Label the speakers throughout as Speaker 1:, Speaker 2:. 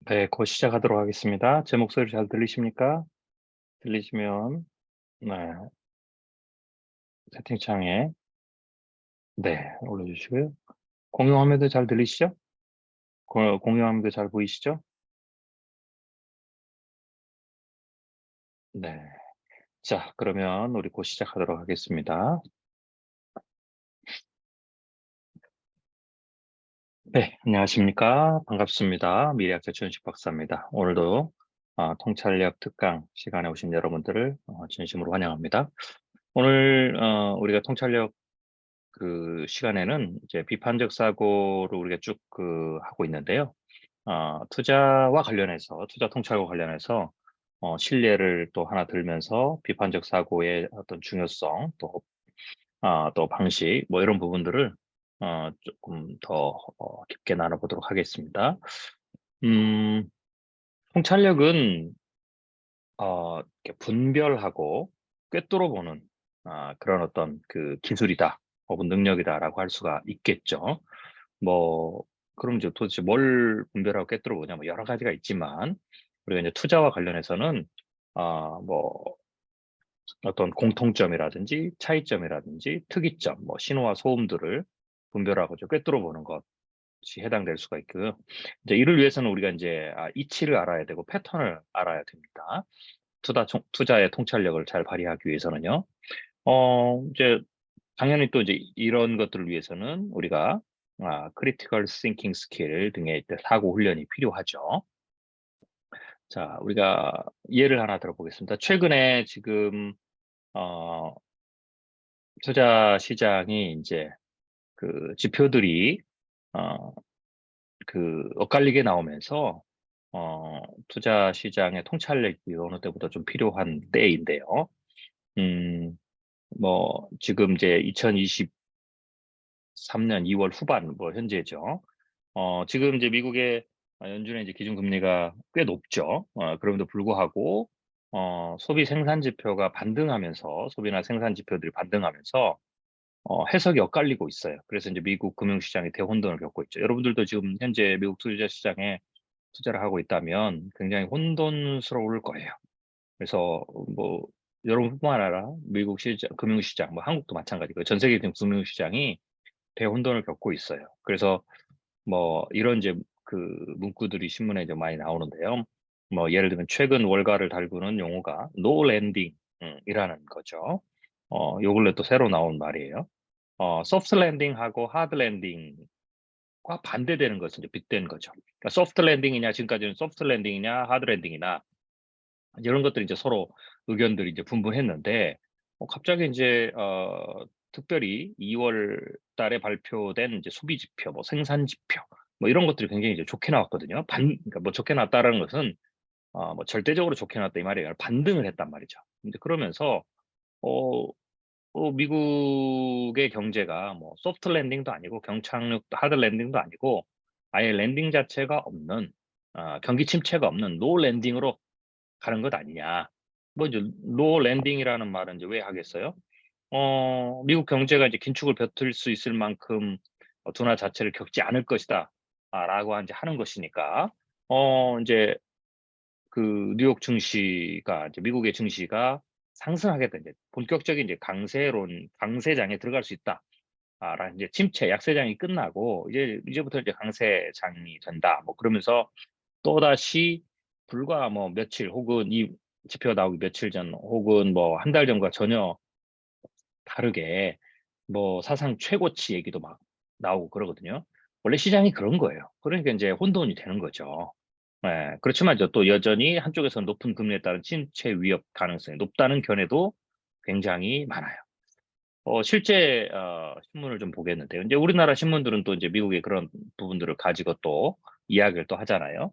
Speaker 1: 네, 곧 시작하도록 하겠습니다. 제 목소리 잘 들리십니까? 들리시면 네, 채팅창에 네, 올려주시고요. 공유 화면도 잘 들리시죠? 공유 화면도 잘 보이시죠? 네. 자, 그러면 우리 곧 시작하도록 하겠습니다. 네, 안녕하십니까? 반갑습니다. 미래학자 최윤식 박사입니다. 오늘도 통찰력 특강 시간에 오신 여러분들을 진심으로 환영합니다. 오늘 우리가 통찰력 그 시간에는 이제 비판적 사고를 우리가 쭉 하고 있는데요. 투자와 관련해서 투자 통찰과 관련해서 신뢰를 또 하나 들면서 비판적 사고의 어떤 중요성 또 방식 뭐 이런 부분들을 조금 더 깊게 나눠보도록 하겠습니다. 음, 통찰력은 이렇게 분별하고 꿰뚫어 보는 그런 어떤 그 기술이다 혹은 능력이다라고 할 수가 있겠죠. 뭐 그럼 이제 도대체 뭘 분별하고 꿰뚫어 보냐 뭐 여러 가지가 있지만 우리가 이제 투자와 관련해서는 뭐 어떤 공통점이라든지 차이점이라든지 특이점, 뭐 신호와 소음들을 분별하고 좀 꿰뚫어 보는 것이 해당될 수가 있고요. 이제 이를 위해서는 우리가 이제 이치를 알아야 되고 패턴을 알아야 됩니다. 투자의 통찰력을 잘 발휘하기 위해서는요. 이제 당연히 또 이제 이런 것들을 위해서는 우리가 크리티컬 싱킹 스킬 등의 이제 사고 훈련이 필요하죠. 자, 우리가 예를 하나 들어보겠습니다. 최근에 지금 어 투자 시장이 이제 그 지표들이 어 엇갈리게 나오면서 투자 시장의 통찰력이 어느 때보다 좀 필요한 때인데요. 음 뭐 지금 이제 2023년 2월 후반 뭐 현재죠. 지금 이제 미국의 연준의 이제 기준금리가 꽤 높죠. 그럼에도 불구하고 소비 생산 지표가 반등하면서 소비나 생산 지표들이 반등하면서 해석이 엇갈리고 있어요. 그래서 이제 미국 금융시장이 대혼돈을 겪고 있죠. 여러분들도 지금 현재 미국 투자 시장에 투자를 하고 있다면 굉장히 혼돈스러울 거예요. 그래서 뭐 여러분뿐만 아니라 미국 시장, 금융시장, 뭐 한국도 마찬가지고요. 전 세계적인 금융시장이 대혼돈을 겪고 있어요. 그래서 뭐 이런 이제 그 문구들이 신문에 이제 많이 나오는데요. 뭐 예를 들면 최근 월가를 달구는 용어가 노 랜딩 이라는 거죠. 요 근래 또 새로 나온 말이에요. 소프트 랜딩하고 하드 랜딩과 반대되는 것은 이제 빗대는 거죠. 그러니까 소프트 랜딩이냐 지금까지는 소프트 랜딩이냐 하드 랜딩이나 이런 것들이 이제 서로 의견들이 이제 분분했는데 갑자기 인제 특별히 2월 달에 발표된 이제 소비 지표, 뭐 생산 지표 뭐 이런 것들이 굉장히 이제 좋게 나왔거든요. 그러니까 뭐 좋게 나왔다라는 것은 뭐 절대적으로 좋게 나왔다 이 말이 아니라 반등을 했단 말이죠. 근데 그러면서 어 미국의 경제가 뭐 소프트 랜딩도 아니고 경착륙도 하드 랜딩도 아니고 아예 랜딩 자체가 없는 경기 침체가 없는 노 랜딩으로 가는 것 아니냐. 뭐 이제 노 랜딩이라는 말은 이제 왜 하겠어요? 미국 경제가 이제 긴축을 벼틀 수 있을 만큼 둔화 자체를 겪지 않을 것이다. 라고 이제 하는 것이니까 인제 그 뉴욕 증시가 이제 미국의 증시가 상승하겠다. 이제 본격적인 이제 강세장에 들어갈 수 있다. 라는 이제 침체, 약세장이 끝나고 이제부터 이제 강세장이 된다. 뭐 그러면서 또다시 불과 뭐 며칠 혹은 이 지표가 나오기 며칠 전 혹은 뭐 한 달 전과 전혀 다르게 뭐 사상 최고치 얘기도 막 나오고 그러거든요. 원래 시장이 그런 거예요. 그러니까 인제 혼돈이 되는 거죠. 예. 그렇지만 이제 또 여전히 한쪽에서는 높은 금리에 따른 침체 위협 가능성이 높다는 견해도 굉장히 많아요. 실제 신문을 좀 보겠는데요. 인제 우리나라 신문들은 또 인제 미국의 그런 부분들을 가지고 또 이야기를 또 하잖아요.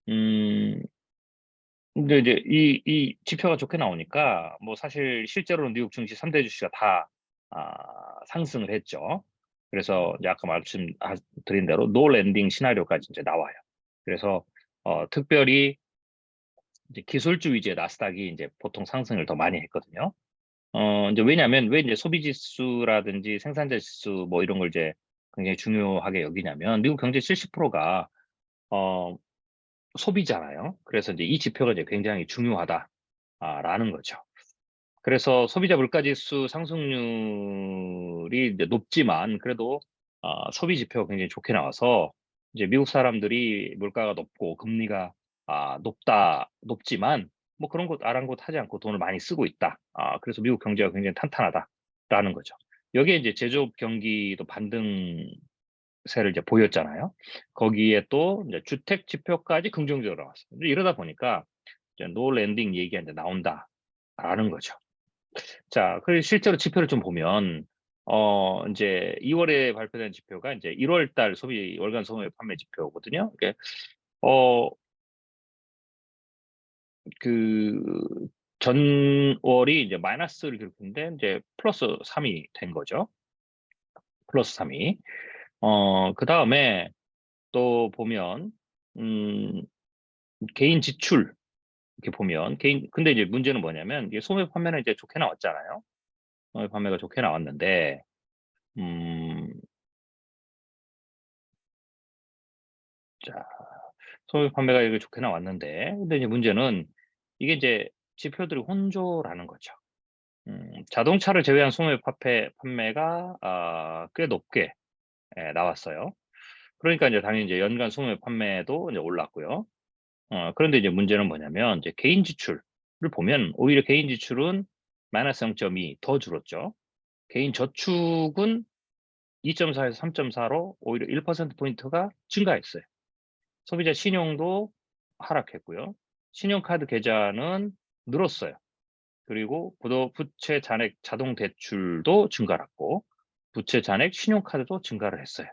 Speaker 1: 음 근데 이제 이 지표가 좋게 나오니까 뭐 사실 실제로는 미국 증시 3대 주식이 다 상승을 했죠. 그래서 이제 아까 드린 대로 노 랜딩 시나리오까지 이제 나와요. 그래서 특별히 이제 기술주 위주의 나스닥이 이제 보통 상승을 더 많이 했거든요. 인제 왜냐면 왜 인제 소비 지수라든지 생산자 지수 뭐 이런 걸 이제 굉장히 중요하게 여기냐면 미국 경제 70%가 어 소비잖아요. 그래서 이제 이 지표가 이제 굉장히 중요하다라는 거죠. 그래서 소비자 물가지수 상승률이 이제 높지만 그래도 소비 지표가 굉장히 좋게 나와서 이제 미국 사람들이 물가가 높고 금리가 높지만 뭐 그런 것 아랑곳하지 않고 돈을 많이 쓰고 있다. 그래서 미국 경제가 굉장히 탄탄하다라는 거죠. 여기에 이제 제조업 경기도 반등세를 이제 보였잖아요. 거기에 또 이제 주택 지표까지 긍정적으로 나왔어요. 이러다 보니까 이제 노 랜딩 얘기가 이제 나온다라는 거죠. 자, 그리고 실제로 지표를 좀 보면 인제 2 월에 발표된 지표가 인제 1월 달 소비 월간 소매 판매 지표거든요. 이게 어 그 전월이 이제 마이너스를 기록했는데 인제 플러스 3이 된 거죠. 플러스 3이. 그다음에 또 보면 음 개인 지출 이렇게 보면 근데 이제 문제는 뭐냐면 이게 소매 판매는 이제 좋게 나왔잖아요. 소매 판매가 좋게 나왔는데 음 자 소비 판매가 이게 좋게 나왔는데 근데 이제 문제는 이게 이제 지표들이 혼조라는 거죠. 자동차를 제외한 소매 판매가 꽤 높게 나왔어요. 그러니까 이제 당연히 이제 연간 소매 판매도 이제 올랐고요. 그런데 이제 문제는 뭐냐면 이제 개인 지출을 보면 오히려 개인 지출은 마이너스 0.2 더 줄었죠. 개인 저축은 2.4에서 3.4로 오히려 1% 포인트가 증가했어요. 소비자 신용도 하락했고요. 신용카드 계좌는 늘었어요. 그리고 부채 잔액 자동 대출도 증가했고 부채 잔액 신용카드도 증가를 했어요.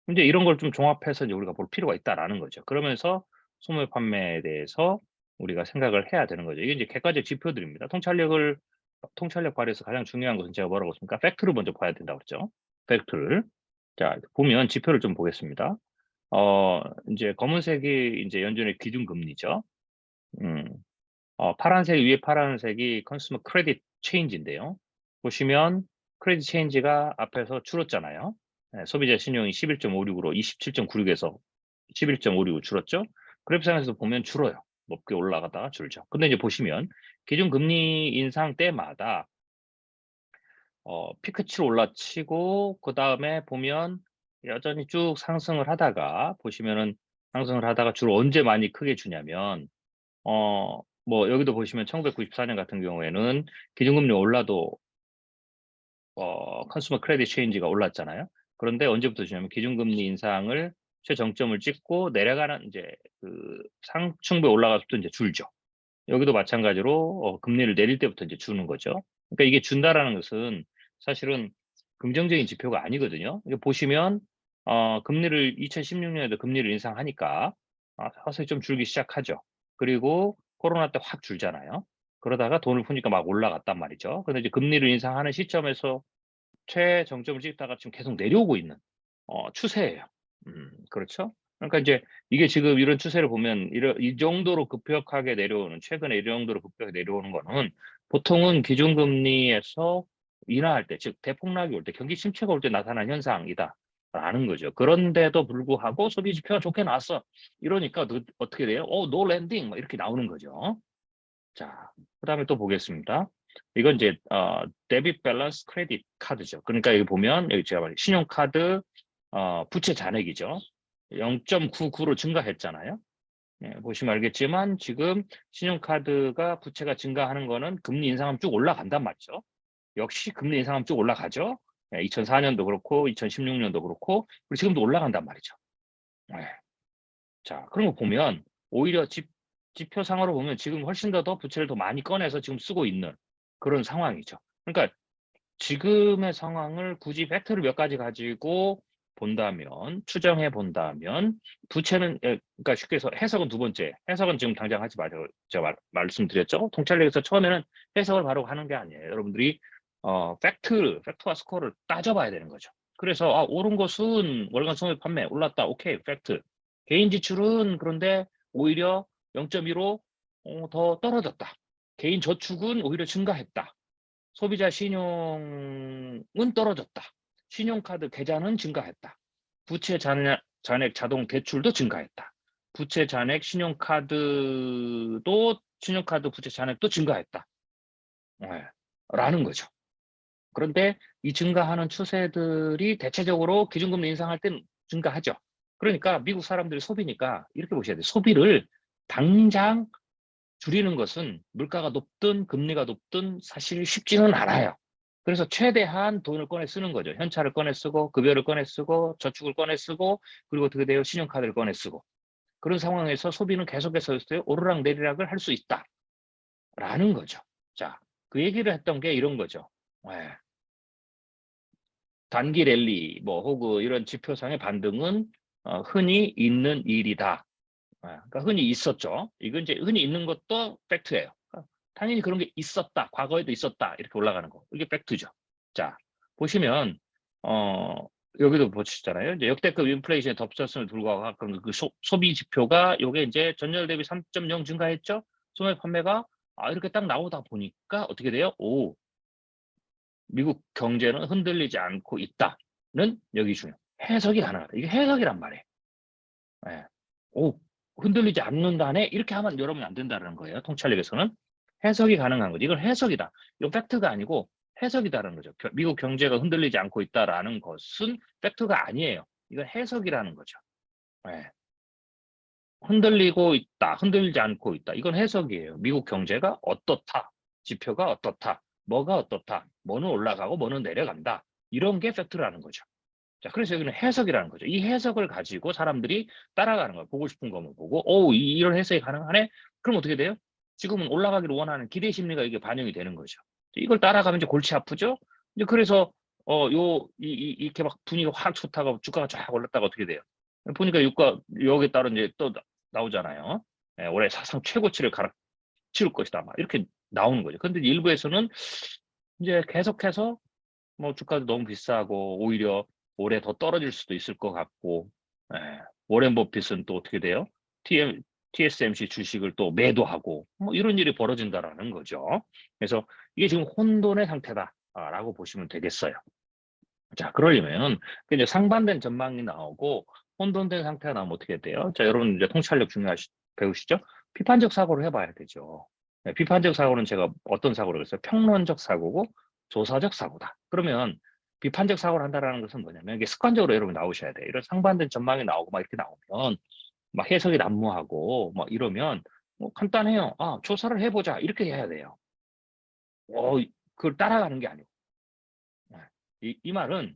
Speaker 1: 이제 이런 걸 좀 종합해서 이제 우리가 볼 필요가 있다라는 거죠. 그러면서 소매 판매에 대해서 우리가 생각을 해야 되는 거죠. 이게 이제 객관적 지표들입니다. 통찰력 발휘에서 가장 중요한 것은 제가 뭐라고 했습니까? 팩트를 먼저 봐야 된다고 그랬죠. 팩트를. 자, 보면 지표를 좀 보겠습니다. 인제 검은색이 인제 연준의 기준금리죠. 음. 파란색 위에 파란색이 컨슈머 크레딧 체인지인데요. 보시면 크레딧 체인지가 앞에서 줄었잖아요. 예, 소비자 신용이 11.56으로 27.96에서 11.56으로 줄었죠. 그래프상에서 보면 줄어요. 높게 올라가다가 줄죠. 근데 이제 보시면 기준금리 인상 때마다 피크치로 올라치고 그다음에 보면 여전히 쭉 상승을 하다가 보시면은 상승을 하다가 주로 언제 많이 크게 주냐면 뭐 여기도 보시면 1994년 같은 경우에는 기준금리 올라도 컨슈머 크레딧 체인지가 올랐잖아요. 그런데 언제부터 주냐면 기준금리 인상을 최정점을 찍고 내려가는 인제 그 상층부에 올라가서부터 인제 줄죠. 여기도 마찬가지로 금리를 내릴 때부터 이제 주는 거죠. 그러니까 이게 준다라는 것은 사실은 긍정적인 지표가 아니거든요. 이게 보시면 금리를 2016 년에도 금리를 인상하니까 서서히 좀 줄기 시작하죠. 그리고 코로나 때 확 줄잖아요. 그러다가 돈을 푸니까 막 올라갔단 말이죠. 근데 이제 금리를 인상하는 시점에서 최정점을 찍다가 지금 계속 내려오고 있는 추세예요. 그렇죠? 그러니까 인제 이게 지금 이런 추세를 보면 이 정도로 급격하게 내려오는 최근에 이 정도로 급격하게 내려오는 거는 보통은 기준금리에서 인하할 때 즉 대폭락이 올 때 경기 침체가 올 때 나타난 현상이다라는 거죠. 그런데도 불구하고 소비 지표가 좋게 나왔어. 이러니까 어떻게 돼요? "노 랜딩." 막 이렇게 나오는 거죠. 자, 그다음에 또 보겠습니다. 이건 이제 데빗 밸런스 크레딧 카드죠. 그러니까 여기 보면 여기 제가 말한 신용카드 부채 잔액이죠. 0.99로 증가했잖아요. 예, 보시면 알겠지만 지금 신용카드가 부채가 증가하는 거는 금리 인상하면 쭉 올라간단 말이죠. 역시 금리 인상하면 쭉 올라가죠. 예, 2004년도 그렇고 2016년도 그렇고 그리고 지금도 올라간단 말이죠. 예. 자, 그런 거 보면 오히려 지표상으로 보면 지금 훨씬 더 부채를 더 많이 꺼내서 지금 쓰고 있는 그런 상황이죠. 그러니까 지금의 상황을 굳이 팩트를 몇 가지 가지고 본다면 추정해 본다면 부채는 그러니까 쉽게 해서 해석은 두 번째, 해석은 지금 당장 하지 마세요. 제가 말씀드렸죠. 통찰력에서 처음에는 해석을 바로 하는 게 아니에요. 여러분들이 팩트와 스코어를 따져 봐야 되는 거죠. 그래서 오른 것은 월간 소매 판매 올랐다. 오케이. 팩트. 개인 지출은 그런데 오히려 0.2로 더 떨어졌다. 개인 저축은 오히려 증가했다. 소비자 신용은 떨어졌다. 신용카드 계좌는 증가했다. 부채 잔액 자동 대출도 증가했다. 부채 잔액, 신용카드 부채 잔액도 증가했다. 네, 라는 거죠. 그런데 이 증가하는 추세들이 대체적으로 기준금리 인상할 땐 증가하죠. 그러니까 미국 사람들이 소비니까 이렇게 보셔야 돼요. 소비를 당장 줄이는 것은 물가가 높든 금리가 높든 사실 쉽지는 않아요. 그래서 최대한 돈을 꺼내 쓰는 거죠. 현찰을 꺼내 쓰고 급여를 꺼내 쓰고 저축을 꺼내 쓰고 그리고 어떻게 돼요? 신용카드를 꺼내 쓰고. 그런 상황에서 소비는 계속해서 오르락 내리락을 할 수 있다라는 거죠. 자, 그 얘기를 했던 게 이런 거죠. 네. 단기 랠리 뭐 혹은 이런 지표상의 반등은 흔히 있는 일이다. 그러니까 흔히 있었죠. 이건 이제 흔히 있는 것도 팩트예요. 그러니까 당연히 그런 게 있었다. 과거에도 있었다. 이렇게 올라가는 거. 이게 팩트죠. 자, 보시면 여기도 보시잖아요. 이제 역대급 인플레이션에 덮쳤음을 불구하고 아까 그 소비 지표가 요게 이제 전년 대비 3.0 증가했죠. 소매 판매가 이렇게 딱 나오다 보니까 어떻게 돼요? 오, 미국 경제는 흔들리지 않고 있다는 여기 중요. 해석이 가능하다. 이게 해석이란 말이에요. 예. 오, 흔들리지 않는다네? 이렇게 하면 여러분이 안 된다는 거예요. 통찰력에서는. 해석이 가능한 거죠. 이건 해석이다. 이건 팩트가 아니고 해석이다라는 거죠. 미국 경제가 흔들리지 않고 있다라는 것은 팩트가 아니에요. 이건 해석이라는 거죠. 예. 흔들리고 있다, 흔들리지 않고 있다. 이건 해석이에요. 미국 경제가 어떻다, 지표가 어떻다, 뭐가 어떻다, 뭐는 올라가고 뭐는 내려간다. 이런 게 팩트라는 거죠. 자, 그래서 여기는 해석이라는 거죠. 이 해석을 가지고 사람들이 따라가는 거예요. 보고 싶은 거면 보고, 이런 해석이 가능하네? 그럼 어떻게 돼요? 지금은 올라가기를 원하는 기대 심리가 이게 반영이 되는 거죠. 이걸 따라가면 이제 골치 아프죠? 이제 그래서, 이렇게 막 분위기가 확 좋다가 주가가 쫙 올랐다가 어떻게 돼요? 보니까 여기에 따라 이제 또 나오잖아요. 예, 올해 사상 최고치를 치를 것이다. 막 이렇게 나오는 거죠. 근데 일부에서는 이제 계속해서 뭐 주가도 너무 비싸고 오히려 올해 더 떨어질 수도 있을 것 같고, 워렌 버핏은 또 어떻게 돼요? TSMC 주식을 또 매도하고 뭐 이런 일이 벌어진다라는 거죠. 그래서 이게 지금 혼돈의 상태다라고 보시면 되겠어요. 자, 그러려면 이제 상반된 전망이 나오고 혼돈된 상태가 나오면 어떻게 돼요? 자, 여러분 이제 통찰력 배우시죠? 비판적 사고를 해봐야 되죠. 비판적 사고는 제가 어떤 사고를 했어요? 평론적 사고고 조사적 사고다. 그러면 비판적 사고를 한다는 것은 뭐냐면 이게 습관적으로 여러분 나오셔야 돼요. 이런 상반된 전망이 나오고 막 이렇게 나오면 막 해석이 난무하고 막 이러면 뭐 간단해요. 조사를 해보자. 이렇게 해야 돼요. 그걸 따라가는 게 아니고. 이 말은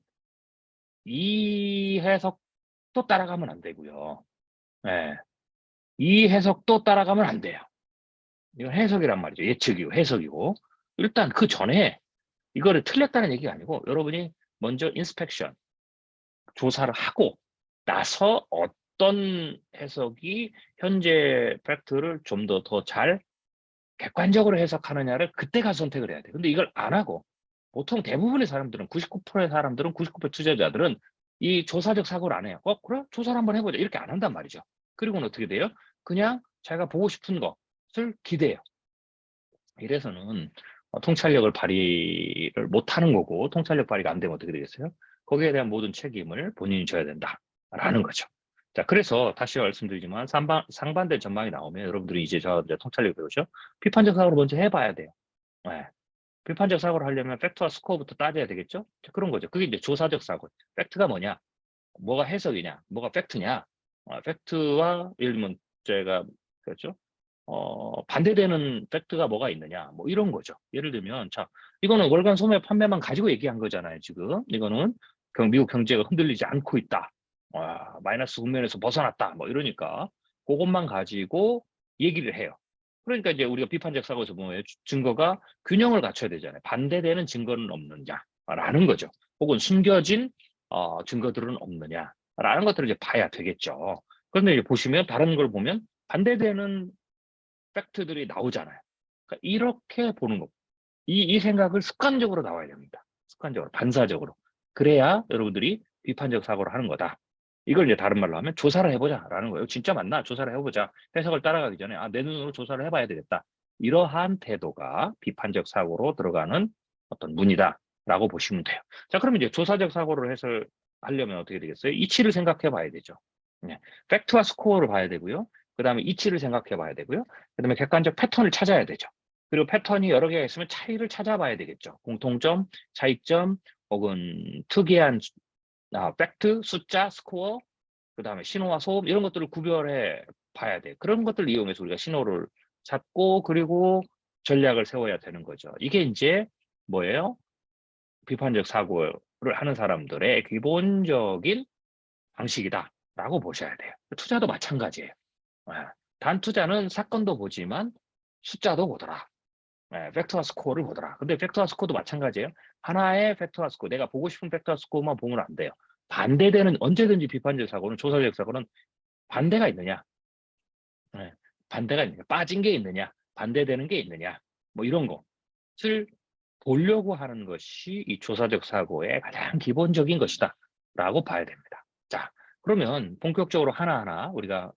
Speaker 1: 이 해석도 따라가면 안 되고요. 예. 이 해석도 따라가면 안 돼요. 이건 해석이란 말이죠. 예측이고 해석이고. 일단 그 전에 이거를 틀렸다는 얘기가 아니고 여러분이 먼저 인스펙션, 조사를 하고 나서 어떤 해석이 현재 팩트를 좀 더 잘 객관적으로 해석하느냐를 그때 가서 선택을 해야 돼요. 근데 이걸 안 하고 보통 대부분의 사람들은 99%의 사람들은 99% 투자자들은 이 조사적 사고를 안 해요. 그래? 조사를 한번 해보자. 이렇게 안 한단 말이죠. 그리고는 어떻게 돼요? 그냥 자기가 보고 싶은 것을 기대해요. 이래서는 통찰력을 발휘를 못하는 거고 통찰력 발휘가 안 되면 어떻게 되겠어요? 거기에 대한 모든 책임을 본인이 져야 된다라는 거죠. 자, 그래서 다시 말씀드리지만 상반된 전망이 나오면 여러분들이 이제 통찰력 배우죠? 비판적 사고를 먼저 해봐야 돼요. 네. 비판적 사고를 하려면 팩트와 스코어부터 따져야 되겠죠? 자, 그런 거죠. 그게 이제 조사적 사고. 팩트가 뭐냐? 뭐가 해석이냐? 뭐가 팩트냐? 팩트와 예를 들면 제가 그렇죠? 반대되는 팩트가 뭐가 있느냐? 뭐 이런 거죠. 예를 들면 자, 이거는 월간 소매 판매만 가지고 얘기한 거잖아요, 지금. 이거는 미국 경제가 흔들리지 않고 있다. 마이너스 국면에서 벗어났다. 뭐 이러니까 그것만 가지고 얘기를 해요. 그러니까 이제 우리가 비판적 사고에서 보면 증거가 균형을 갖춰야 되잖아요. 반대되는 증거는 없느냐라는 거죠. 혹은 숨겨진 증거들은 없느냐라는 것들을 이제 봐야 되겠죠. 그런데 이제 보시면 다른 걸 보면 반대되는 팩트들이 나오잖아요. 그러니까 이렇게 보는 거. 이 생각을 습관적으로 나와야 됩니다. 습관적으로, 반사적으로. 그래야 여러분들이 비판적 사고를 하는 거다. 이걸 이제 다른 말로 하면 조사를 해보자라는 거예요. 진짜 맞나? 조사를 해보자. 해석을 따라가기 전에 내 눈으로 조사를 해봐야 되겠다. 이러한 태도가 비판적 사고로 들어가는 어떤 문이다라고 보시면 돼요. 자, 그러면 이제 조사적 사고를 해석하려면 어떻게 되겠어요? 이치를 생각해 봐야 되죠. 네. 팩트와 스코어를 봐야 되고요. 그다음에 이치를 생각해 봐야 되고요. 그다음에 객관적 패턴을 찾아야 되죠. 그리고 패턴이 여러 개가 있으면 차이를 찾아봐야 되겠죠. 공통점, 차이점, 혹은 특이한 팩트, 숫자, 스코어, 그다음에 신호와 소음 이런 것들을 구별해 봐야 돼. 그런 것들을 이용해서 우리가 신호를 찾고 그리고 전략을 세워야 되는 거죠. 이게 인제 뭐예요? 비판적 사고를 하는 사람들의 기본적인 방식이다라고 보셔야 돼요. 투자도 마찬가지예요. 예. 단투자는 사건도 보지만 숫자도 보더라. 예, 팩트와 스코어를 보더라. 근데 팩트와 스코어도 마찬가지예요. 하나의 팩트와 스코어, 내가 보고 싶은 팩트와 스코어만 보면 안 돼요. 반대되는 언제든지 비판적 사고는 조사적 사고는 반대가 있느냐, 예, 반대가 있느냐, 빠진 게 있느냐, 반대되는 게 있느냐, 뭐 이런 것을 보려고 하는 것이 이 조사적 사고의 가장 기본적인 것이다라고 봐야 됩니다. 자, 그러면 본격적으로 하나하나 우리가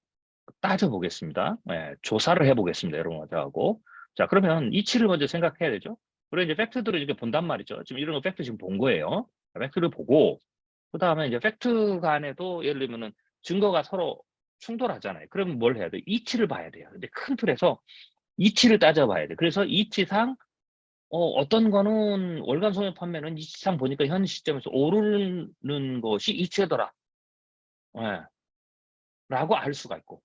Speaker 1: 따져보겠습니다. 예, 조사를 해보겠습니다. 여러분하고. 자, 그러면 이치를 먼저 생각해야 되죠. 그리고 이제 팩트들을 이렇게 본단 말이죠. 지금 이런 거 팩트 지금 본 거예요. 팩트를 보고, 그 다음에 이제 팩트 간에도 예를 들면은 증거가 서로 충돌하잖아요. 그러면 뭘 해야 돼? 이치를 봐야 돼요. 근데 큰 틀에서 이치를 따져봐야 돼. 그래서 이치상, 어떤 거는 월간 소매 판매는 이치상 보니까 현 시점에서 오르는 것이 이치더라. 예, 라고 알 수가 있고.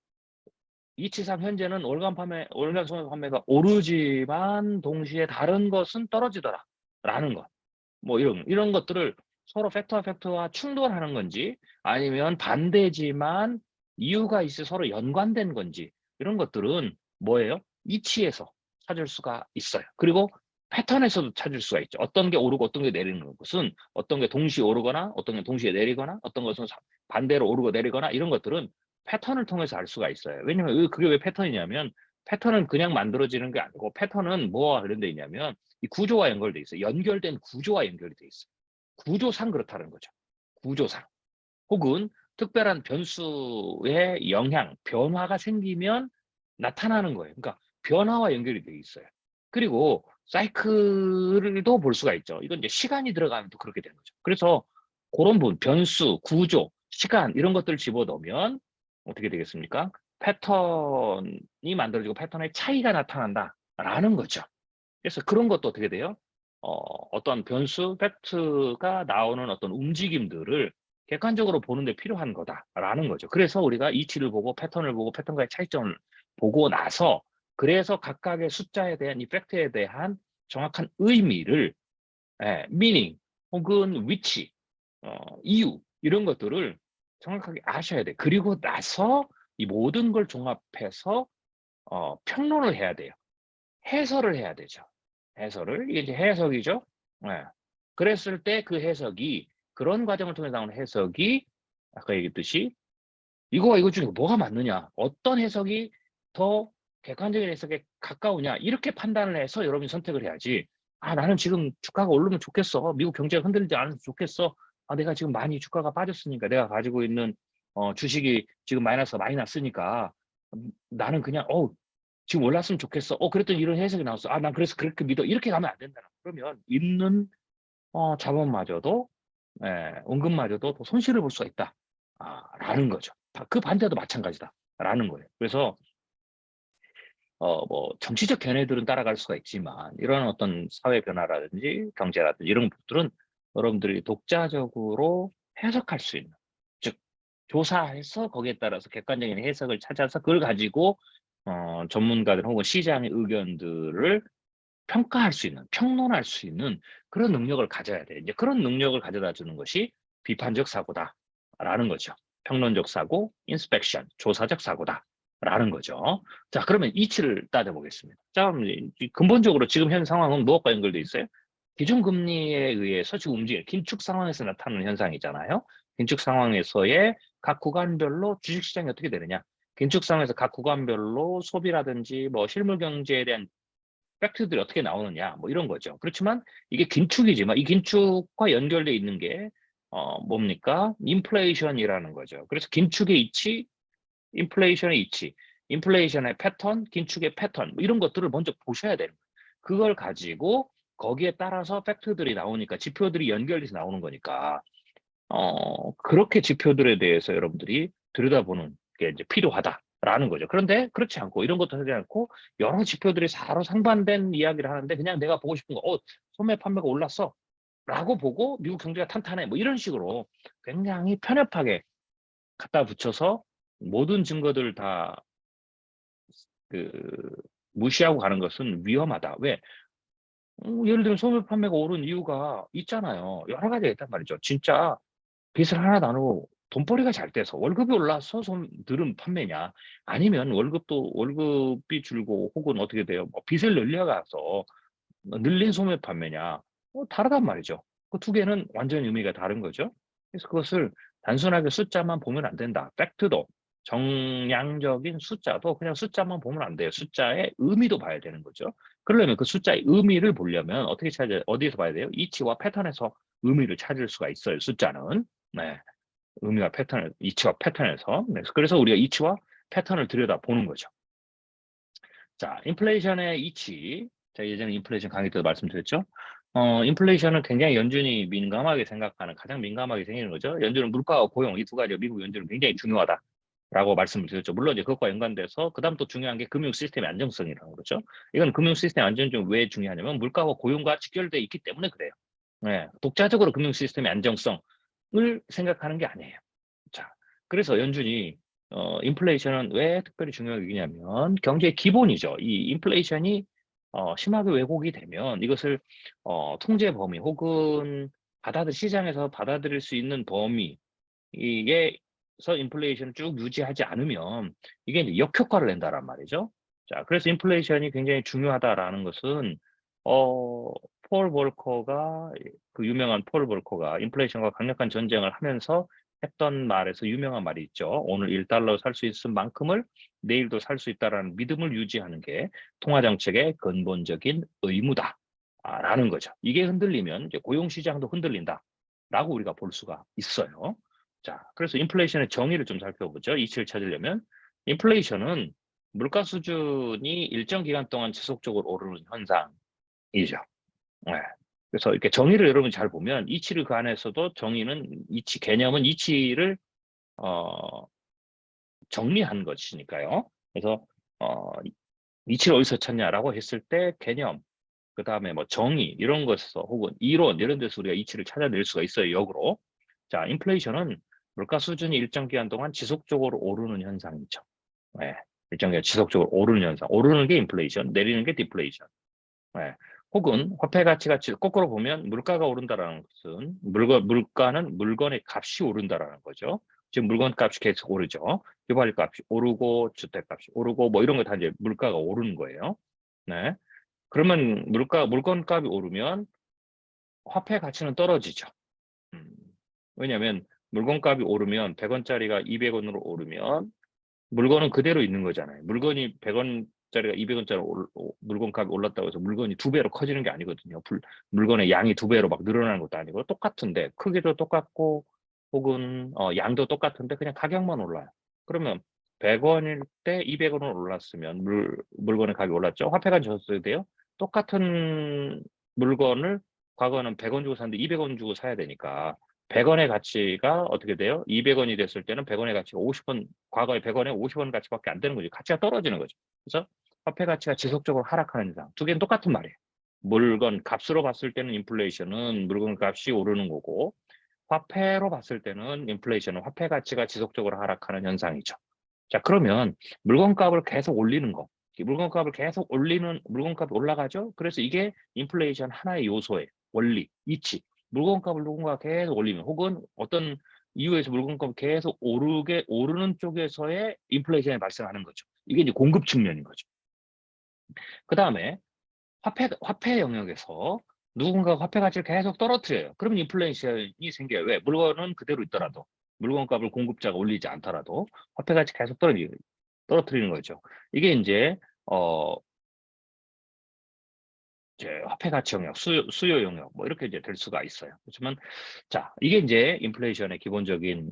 Speaker 1: 이치상 현재는 월간 소매 판매가 오르지만 동시에 다른 것은 떨어지더라. 라는 것. 뭐 이런 것들을 서로 팩트와 팩트와 충돌하는 건지 아니면 반대지만 이유가 있어 서로 연관된 건지 이런 것들은 뭐예요? 이치에서 찾을 수가 있어요. 그리고 패턴에서도 찾을 수가 있죠. 어떤 게 오르고 어떤 게 내리는 것은 어떤 게 동시에 오르거나 어떤 게 동시에 내리거나 어떤 것은 반대로 오르고 내리거나 이런 것들은 패턴을 통해서 알 수가 있어요. 왜냐면 그게 왜 패턴이냐면 패턴은 그냥 만들어지는 게 아니고 패턴은 뭐와 관련돼 있냐면 이 구조와 연결돼 있어요. 연결된 구조와 연결이 돼 있어요. 구조상 그렇다는 거죠. 구조상. 혹은 특별한 변수의 영향, 변화가 생기면 나타나는 거예요. 그러니까 변화와 연결이 돼 있어요. 그리고 사이클도 볼 수가 있죠. 이건 이제 시간이 들어가면 또 그렇게 되는 거죠. 그래서 그런 부분, 변수, 구조, 시간 이런 것들을 집어넣으면 어떻게 되겠습니까? 패턴이 만들어지고 패턴의 차이가 나타난다라는 거죠. 그래서 그런 것도 어떻게 돼요? 어떤 변수, 팩트가 나오는 어떤 움직임들을 객관적으로 보는 데 필요한 거다라는 거죠. 그래서 우리가 이치를 보고 패턴을 보고 패턴과의 차이점을 보고 나서 그래서 각각의 숫자에 대한 이 팩트에 대한 정확한 의미를 meaning 혹은 위치, 이유 이런 것들을 정확하게 아셔야 돼. 그리고 나서 이 모든 걸 종합해서 평론을 해야 돼요. 해설을 해야 되죠. 해설을. 이게 이제 해석이죠. 예. 그랬을 때 그 해석이 그런 과정을 통해서 나오는 해석이 아까 얘기했듯이 이거와 이거 중에 뭐가 맞느냐, 어떤 해석이 더 객관적인 해석에 가까우냐 이렇게 판단을 해서 여러분이 선택을 해야지. 아, 나는 지금 주가가 오르면 좋겠어. 미국 경제가 흔들리지 않으면 좋겠어. 아, 내가 지금 많이 주가가 빠졌으니까 내가 가지고 있는 주식이 지금 마이너스가 많이 났으니까 나는 그냥 지금 올랐으면 좋겠어. 그랬더니 이런 해석이 나왔어. 아, 난 그래서 그렇게 믿어. 이렇게 가면 안 된다. 그러면 있는 자본마저도, 원금마저도 더 손실을 볼 수가 있다. 라는 거죠. 그 반대도 마찬가지다라는 거예요. 그래서 뭐 정치적 견해들은 따라갈 수가 있지만 이런 어떤 사회 변화라든지 경제라든지 이런 것들은 여러분들이 독자적으로 해석할 수 있는, 즉 조사해서 거기에 따라서 객관적인 해석을 찾아서 그걸 가지고 전문가들 혹은 시장의 의견들을 평가할 수 있는, 평론할 수 있는 그런 능력을 가져야 돼. 이제 그런 능력을 가져다 주는 것이 비판적 사고다라는 거죠. 평론적 사고, 인스펙션, 조사적 사고다라는 거죠. 자, 그러면 이치를 따져보겠습니다. 자, 그럼 근본적으로 지금 현 상황은 무엇과 연결돼 있어요? 기준금리에 의해서 지금 움직이는 긴축 상황에서 나타나는 현상이잖아요. 긴축 상황에서의 각 구간별로 주식시장이 어떻게 되느냐. 긴축 상황에서 각 구간별로 소비라든지 뭐 실물 경제에 대한 팩트들이 어떻게 나오느냐 뭐 이런 거죠. 그렇지만 이게 긴축이지만 이 긴축과 연결돼 있는 게 뭡니까? 인플레이션이라는 거죠. 그래서 긴축의 이치, 인플레이션의 이치, 인플레이션의 패턴, 긴축의 패턴 뭐 이런 것들을 먼저 보셔야 되는 거예요. 그걸 가지고 거기에 따라서 팩트들이 나오니까 지표들이 연결돼서 나오는 거니까 그렇게 지표들에 대해서 여러분들이 들여다보는 게 이제 필요하다라는 거죠. 그런데 그렇지 않고 이런 것도 하지 않고 여러 지표들이 서로 상반된 이야기를 하는데 그냥 내가 보고 싶은 거, 소매 판매가 올랐어. 라고 보고 미국 경제가 탄탄해. 뭐 이런 식으로 굉장히 편협하게 갖다 붙여서 모든 증거들을 다 그 무시하고 가는 것은 위험하다. 왜? 예를 들면 소매 판매가 오른 이유가 있잖아요. 여러 가지가 있단 말이죠. 진짜 빚을 하나도 안 하고 돈벌이가 잘 돼서 월급이 올라서 늘은 판매냐, 아니면 월급이 줄고 혹은 어떻게 돼요? 뭐 빚을 늘려가서 늘린 소매 판매냐, 다르단 말이죠. 그 두 개는 완전히 의미가 다른 거죠. 그래서 그것을 단순하게 숫자만 보면 안 된다. 팩트도, 정량적인 숫자도 그냥 숫자만 보면 안 돼요. 숫자의 의미도 봐야 되는 거죠. 그러려면 그 숫자의 의미를 보려면 어디에서 봐야 돼요? 이치와 패턴에서 의미를 찾을 수가 있어요. 숫자는. 네. 이치와 패턴에서. 네. 그래서 우리가 이치와 패턴을 들여다 보는 거죠. 자, 인플레이션의 이치. 제가 예전에 인플레이션 강의 때도 말씀드렸죠. 인플레이션은 굉장히 연준이 가장 민감하게 생기는 거죠. 연준은 물가와 고용, 이 두 가지가 미국 연준은 굉장히 중요하다라고 말씀을 드렸죠. 물론 이제 그것과 연관돼서 그다음 또 중요한 게 금융 시스템의 안정성이라는 거죠. 이건 금융 시스템 안정성이 왜 중요하냐면 물가와 고용과 직결되어 있기 때문에 그래요. 네, 독자적으로 금융 시스템의 안정성을 생각하는 게 아니에요. 자, 그래서 연준이 인플레이션은 왜 특별히 중요하게 여기냐면 경제의 기본이죠. 이 인플레이션이 심하게 왜곡이 되면 이것을 통제 범위 혹은 시장에서 받아들일 수 있는 범위에서 인플레이션을 쭉 유지하지 않으면 이게 이제 역효과를 낸다란 말이죠. 자, 그래서 인플레이션이 굉장히 중요하다라는 것은 그 유명한 폴 볼커가 인플레이션과 강력한 전쟁을 하면서 했던 말에서 유명한 말이 있죠. 오늘 1달러 살 수 있을 만큼을 내일도 살 수 있다라는 믿음을 유지하는 게 통화정책의 근본적인 의무다. 라는 거죠. 이게 흔들리면 이제 고용시장도 흔들린다라고 우리가 볼 수가 있어요. 자, 그래서 인플레이션의 정의를 좀 살펴보죠. 이치를 찾으려면 인플레이션은 물가 수준이 일정 기간 동안 지속적으로 오르는 현상이죠. 네. 그래서 이렇게 정의를 여러분 잘 보면 이치를 그 안에서도 개념은 이치를 정리한 것이니까요. 그래서 이치를 어디서 찾냐라고 했을 때 개념, 그 다음에 뭐 정의 이런 것에서 혹은 이론 이런 데서 우리가 이치를 찾아낼 수가 있어요. 역으로. 자, 인플레이션은 물가 수준이 일정 기간 동안 지속적으로 오르는 현상이죠. 네. 일정 기간 지속적으로 오르는 현상. 오르는 게 인플레이션, 내리는 게 디플레이션. 네. 혹은 화폐 가치가 거꾸로 보면 물가가 오른다라는 것은 물가는 물건의 값이 오른다라는 거죠. 지금 물건 값이 계속 오르죠. 유발 값이 오르고 주택 값이 오르고 뭐 이런 거 다 이제 물가가 오르는 거예요. 네. 그러면 물건 값이 오르면 화폐 가치는 떨어지죠. 왜냐하면 물건 값이 오르면 100원짜리가 200원으로 오르면 물건은 그대로 있는 거잖아요. 물건이 100원짜리가 200원짜리 물건 값이 올랐다고 해서 물건이 2배로 커지는 게 아니거든요. 물건의 양이 2배로 막 늘어나는 것도 아니고 똑같은데 크기도 똑같고 혹은 양도 똑같은데 그냥 가격만 올라요. 그러면 100원일 때 200원으로 올랐으면 물건의 가격이 올랐죠. 화폐가 졌어야 돼요. 똑같은 물건을 과거는 100원 주고 샀는데 200원 주고 사야 되니까 100원의 가치가 어떻게 돼요? 200원이 됐을 때는 100원의 가치가 50원, 과거에 100원에 50원 가치밖에 안 되는 거죠. 가치가 떨어지는 거죠. 그래서 화폐 가치가 지속적으로 하락하는 현상. 두 개는 똑같은 말이에요. 물건 값으로 봤을 때는 인플레이션은 물건 값이 오르는 거고 화폐로 봤을 때는 인플레이션은 화폐 가치가 지속적으로 하락하는 현상이죠. 자, 그러면 물건값을 계속 올리는 거. 물건값을 계속 올리는 물건값이 올라가죠. 그래서 이게 인플레이션 하나의 요소의 원리, 이치. 물건값을 누군가 계속 올리면 혹은 어떤 이유에서 물건값이 계속 오르는 쪽에서의 인플레이션이 발생하는 거죠. 이게 이제 공급 측면인 거죠. 그 다음에 화폐 영역에서 누군가 화폐 가치를 계속 떨어뜨려요. 그러면 인플레이션이 생겨요. 왜? 물건은 그대로 있더라도 물건값을 공급자가 올리지 않더라도 화폐 가치 계속 떨어뜨리는 거죠. 이게 이제 화폐 가치 영역, 수요 영역 뭐 이렇게 이제 될 수가 있어요. 그렇지만 자, 이게 이제 인플레이션의 기본적인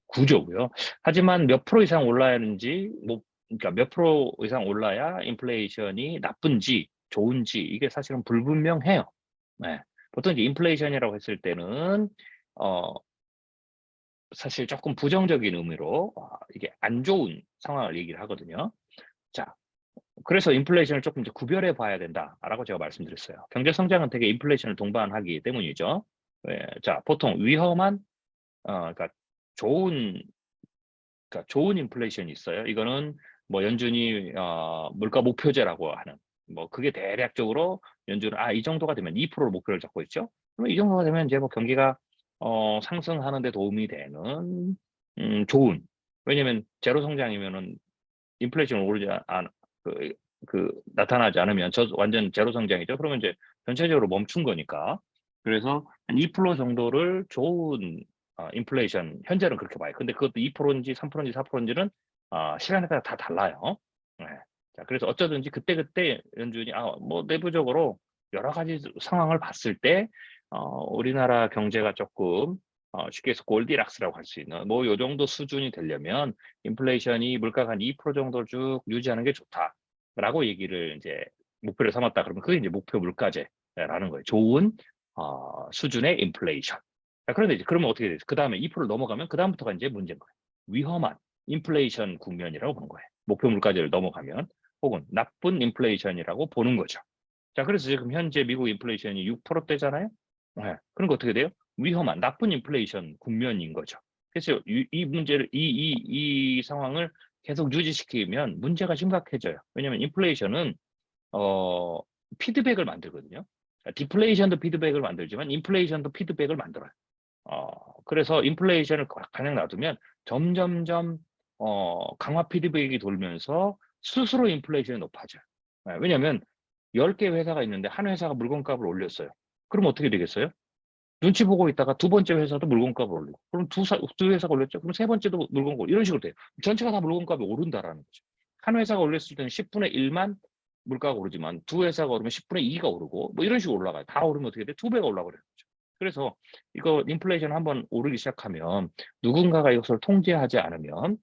Speaker 1: 구조고요. 하지만 몇 프로 이상 올라야 하는지 그러니까 몇 프로 이상 올라야 인플레이션이 나쁜지 좋은지 이게 사실은 불분명해요. 네. 보통 이제 인플레이션이라고 했을 때는 사실 조금 부정적인 의미로 이게 안 좋은 상황을 얘기를 하거든요. 자, 그래서 인플레이션을 조금 이제 구별해 봐야 된다라고 제가 말씀드렸어요. 경제 성장은 되게 인플레이션을 동반하기 때문이죠. 예, 자, 보통 위험한 그러니까 좋은 좋은 인플레이션이 있어요. 이거는 뭐 연준이 물가 목표제라고 하는 뭐 그게 대략적으로 연준은 이 정도가 되면 2%를 목표를 잡고 있죠. 그러면 이 정도가 되면 이제 뭐 경기가 상승하는 데 도움이 되는 좋은. 왜냐면 제로 성장이면은 인플레이션 오르지 그, 나타나지 않으면 완전 제로 성장이죠. 그러면 이제 전체적으로 멈춘 거니까. 그래서 한 2% 정도를 좋은 인플레이션 현재는 그렇게 봐요. 근데 그것도 2%인지 3%인지 4%인지는 시간에 따라 다 달라요. 네. 자, 그래서 어쩌든지 그때그때 연준이 뭐 내부적으로 여러 가지 상황을 봤을 때 우리나라 경제가 조금 쉽게 해서 골디락스라고 할 수 있는 뭐 요 정도 수준이 되려면 인플레이션이 물가가 한 2% 정도를 쭉 유지하는 게 좋다라고 얘기를 이제 목표를 삼았다 그러면 그게 이제 목표 물가제라는 거예요. 좋은 수준의 인플레이션. 자, 그런데 이제 그러면 어떻게 되죠? 그 다음에 2%를 넘어가면 그 다음부터가 이제 문제인 거예요. 위험한 인플레이션 국면이라고 보는 거예요. 목표 물가제를 넘어가면 혹은 나쁜 인플레이션이라고 보는 거죠. 자, 그래서 지금 현재 미국 인플레이션이 6%대잖아요. 네. 그런 거 어떻게 돼요? 위험한 나쁜 인플레이션 국면인 거죠. 그래서 이 문제를 이 상황을 계속 유지시키면 문제가 심각해져요. 왜냐하면 인플레이션은 어, 피드백을 만들거든요. 디플레이션도 피드백을 만들지만 인플레이션도 피드백을 만들어요. 그래서 인플레이션을 가냥 놔두면 점점점 강화 피드백이 돌면서 스스로 인플레이션이 높아져요. 왜냐하면 10개 회사가 있는데 한 회사가 물건값을 올렸어요. 그럼 어떻게 되겠어요? 눈치 보고 있다가 두 번째 회사도 물건값을 올리고 그럼 두 회사가 올렸죠. 그럼 세 번째도 물건값 이런 식으로 돼요. 전체가 다 물건값이 오른다라는 거죠. 한 회사가 올렸을 때는 10분의 1만 물가가 오르지만 두 회사가 오르면 10분의 2가 오르고 뭐 이런 식으로 올라가요. 다 오르면 어떻게 돼? 두 배가 올라버리는 거죠. 그래서 이거 인플레이션 한번 오르기 시작하면 누군가가 이것을 통제하지 않으면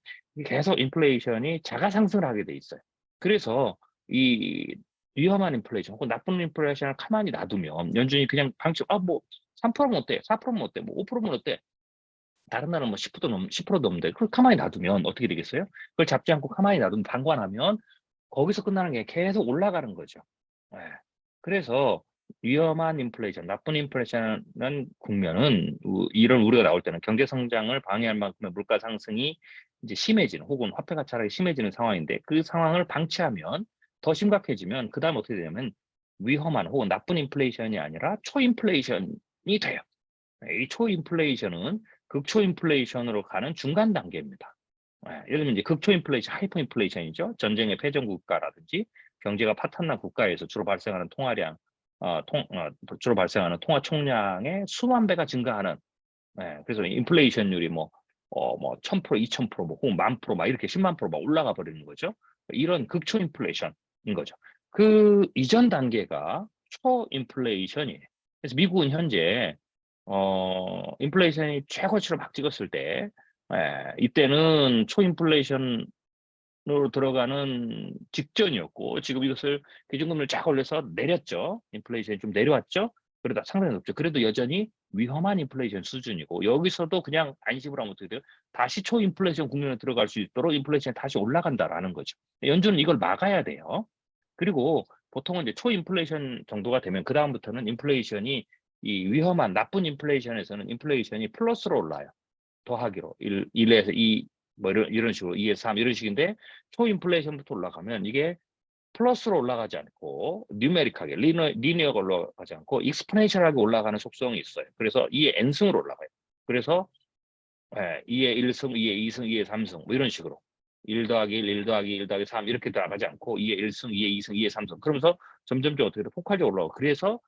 Speaker 1: 계속 인플레이션이 자가 상승을 하게 돼 있어요. 그래서 이 위험한 인플레이션 혹은 나쁜 인플레이션을 가만히 놔두면 연준이 그냥 방치 뭐 3%면 어때? 4%면 어때? 뭐 5%면 어때? 다른 나라는 뭐 10% 넘는데 그걸 가만히 놔두면 어떻게 되겠어요? 그걸 잡지 않고 가만히 놔두면 방관하면 거기서 끝나는 게 계속 올라가는 거죠. 예. 그래서 위험한 인플레이션, 나쁜 인플레이션은 국면은 이런 우려가 나올 때는 경제 성장을 방해할 만큼의 물가 상승이 이제 심해지는 혹은 화폐가 차라리 심해지는 상황인데 그 상황을 방치하면 더 심각해지면 그 다음 어떻게 되냐면 위험한 혹은 나쁜 인플레이션이 아니라 초인플레이션이 돼요. 이 초인플레이션은 극초인플레이션으로 가는 중간 단계입니다. 예를 들면 이제 극초인플레이션, 하이퍼인플레이션이죠. 전쟁의 패전 국가라든지 경제가 파탄난 국가에서 주로 발생하는 통화량, 주로 발생하는 통화 총량의 수만 배가 증가하는. 그래서 인플레이션율이 뭐 1000%, 2000%, 뭐 혹은 10,000%, 막 이렇게 10만 프로 막 올라가 버리는 거죠. 이런 극초인플레이션인 거죠. 그 이전 단계가 초인플레이션이에요. 그래서 미국은 현재 인플레이션이 최고치를 막 찍었을 때, 이때는 초인플레이션으로 들어가는 직전이었고, 지금 이것을 기준금리를 쫙 올려서 내렸죠. 인플레이션이 좀 내려왔죠. 그러다 상당히 높죠. 그래도 여전히 위험한 인플레이션 수준이고, 여기서도 그냥 안심을 하면 어떻게 돼요? 다시 초인플레이션 국면에 들어갈 수 있도록 인플레이션이 다시 올라간다라는 거죠. 연준은 이걸 막아야 돼요. 그리고 보통은 이제 초인플레이션 정도가 되면 그다음부터는 인플레이션이 이 위험한 나쁜 인플레이션에서는 인플레이션이 플러스로 올라요. 더하기로 1에서 2, 뭐 이런 식으로 2에서 3 이런 식인데 초인플레이션부터 올라가면 이게 플러스로 올라가지 않고 뉴메릭하게 리니어가 올라가지 않고 익스포넨셜하게 올라가는 속성이 있어요. 그래서 2의 n승으로 올라가요. 그래서 2의 1승, 2의 2승, 2의 3승 뭐 이런 식으로 1 더하기 1, 1 더하기 1 더하기 3 이렇게 나가지 않고 2의 1승, 2의 2승, 2의 3승 그러면서 점점점 어떻게 돼? 폭발적으로 올라가고 그래서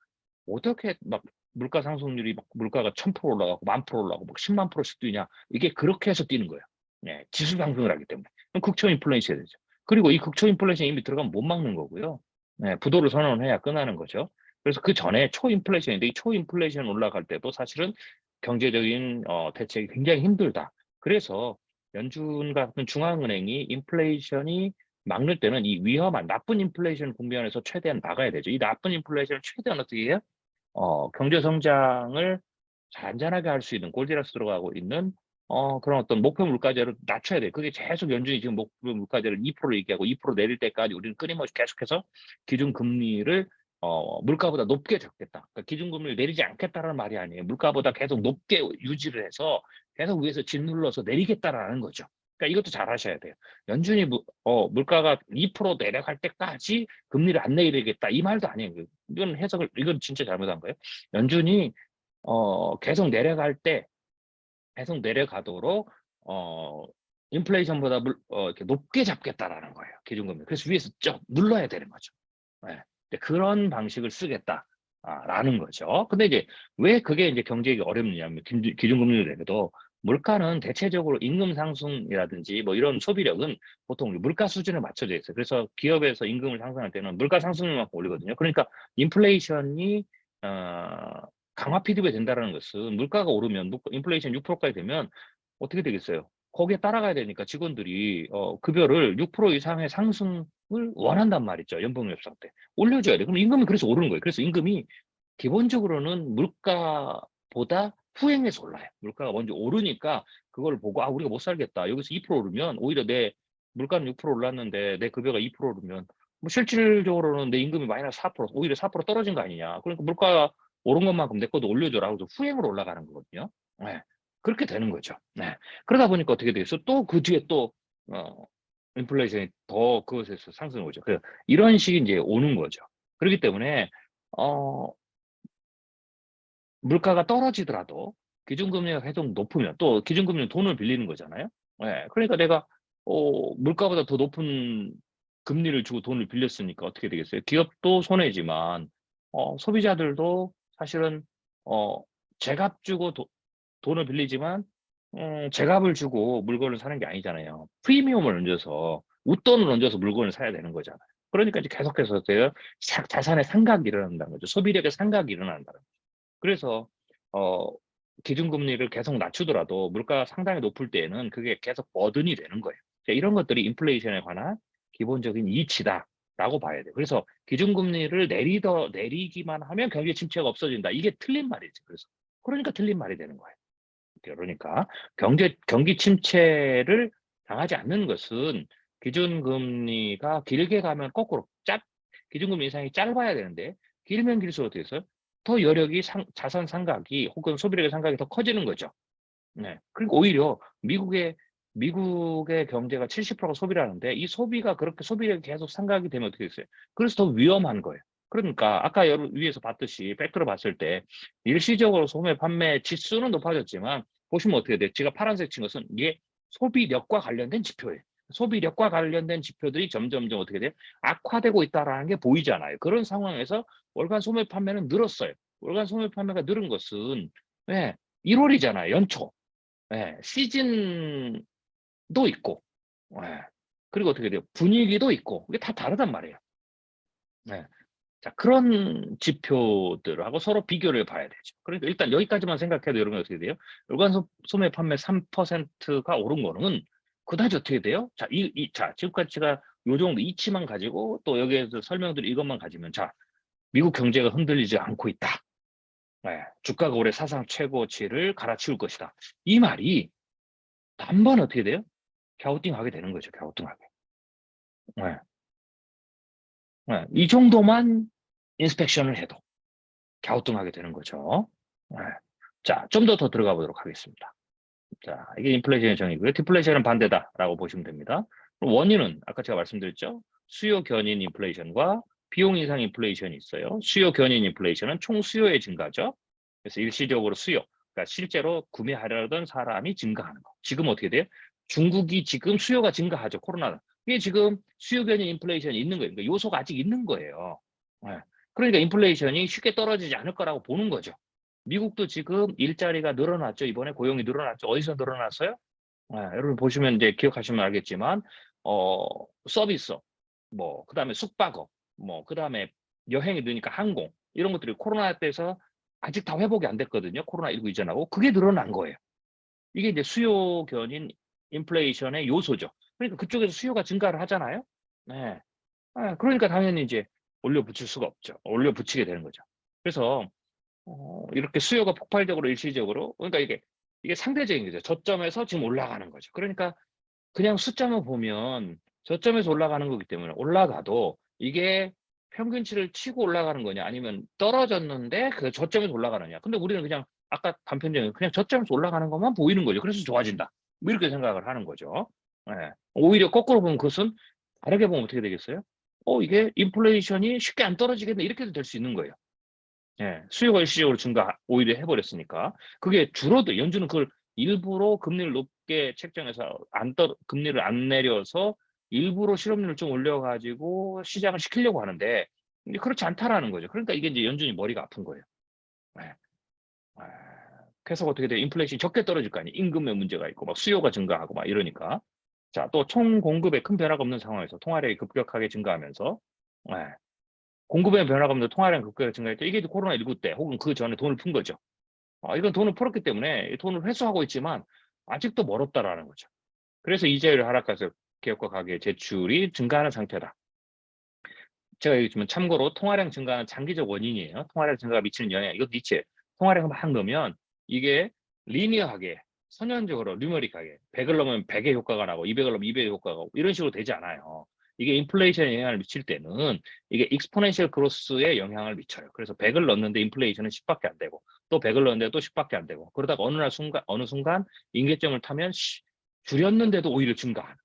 Speaker 1: 어떻게 막 물가 상승률이 막 물가가 1000% 올라가고 10,000% 올라가고 막 10만 프로씩 뛰냐 이게 그렇게 해서 뛰는 거예요. 지수 상승을 하기 때문에 그럼 극초 인플레이션이 되죠. 그리고 이 극초 인플레이션 이미 들어가면 못 막는 거고요. 부도를 선언해야 끝나는 거죠. 그래서 그 전에 초인플레이션인데 이 초인플레이션 올라갈 때도 사실은 경제적인 대책이 굉장히 힘들다. 그래서 연준 같은 중앙은행이 인플레이션이 막을 때는 이 위험한 나쁜 인플레이션 국면에서 최대한 막아야 되죠. 이 나쁜 인플레이션을 최대한 어떻게 해요? 경제 성장을 잔잔하게 할 수 있는 골디락스 들어가고 있는 그런 어떤 목표 물가제를 낮춰야 돼요. 그게 계속 연준이 지금 목표 물가제를 2% 얘기하고 2% 내릴 때까지 우리는 끊임없이 계속해서 기준금리를 물가보다 높게 잡겠다. 그러니까 기준금리를 내리지 않겠다라는 말이 아니에요. 물가보다 계속 높게 유지를 해서 계속 위에서 짓눌러서 내리겠다라는 거죠. 그러니까 이것도 잘 하셔야 돼요. 연준이 물가가 2% 내려갈 때까지 금리를 안 내리겠다 이 말도 아니에요. 이건 진짜 잘못한 거예요. 연준이 계속 내려갈 때 계속 내려가도록 인플레이션보다 이렇게 높게 잡겠다라는 거예요. 기준금리. 그래서 위에서 쭉 눌러야 되는 거죠. 네. 그런 방식을 쓰겠다라는 거죠. 근데 이제 왜 그게 이제 경제가 어렵느냐면 기준금리를 내려도 물가는 대체적으로 임금 상승이라든지 뭐 이런 소비력은 보통 물가 수준에 맞춰져 있어요. 그래서 기업에서 임금을 상승할 때는 물가 상승률만큼 올리거든요. 그러니까 인플레이션이 강화 피드백이 된다는 것은 물가가 오르면 인플레이션 6%까지 되면 어떻게 되겠어요? 거기에 따라가야 되니까 직원들이 급여를 6% 이상의 상승을 원한단 말이죠. 연봉협상 때. 올려줘야 돼. 그럼 임금이 그래서 오르는 거예요. 그래서 임금이 기본적으로는 물가보다 후행해서 올라요. 물가가 먼저 오르니까 그걸 보고 우리가 못 살겠다. 여기서 2% 오르면 오히려 내 물가는 6% 올랐는데 내 급여가 2% 오르면 뭐 실질적으로는 내 임금이 마이너스 4%, 오히려 4% 떨어진 거 아니냐. 그러니까 물가 오른 것만큼 내 것도 올려줘라. 그래서 후행으로 올라가는 거거든요. 네. 그렇게 되는 거죠. 네. 그러다 보니까 어떻게 되겠어? 또 그 뒤에 또 인플레이션이 더 그것에서 상승을 오죠. 그래서 이런 식이 이제 오는 거죠. 그렇기 때문에 물가가 떨어지더라도 기준금리가 계속 높으면 또 기준금리는 돈을 빌리는 거잖아요. 네. 그러니까 내가 물가보다 더 높은 금리를 주고 돈을 빌렸으니까 어떻게 되겠어요? 기업도 손해지만 소비자들도 사실은 제값 주고 돈을 빌리지만 제값을 주고 물건을 사는 게 아니잖아요. 프리미엄을 얹어서 웃돈을 얹어서 물건을 사야 되는 거잖아요. 그러니까 이제 계속해서 자산의 상각이 일어난다는 거죠. 소비력의 상각이 일어난다는 거죠. 그래서 어, 기준금리를 계속 낮추더라도 물가가 상당히 높을 때에는 그게 계속 버든이 되는 거예요. 이런 것들이 인플레이션에 관한 기본적인 이치다라고 봐야 돼요. 그래서 기준금리를 내리기만 하면 경기 침체가 없어진다. 이게 틀린 말이죠. 그러니까 틀린 말이 되는 거예요. 그러니까 경기 침체를 당하지 않는 것은 기준금리가 길게 가면 거꾸로 기준금리 인상이 짧아야 되는데 길면 길수록 어떻게 해서 더 여력이 자산 상각이 혹은 소비력의 상각이 더 커지는 거죠. 네. 그리고 오히려 미국의 경제가 70%가 소비라는데 이 소비가 그렇게 소비력이 계속 상각이 되면 어떻게 됐어요? 그래서 더 위험한 거예요. 그러니까 아까 위에서 봤듯이 팩트로 봤을 때 일시적으로 소매 판매 지수는 높아졌지만 보시면 어떻게 돼요? 제가 파란색 친 것은 이게 소비력과 관련된 지표예요. 소비력과 관련된 지표들이 점점점 어떻게 돼요? 악화되고 있다는 게 보이잖아요. 그런 상황에서 월간 소매 판매는 늘었어요. 월간 소매 판매가 늘은 것은 네, 1월이잖아요. 연초. 네, 시즌도 있고 네, 그리고 어떻게 돼요? 분위기도 있고 이게 다 다르단 말이에요. 네. 자, 그런 지표들하고 서로 비교를 봐야 되죠. 그러니까 일단 여기까지만 생각해도 여러분 어떻게 돼요? 월간 소매 판매 3%가 오른 거는 그다지 어떻게 돼요? 자, 자, 지금까지 제가 요 정도 이치만 가지고 또 여기에서 설명드린 이것만 가지면 자, 미국 경제가 흔들리지 않고 있다. 네, 주가가 올해 사상 최고치를 갈아치울 것이다. 이 말이 단번 어떻게 돼요? 갸우뚱하게 되는 거죠. 갸우뚱하게. 네. 네. 이 정도만 인스펙션을 해도 갸우뚱하게 되는 거죠. 네. 자, 좀 더 들어가 보도록 하겠습니다. 자, 이게 인플레이션의 정의고요. 디플레이션은 반대다라고 보시면 됩니다. 원인은 아까 제가 말씀드렸죠. 수요 견인 인플레이션과 비용 인상 인플레이션이 있어요. 수요 견인 인플레이션은 총 수요의 증가죠. 그래서 일시적으로 그러니까 실제로 구매하려던 사람이 증가하는 거. 지금 어떻게 돼요? 중국이 지금 수요가 증가하죠. 코로나. 이게 지금 수요 견인 인플레이션이 있는 거예요. 그러니까 요소가 아직 있는 거예요. 네. 그러니까 인플레이션이 쉽게 떨어지지 않을 거라고 보는 거죠. 미국도 지금 일자리가 늘어났죠. 이번에 고용이 늘어났죠. 어디서 늘어났어요? 여러분 보시면 이제 기억하시면 알겠지만 서비스, 뭐 그다음에 숙박업, 뭐 그다음에 여행이 느니까 항공 이런 것들이 코로나 때에서 아직 다 회복이 안 됐거든요. 코로나19 이전하고 그게 늘어난 거예요. 이게 이제 수요 견인 인플레이션의 요소죠. 그러니까 그쪽에서 수요가 증가를 하잖아요. 네. 그러니까 당연히 이제 올려붙일 수가 없죠. 올려붙이게 되는 거죠. 그래서 이렇게 수요가 폭발적으로 일시적으로 그러니까 이게 이게 상대적인 거죠. 저점에서 지금 올라가는 거죠. 그러니까 그냥 숫자만 보면 저점에서 올라가는 거기 때문에 올라가도 이게 평균치를 치고 올라가는 거냐 아니면 떨어졌는데 그 저점에서 올라가느냐. 근데 우리는 그냥 아까 단편적인 그냥 저점에서 올라가는 것만 보이는 거죠. 그래서 좋아진다. 뭐 이렇게 생각을 하는 거죠. 예. 오히려 거꾸로 보면 그것은 다르게 보면 어떻게 되겠어요? 이게 인플레이션이 쉽게 안 떨어지겠네 이렇게도 될 수 있는 거예요. 예. 수요가 일시적으로 증가 오히려 해버렸으니까. 그게 줄어도 연준은 그걸 일부러 금리를 높게 책정해서 금리를 안 내려서 일부러 실업률을 좀 올려가지고 시장을 시키려고 하는데 이제 그렇지 않다라는 거죠. 그러니까 이게 이제 연준이 머리가 아픈 거예요. 예. 아, 그래서 어떻게 돼요? 인플레이션이 적게 떨어질 거 아니에요. 임금의 문제가 있고 막 수요가 증가하고 막 이러니까. 자, 또 총 공급에 큰 변화가 없는 상황에서 통화량이 급격하게 증가하면서 예. 공급의 변화가 없는데 통화량이 급격하게 증가할 때 이게 코로나19 때 혹은 그 전에 돈을 푼 거죠. 이건 돈을 풀었기 때문에 이 돈을 회수하고 있지만 아직도 멀었다라는 거죠. 그래서 이자율이 하락해서 기업과 가계의 제출이 증가하는 상태다. 제가 여기 주면 참고로 통화량 증가는 장기적 원인이에요. 통화량 증가가 미치는 영향. 이것도 니체. 통화량을 막 넣으면 이게 리니어하게 선형적으로 뉴머릭하게 100을 넣으면 100의 효과가 나고 200을 넣으면 200의 효과가 나고 이런 식으로 되지 않아요. 이게 인플레이션에 영향을 미칠 때는 이게 익스포넨셜 그로스에 영향을 미쳐요. 그래서 100을 넣는데 인플레이션은 10밖에 안 되고 또 100을 넣는데 또 10밖에 안 되고 그러다가 어느 순간 임계점을 타면 줄였는데도 오히려 증가하는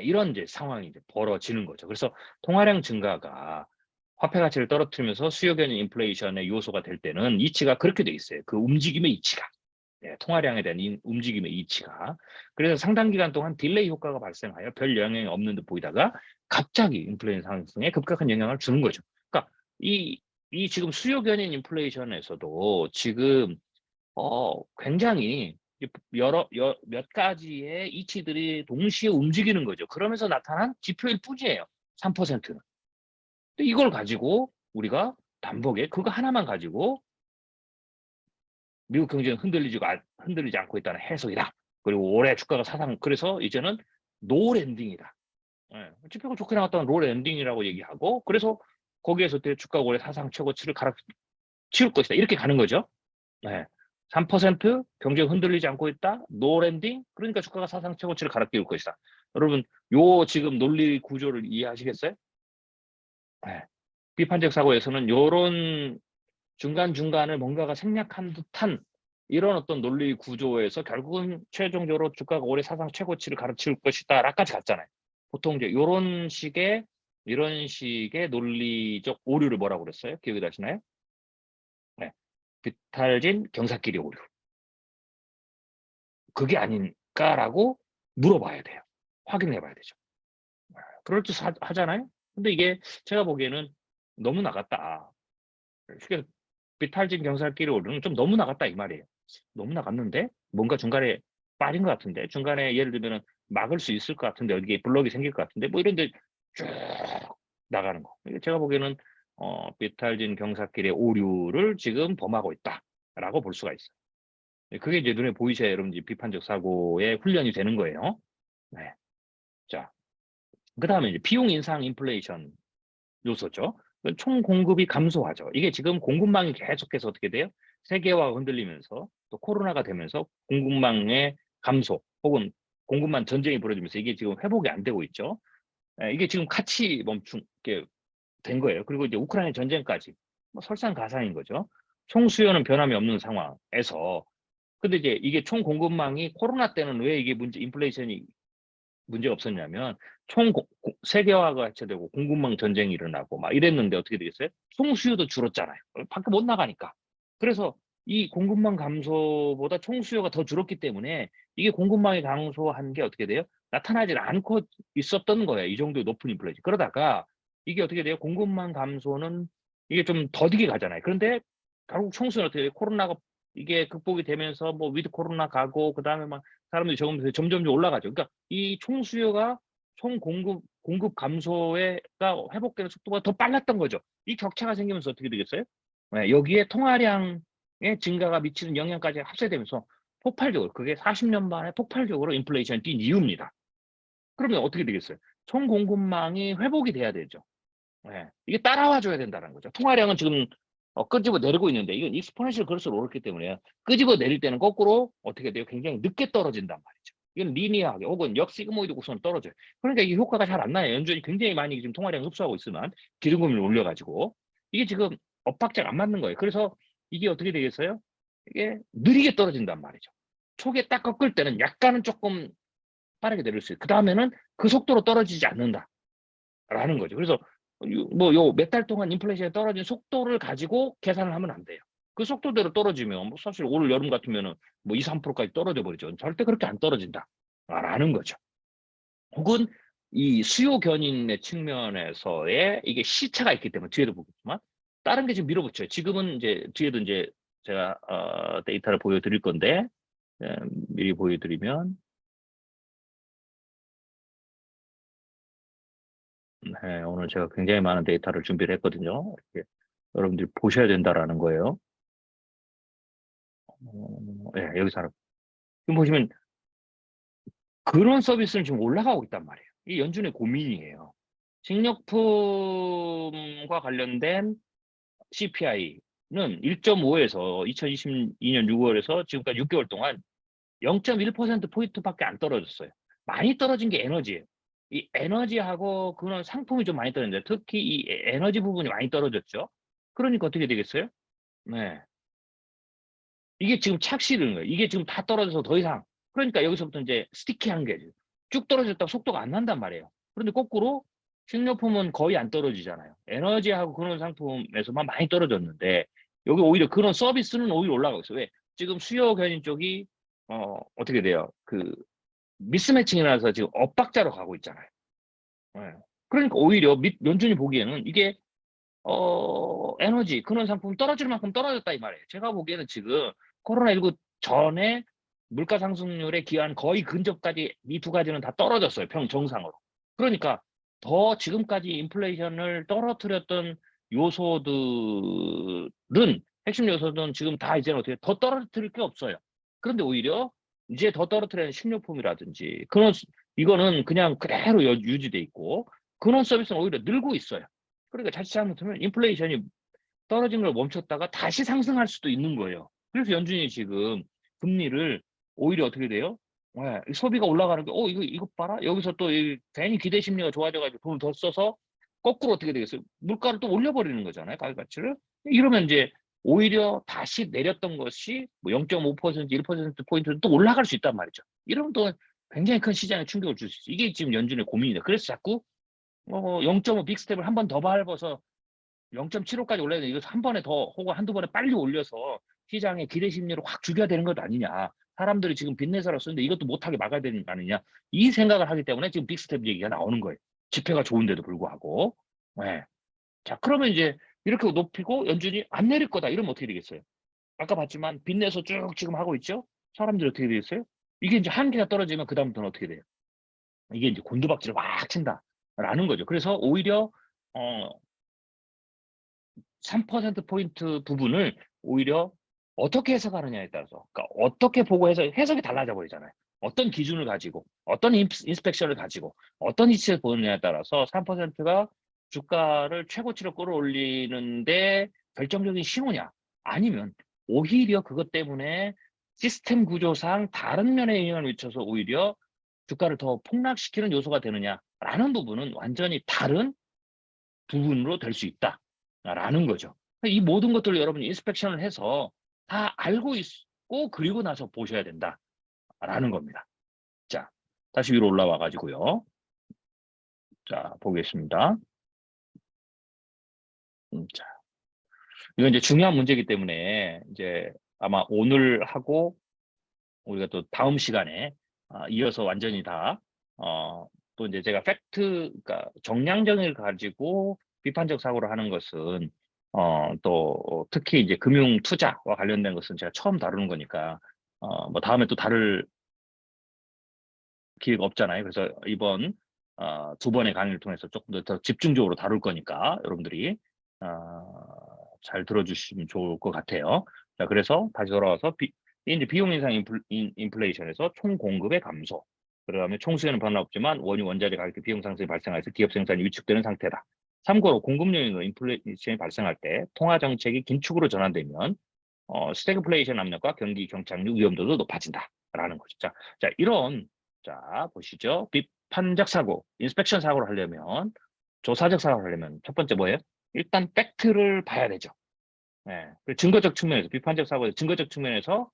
Speaker 1: 이런 이제 상황이 이제 벌어지는 거죠. 그래서 통화량 증가가 화폐 가치를 떨어뜨리면서 수요 견인 인플레이션의 요소가 될 때는 이치가 그렇게 돼 있어요. 그 움직임의 이치가. 통화량에 대한 움직임의 이치가. 그래서 상당 기간 동안 딜레이 효과가 발생하여 별 영향이 없는 듯 보이다가 갑자기 인플레이션 상승에 급격한 영향을 주는 거죠. 그러니까 이 지금 수요 견인 인플레이션에서도 지금 굉장히 몇 가지의 이치들이 동시에 움직이는 거죠. 그러면서 나타난 지표일 뿐이에요. 3%는. 근데 이걸 가지고 우리가 단복에 그거 하나만 가지고 미국 경제는 흔들리지 않고 있다는 해석이다. 그리고 올해 주가가 그래서 이제는 노 랜딩이다. 지표가 좋게 나왔다는 로 랜딩이라고 얘기하고 그래서 거기에서 주가가 올해 사상 최고치를 갈아치울 것이다. 이렇게 가는 거죠. 3% 경제가 흔들리지 않고 있다. 노 랜딩. 그러니까 주가가 사상 최고치를 갈아끼울 것이다. 여러분, 지금 논리 구조를 이해하시겠어요? 비판적 사고에서는 요런 중간중간을 뭔가가 생략한 듯한 이런 어떤 논리 구조에서 결국은 최종적으로 주가가 올해 사상 최고치를 갈아치울 것이다 라까지 갔잖아요. 보통 이제 이런 식의 논리적 오류를 뭐라고 그랬어요? 기억이 나시나요? 비탈진 경사끼리 오류. 그게 아닌가라고 물어봐야 돼요. 확인해 봐야 되죠. 그럴 듯 하잖아요. 근데 이게 제가 보기에는 너무 나갔다. 쉽게 비탈진 경사끼리 오르는 좀 너무 나갔다 이 말이에요. 너무 나갔는데 뭔가 중간에 빠진 것 같은데 중간에 예를 들면 막을 수 있을 것 같은데 어디에 블럭이 생길 것 같은데 뭐 이런데 쭉 나가는 거. 제가 보기에는 비탈진 경사끼리 오류를 지금 범하고 있다라고 볼 수가 있어요. 그게 이제 눈에 보이셔야 여러분들 비판적 사고의 훈련이 되는 거예요. 네. 자, 그다음에 이제 비용 인상 인플레이션 요소죠. 총 공급이 감소하죠. 이게 지금 공급망이 계속해서 어떻게 돼요? 세계화가 흔들리면서 또 코로나가 되면서 공급망의 감소 혹은 공급망 전쟁이 벌어지면서 이게 지금 회복이 안 되고 있죠. 이게 지금 같이 멈추게 된 거예요. 그리고 이제 우크라이나 전쟁까지 설상가상인 거죠. 총 수요는 변함이 없는 상황에서 근데 이제 이게 총 공급망이 코로나 때는 왜 이게 인플레이션이 문제가 없었냐면 세계화가 해체되고 공급망 전쟁이 일어나고 막 이랬는데 어떻게 되겠어요? 총 수요도 줄었잖아요. 밖에 못 나가니까. 그래서 이 공급망 감소보다 총 수요가 더 줄었기 때문에 이게 공급망이 감소한 게 어떻게 돼요? 나타나질 않고 있었던 거예요. 이 정도의 높은 인플레이션. 그러다가 이게 어떻게 돼요? 공급망 감소는 이게 좀 더디게 가잖아요. 그런데 결국 총 수요는 어떻게 돼요? 코로나가 이게 극복이 되면서 뭐 위드 코로나 가고 그다음에 막 사람들이 적으면서 점점 올라가죠. 그러니까 이 총 수요가 총 공급 감소가 회복되는 속도가 더 빨랐던 거죠. 이 격차가 생기면서 어떻게 되겠어요? 여기에 통화량의 증가가 미치는 영향까지 합세되면서 폭발적으로 그게 40년 만에 폭발적으로 인플레이션이 뛴 이유입니다. 그러면 어떻게 되겠어요? 총 공급망이 회복이 돼야 되죠. 이게 따라와 줘야 된다는 거죠. 통화량은 지금 끄집어 내리고 있는데 이건 익스포넨셜 그럴수록 오르기 때문에 끄집어 내릴 때는 거꾸로 어떻게 돼요? 굉장히 늦게 떨어진단 말이죠. 이건 리니어하게 혹은 역시그모이드 곡선으로 떨어져요. 그러니까 이게 효과가 잘 안 나요. 연준이 굉장히 많이 지금 통화량 흡수하고 있으면 기준금리를 올려가지고 이게 지금 엇박자가 안 맞는 거예요. 그래서 이게 어떻게 되겠어요? 이게 느리게 떨어진단 말이죠. 초기에 딱 꺾을 때는 약간은 조금 빠르게 내릴 수 있어요. 그 다음에는 그 속도로 떨어지지 않는다라는 거죠. 그래서 뭐 요 몇 달 동안 인플레이션이 떨어진 속도를 가지고 계산을 하면 안 돼요. 그 속도대로 떨어지면 뭐 사실 올 여름 같으면은 뭐 2, 3%까지 떨어져 버리죠. 절대 그렇게 안 떨어진다라는 거죠. 혹은 이 수요 견인의 측면에서의 이게 시차가 있기 때문에 뒤에도 보겠지만 다른 게 지금 밀어붙여요. 지금은 이제 뒤에도 이제 제가 데이터를 보여드릴 건데 미리 보여드리면 네, 오늘 제가 굉장히 많은 데이터를 준비를 했거든요. 이렇게 여러분들이 보셔야 된다라는 거예요. 네, 여기서 하나. 지금 보시면 그런 서비스는 지금 올라가고 있단 말이에요. 이 연준의 고민이에요. 식료품과 관련된 CPI는 1.5에서 2022년 6월에서 지금까지 6개월 동안 0.1%포인트밖에 안 떨어졌어요. 많이 떨어진 게 에너지예요. 이 에너지하고 그런 상품이 좀 많이 떨어졌는데 특히 이 에너지 부분이 많이 떨어졌죠. 그러니까 어떻게 되겠어요? 네. 이게 지금 착시는 거예요. 이게 지금 다 떨어져서 더 이상. 그러니까 여기서부터 이제 스티키한 게 쭉 떨어졌다고 속도가 안 난단 말이에요. 그런데 거꾸로 식료품은 거의 안 떨어지잖아요. 에너지하고 그런 상품에서만 많이 떨어졌는데 여기 오히려 그런 서비스는 오히려 올라가고 있어요. 왜? 지금 수요 견인 쪽이 어떻게 돼요? 그 미스매칭이라서 지금 엇박자로 가고 있잖아요. 네. 그러니까 오히려 연준이 보기에는 이게 에너지 그런 상품 떨어질 만큼 떨어졌다 이 말이에요. 제가 보기에는 지금 코로나19 전에 물가 상승률에 기한 거의 근접까지 이 두 가지는 다 떨어졌어요. 정상으로. 그러니까 더 지금까지 인플레이션을 떨어뜨렸던 요소들은 핵심 요소들은 지금 다 이제는 어떻게 더 떨어뜨릴 게 없어요. 그런데 오히려 이제 더 떨어뜨리는 식료품이라든지 그런 이거는 그냥 그대로 유지돼 있고 그런 서비스는 오히려 늘고 있어요. 그러니까 자칫 잘못하면 인플레이션이 떨어진 걸 멈췄다가 다시 상승할 수도 있는 거예요. 그래서 연준이 지금 금리를 오히려 어떻게 돼요? 네, 소비가 올라가는 게, 이거 봐라. 여기서 또 괜히 기대 심리가 좋아져가지고 돈을 더 써서 거꾸로 어떻게 되겠어요? 물가를 또 올려버리는 거잖아요. 가격 가치를. 이러면 이제 오히려 다시 내렸던 것이 뭐 0.5%, 1%포인트 또 올라갈 수 있단 말이죠. 이러면 또 굉장히 큰 시장에 충격을 줄 수 있어요. 이게 지금 연준의 고민이다. 그래서 자꾸 0.5 빅스텝을 한 번 더 밟아서 0.75까지 올라야 돼. 이거 한 번에 더 혹은 한두 번에 빨리 올려서 시장의 기대 심리를 확 죽여야 되는 것 아니냐. 사람들이 지금 빚내서라 쓰는데 이것도 못하게 막아야 되는 거 아니냐. 이 생각을 하기 때문에 지금 빅스텝 얘기가 나오는 거예요. 지표가 좋은데도 불구하고. 네. 자, 그러면 이제 이렇게 높이고 연준이 안 내릴 거다. 이러면 어떻게 되겠어요? 아까 봤지만 빚내서 쭉 지금 하고 있죠? 사람들이 어떻게 되겠어요? 이게 이제 한계가 떨어지면 그다음부터는 어떻게 돼요? 이게 이제 곤두박질을 확 친다라는 거죠. 그래서 오히려 어, 3%포인트 부분을 오히려 어떻게 해석하느냐에 따라서, 그러니까 어떻게 보고 해석이 달라져 버리잖아요. 어떤 기준을 가지고, 어떤 인스펙션을 가지고, 어떤 이치를 보느냐에 따라서 3%가 주가를 최고치로 끌어올리는데 결정적인 신호냐, 아니면 오히려 그것 때문에 시스템 구조상 다른 면에 영향을 미쳐서 오히려 주가를 더 폭락시키는 요소가 되느냐라는 부분은 완전히 다른 부분으로 될 수 있다라는 거죠. 이 모든 것들을 여러분이 인스펙션을 해서 다 알고 있고 그리고 나서 보셔야 된다라는 겁니다. 자, 다시 위로 올라와 가지고요. 자, 보겠습니다. 자, 이건 이제 중요한 문제이기 때문에 이제 아마 오늘 하고 우리가 또 다음 시간에 이어서 완전히 다 또 이제 제가 팩트, 그러니까 정량적을 가지고 비판적 사고를 하는 것은 또 특히 이제 금융 투자와 관련된 것은 제가 처음 다루는 거니까 뭐 다음에 또 다룰 기회가 없잖아요. 그래서 이번 두 번의 강의를 통해서 조금 더 집중적으로 다룰 거니까 여러분들이 잘 들어주시면 좋을 것 같아요. 자, 그래서 다시 돌아와서 이제 비용 인상 인플레이션에서 총 공급의 감소. 그다음에 총수요는 변화 없지만 원유 원자재 가격 비용 상승이 발생해서 기업 생산이 위축되는 상태다. 참고로 공급 요인으로 인플레이션이 발생할 때 통화 정책이 긴축으로 전환되면 스태그플레이션 압력과 경기 경착륙 위험도도 높아진다라는 거죠. 자, 이런 보시죠. 비판적 사고, 인스펙션 사고를 하려면 조사적 사고를 하려면 첫 번째 뭐예요? 일단 팩트를 봐야 되죠. 네. 증거적 측면에서 비판적 사고의 증거적 측면에서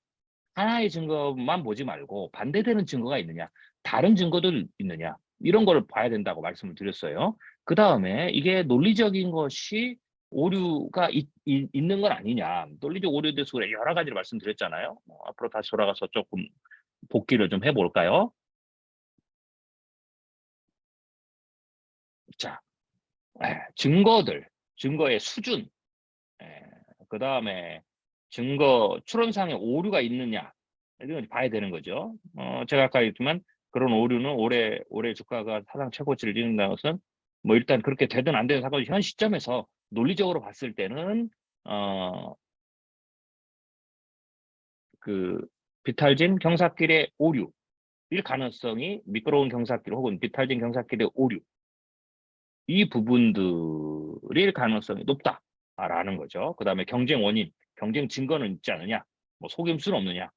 Speaker 1: 하나의 증거만 보지 말고 반대되는 증거가 있느냐, 다른 증거들 있느냐, 이런 걸 봐야 된다고 말씀을 드렸어요. 그 다음에 이게 논리적인 것이 오류가 있는 건 아니냐, 논리적 오류에 대해서 여러 가지를 말씀드렸잖아요. 앞으로 다시 돌아가서 조금 복기를 좀 해볼까요? 자, 증거의 수준, 그 다음에 증거 추론상의 오류가 있느냐, 이런 걸 봐야 되는 거죠. 제가 아까 했지만 그런 오류는 올해 주가가 사상 최고치를 찍는다는 것은 뭐 일단 그렇게 되든 안 되든 상관없이 현 시점에서 논리적으로 봤을 때는 그 비탈진 경사길의 오류일 가능성이, 미끄러운 경사길 혹은 비탈진 경사길의 오류, 이 부분들일 가능성이 높다라는 거죠. 그 다음에 경쟁 원인, 경쟁 증거는 있지 않느냐, 뭐 속임수는 없느냐.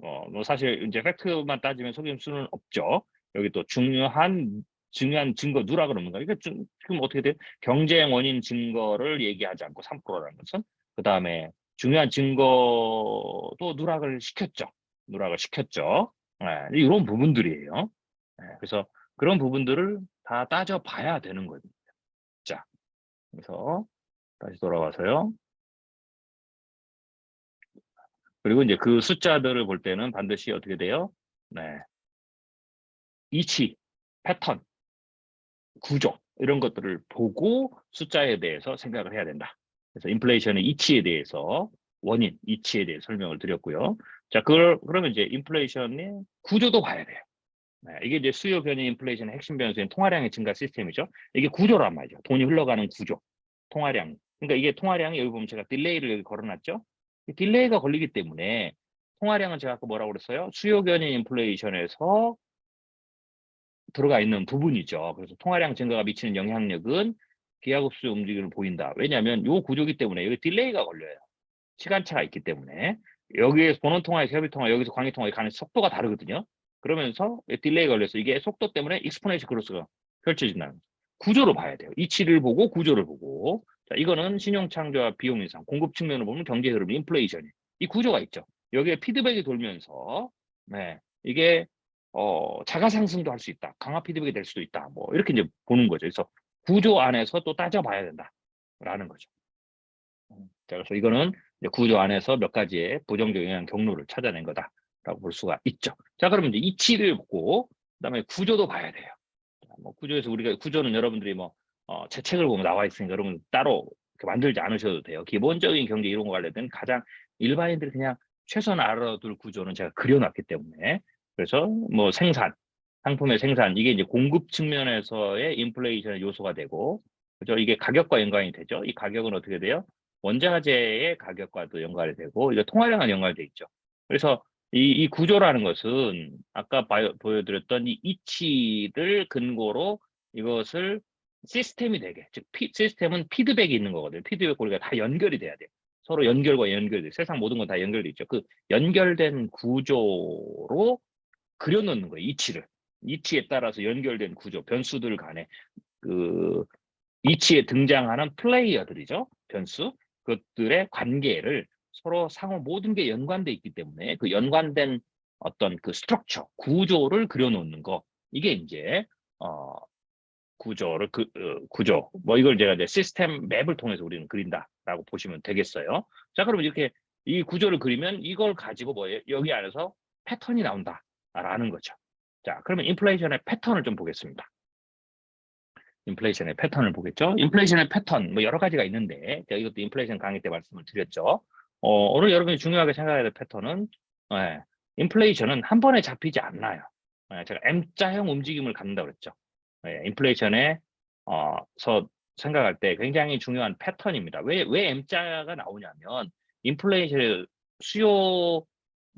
Speaker 1: 뭐 사실 이제 팩트만 따지면 속임수는 없죠. 여기 또 중요한 증거 누락은 없는가? 이게 지금 어떻게 돼요? 경쟁 원인 증거를 얘기하지 않고 3%라는 것은, 그 다음에 중요한 증거도 누락을 시켰죠. 이런 부분들이에요. 그래서 그런 부분들을 다 따져봐야 되는 거죠. 자, 그래서 다시 돌아와서요. 그리고 이제 그 숫자들을 볼 때는 반드시 어떻게 돼요? 이치, 패턴, 구조, 이런 것들을 보고 숫자에 대해서 생각을 해야 된다. 그래서 인플레이션의 이치에 대해서, 원인, 이치에 대해 설명을 드렸고요. 자, 그러면 이제 인플레이션의 구조도 봐야 돼요. 이게 이제 수요 변이 인플레이션의 핵심 변수인 통화량의 증가 시스템이죠. 이게 구조란 말이죠. 돈이 흘러가는 구조, 통화량. 그러니까 이게 통화량이, 여기 보면 제가 딜레이를 여기 걸어놨죠. 딜레이가 걸리기 때문에 통화량은 제가 아까 뭐라고 그랬어요? 수요 변이 인플레이션에서 들어가 있는 부분이죠. 그래서 통화량 증가가 미치는 영향력은 기하급수 움직임을 보인다. 왜냐하면 이 구조기 때문에 여기 딜레이가 걸려요. 시간차가 있기 때문에 여기에서 본원통화에서 협의통화, 여기서 광의통화에 가는 속도가 다르거든요. 그러면서 딜레이 걸려서 이게 속도 때문에 익스포넨셜 그로스가 펼쳐진다는 거죠. 구조로 봐야 돼요. 이치를 보고 구조를 보고. 자, 이거는 신용창조와 비용 인상, 공급 측면으로 보면 경제 흐름, 인플레이션이, 이 구조가 있죠. 여기에 피드백이 돌면서 이게 자가 상승도 할 수 있다. 강화 피드백이 될 수도 있다. 뭐 이렇게 이제 보는 거죠. 그래서 구조 안에서 또 따져봐야 된다라는 거죠. 자, 그래서 이거는 이제 구조 안에서 몇 가지의 부정적 영향 경로를 찾아낸 거다라고 볼 수가 있죠. 자, 그러면 이제 이치를 보고 그다음에 구조도 봐야 돼요. 뭐 구조에서 우리가, 구조는 여러분들이 뭐 제 책을 보면 나와 있으니까 여러분 따로 만들지 않으셔도 돼요. 기본적인 경제 이론과 관련된 가장 일반인들이 그냥 최소한 알아둘 구조는 제가 그려놨기 때문에. 그래서 뭐 생산, 상품의 생산, 이게 이제 공급 측면에서의 인플레이션의 요소가 되고, 그죠? 이게 가격과 연관이 되죠. 이 가격은 어떻게 돼요? 원자재의 가격과도 연관이 되고, 이거 통화량과 연관돼 있죠. 그래서 이 구조라는 것은 아까 보여드렸던 이 이치를 근거로 이것을 시스템이 되게, 즉 시스템은 피드백이 있는 거거든요. 피드백 고리가 다 연결이 돼야 돼요. 서로 연결과 연결돼. 세상 모든 건 다 연결돼 있죠. 그 연결된 구조로 그려놓는 거예요. 이치를. 이치에 따라서 연결된 구조, 변수들 간에 그 이치에 등장하는 플레이어들이죠. 변수. 그것들의 관계를 서로 상호 모든 게 연관돼 있기 때문에 그 연관된 어떤 그 스트럭처, 구조를 그려놓는 거. 이게 이제 구조를 구조. 뭐 이걸 제가 이제 시스템 맵을 통해서 우리는 그린다라고 보시면 되겠어요. 자, 그러면 이렇게 이 구조를 그리면 이걸 가지고 뭐예요? 여기 안에서 패턴이 나온다라는 거죠. 자, 그러면 인플레이션의 패턴을 좀 보겠습니다. 인플레이션의 패턴을 보겠죠. 인플레이션의 패턴 뭐 여러 가지가 있는데 제가 이것도 인플레이션 강의 때 말씀을 드렸죠. 오늘 여러분이 중요하게 생각해야 될 패턴은 인플레이션은 한 번에 잡히지 않나요. 제가 M자형 움직임을 갖는다고 그랬죠. 인플레이션에 서 생각할 때 굉장히 중요한 패턴입니다. 왜 M자가 나오냐면 인플레이션 수요,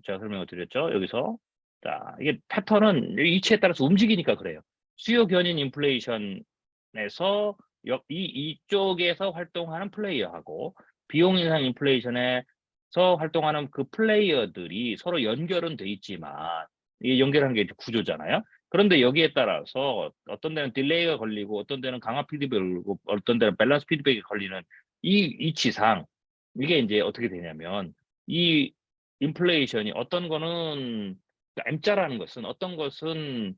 Speaker 1: 제가 설명을 드렸죠. 여기서 자, 이게 패턴은 이치에 따라서 움직이니까 그래요. 수요 견인 인플레이션에서 이쪽에서 활동하는 플레이어하고 비용 인상 인플레이션에서 활동하는 그 플레이어들이 서로 연결은 돼 있지만 이게 연결한 게 구조잖아요. 그런데 여기에 따라서 어떤 데는 딜레이가 걸리고 어떤 데는 강화 피드백이 걸리고 어떤 데는 밸런스 피드백이 걸리는 이 이치상 이게 이제 어떻게 되냐면 이 인플레이션이 어떤 거는 M자라는 것은 어떤 것은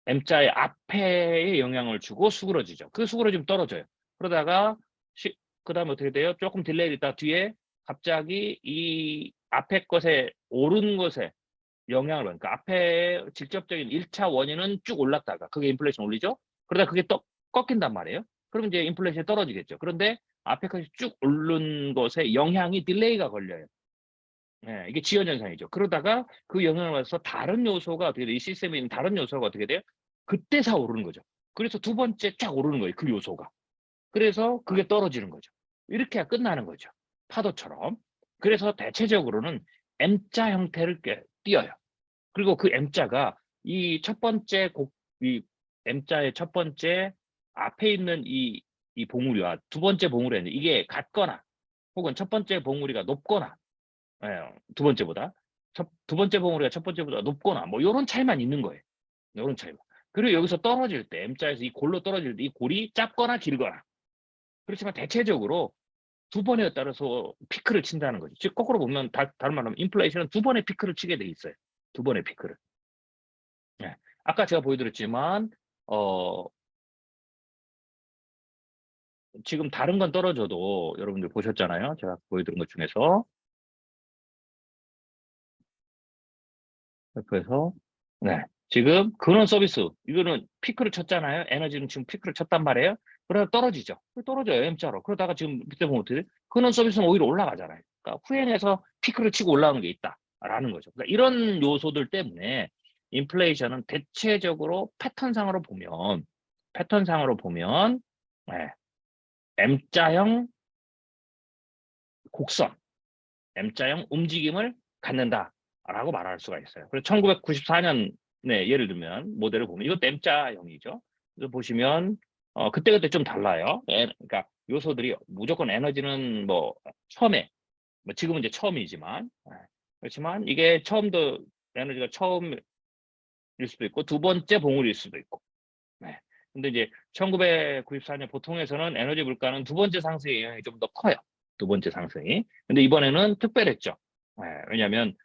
Speaker 1: M자의 앞에 영향을 주고 수그러지죠. 그 수그러지면 떨어져요. 그러다가 그 다음에 어떻게 돼요? 조금 딜레이를 있다 뒤에 갑자기 이 앞에 것에 오른 것에 영향을 받으니까 앞에 직접적인 1차 원인은 쭉 올랐다가 그게 인플레이션 올리죠. 그러다 그게 또 꺾인단 말이에요. 그럼 이제 인플레이션이 떨어지겠죠. 그런데 앞에 것이 쭉 오른 것에 영향이 딜레이가 걸려요. 네, 이게 지연 현상이죠. 그러다가 그 영향을 받아서 다른 요소가 어떻게 돼요? 이 시스템에 있는 다른 요소가 어떻게 돼요? 그때서 오르는 거죠. 그래서 두 번째 쫙 오르는 거예요. 그 요소가. 그래서 그게 떨어지는 거죠. 이렇게 해야 끝나는 거죠. 파도처럼. 그래서 대체적으로는 M자 형태를 띄어요. 그리고 그 M자가 이 첫 번째 이 M자의 첫 번째 앞에 있는 이 봉우리와 두 번째 봉우리가 이게 같거나 혹은 첫 번째 봉우리가 높거나 두 번째보다 두 번째 봉우리가 첫 번째보다 높거나 뭐 이런 차이만 있는 거예요. 이런 차이만. 그리고 여기서 떨어질 때 M자에서 이 골로 떨어질 때 이 골이 짧거나 길거나 그렇지만 대체적으로 두 번에 따라서 피크를 친다는 거죠. 즉 거꾸로 보면 다른 말로 하면 인플레이션은 두 번의 피크를 치게 돼 있어요. 두 번의 피크를. 네. 아까 제가 보여드렸지만 지금 다른 건 떨어져도 여러분들 보셨잖아요. 제가 보여드린 것 중에서 그래서 네. 지금 근원 서비스 이거는 피크를 쳤잖아요. 에너지는 지금 피크를 쳤단 말이에요. 그러다 떨어지죠. 떨어져요. M자로. 그러다가 지금 밑에 보면 어떻게 돼? 근원 서비스는 오히려 올라가잖아요. 그러니까 후행해서 피크를 치고 올라오는 게 있다라는 거죠. 그러니까 이런 요소들 때문에 인플레이션은 대체적으로 패턴상으로 보면 네. M자형 곡선, M자형 움직임을 갖는다라고 말할 수가 있어요. 그래서 1994년에 예를 들면 모델을 보면 이것도 M자형이죠. 그래서 보시면 그때그때 좀 달라요. 그러니까 요소들이 무조건 에너지는 뭐 처음에 뭐 지금은 이제 처음이지만 그렇지만 이게 처음도 에너지가 처음일 수도 있고 두 번째 봉우리일 수도 있고 네. 근데 이제 1994년 보통에서는 에너지 물가는 두 번째 상승의 영향이 좀 더 커요. 두 번째 상승이. 근데 이번에는 특별했죠. 네, 왜냐하면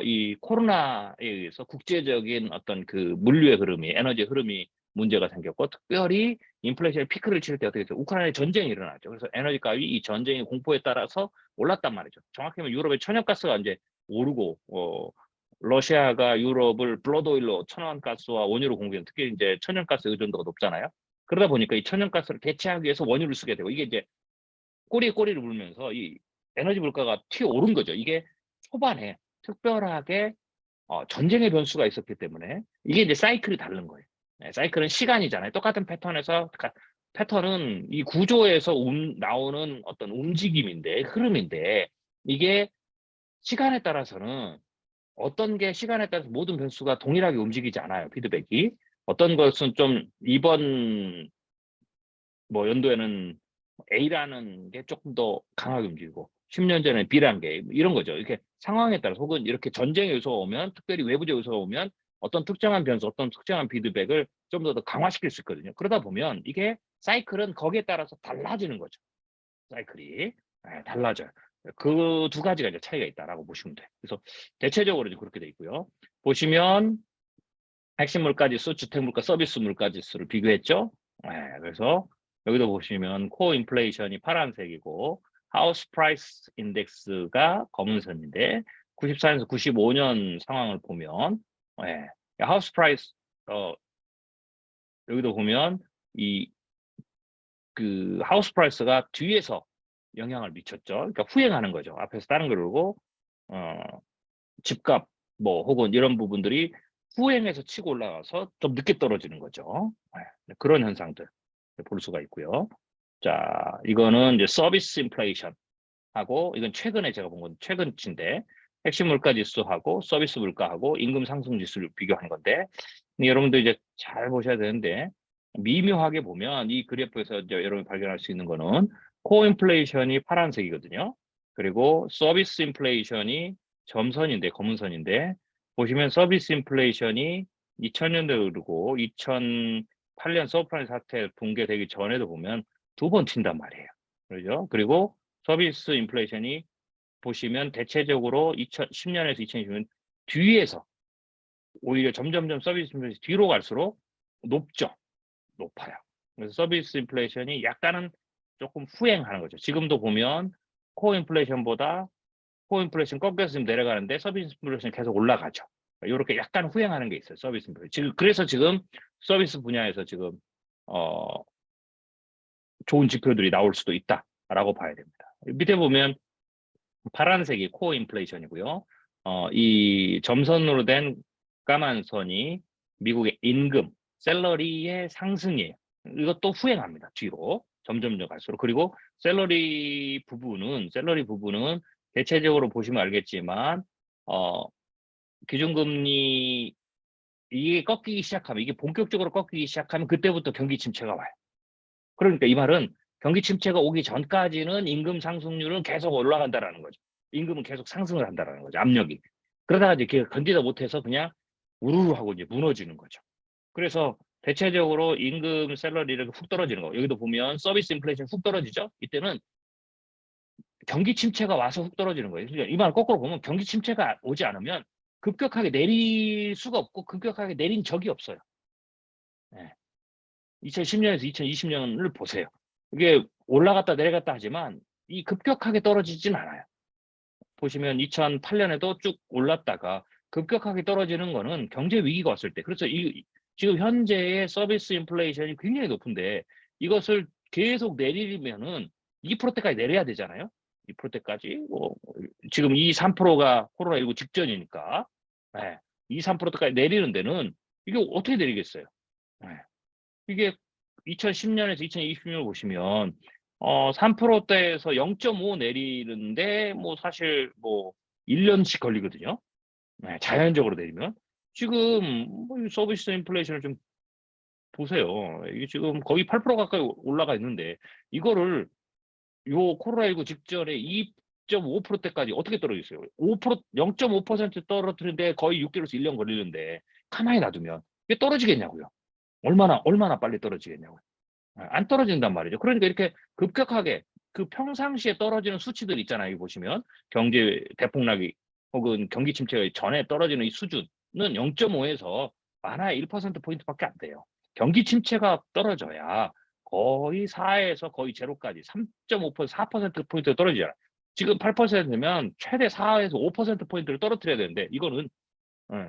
Speaker 1: 이 코로나에 의해서 국제적인 어떤 그 물류의 흐름이 에너지 흐름이 문제가 생겼고 특별히 인플레이션 피크를 칠 때 어떻게 돼요? 우크라이나에 전쟁이 일어났죠. 그래서 에너지 값이 이 전쟁의 공포에 따라서 올랐단 말이죠. 정확히 하면 유럽의 천연가스가 이제 오르고 러시아가 유럽을 블러드오일로 천연가스와 원유로 공급해요. 특히 이제 천연가스 의존도가 높잖아요. 그러다 보니까 이 천연가스를 대체하기 위해서 원유를 쓰게 되고 이게 이제 꼬리에 꼬리를 물면서 이 에너지 물가가 튀어오른 거죠. 이게 초반에 특별하게 전쟁의 변수가 있었기 때문에 이게 이제 사이클이 다른 거예요. 네, 사이클은 시간이잖아요. 똑같은 패턴에서 패턴은 이 구조에서 나오는 어떤 움직임인데 흐름인데 이게 시간에 따라서는 어떤 게 시간에 따라서 모든 변수가 동일하게 움직이지 않아요. 피드백이. 어떤 것은 좀 이번 뭐 연도에는 A라는 게 조금 더 강하게 움직이고 10년 전에 B라는 게 이런 거죠. 이렇게 상황에 따라서 혹은 이렇게 전쟁의 요소가 오면 특별히 외부적 요소가 오면 어떤 특정한 변수, 어떤 특정한 피드백을 좀 더 강화시킬 수 있거든요. 그러다 보면 이게 사이클은 거기에 따라서 달라지는 거죠. 사이클이 달라져요. 그 두 가지가 이제 차이가 있다라고 보시면 돼요. 그래서 대체적으로 이제 그렇게 돼 있고요. 보시면 핵심 물가지수, 주택물가, 서비스 물가지수를 비교했죠. 그래서 여기도 보시면 코어 인플레이션이 파란색이고 하우스 프라이스 인덱스가 검은 선인데 94년에서 95년 상황을 보면 하우스 프라이스 여기도 보면 이 그 하우스 프라이스가 뒤에서 영향을 미쳤죠. 그러니까 후행하는 거죠. 앞에서 다른 걸 그러고 집값 뭐 혹은 이런 부분들이 후행해서 치고 올라가서 좀 늦게 떨어지는 거죠. 그런 현상들 볼 수가 있고요. 자, 이거는 이제 서비스 인플레이션 하고 이건 최근에 제가 본 건 최근치인데 핵심 물가 지수하고 서비스 물가하고 임금 상승 지수를 비교한 건데 여러분들 이제 잘 보셔야 되는데 미묘하게 보면 이 그래프에서 이제 여러분이 발견할 수 있는 거는 코어 인플레이션이 파란색이거든요. 그리고 서비스 인플레이션이 점선인데 검은 선인데 보시면 서비스 인플레이션이 2000년대 오르고 2008년 서브프라임 사태 붕괴되기 전에도 보면 2번 튄단 말이에요. 그렇죠? 그리고 서비스 인플레이션이 보시면 대체적으로 2010년에서 2020년 뒤에서 오히려 점점점 서비스 인플레이션이 뒤로 갈수록 높죠. 높아요. 그래서 서비스 인플레이션이 약간은 조금 후행하는 거죠. 지금도 보면 코어 인플레이션보다 코어 인플레이션 꺾여서 지금 내려가는데 서비스 인플레이션이 계속 올라가죠. 이렇게 약간 후행하는 게 있어요. 서비스 인플레이션. 지금 그래서 지금 서비스 분야에서 지금 좋은 지표들이 나올 수도 있다라고 봐야 됩니다. 밑에 보면 파란색이 코어 인플레이션이고요. 이 점선으로 된 까만 선이 미국의 임금, 샐러리의 상승이에요. 이것도 후행합니다. 뒤로 점점 갈수록. 그리고 샐러리 부분은 대체적으로 보시면 알겠지만 기준금리 이게 꺾이기 시작하면, 이게 본격적으로 꺾이기 시작하면 그때부터 경기 침체가 와요. 그러니까 이 말은 경기 침체가 오기 전까지는 임금 상승률은 계속 올라간다라는 거죠. 임금은 계속 상승을 한다라는 거죠. 압력이. 그러다가 이제 견디다 못해서 그냥 우르르 하고 이제 무너지는 거죠. 그래서 대체적으로 임금 샐러리를 훅 떨어지는 거. 여기도 보면 서비스 인플레이션 훅 떨어지죠. 이때는 경기 침체가 와서 훅 떨어지는 거예요. 그러니까 이 말을 거꾸로 보면 경기 침체가 오지 않으면 급격하게 내릴 수가 없고 급격하게 내린 적이 없어요. 네. 2010년에서 2020년을 보세요. 이게 올라갔다 내려갔다 하지만 이 급격하게 떨어지진 않아요. 보시면 2008년에도 쭉 올랐다가 급격하게 떨어지는 거는 경제 위기가 왔을 때. 그래서 지금 현재의 서비스 인플레이션이 굉장히 높은데 이것을 계속 내리면은 2%대까지 내려야 되잖아요. 2%대까지 지금 3%가 코로나19 직전이니까 3%대까지 내리는 데는 이게 어떻게 내리겠어요? 이게 2010년에서 2020년을 보시면 3%대에서 0.5 내리는데 뭐 사실 뭐 1년씩 걸리거든요. 자연적으로 내리면. 지금 뭐 서비스 인플레이션을 좀 보세요. 이게 지금 거의 8% 가까이 올라가 있는데 이거를 요 코로나19 직전에 2.5%대까지 어떻게 떨어졌어요? 0.5% 떨어뜨리는데 거의 6개월에서 1년 걸리는데 가만히 놔두면 이게 떨어지겠냐고요. 얼마나 빨리 떨어지겠냐고요. 안 떨어진단 말이죠. 그러니까 이렇게 급격하게 그 평상시에 떨어지는 수치들 있잖아요. 여기 보시면 경제 대폭락이 혹은 경기 침체 전에 떨어지는 이 수준은 0.5에서 많아야 1%포인트밖에 안 돼요. 경기 침체가 떨어져야 거의 4에서 거의 제로까지 3.5%, 4%포인트 떨어지잖아요. 지금 8%면 최대 4에서 5%포인트를 떨어뜨려야 되는데 이거는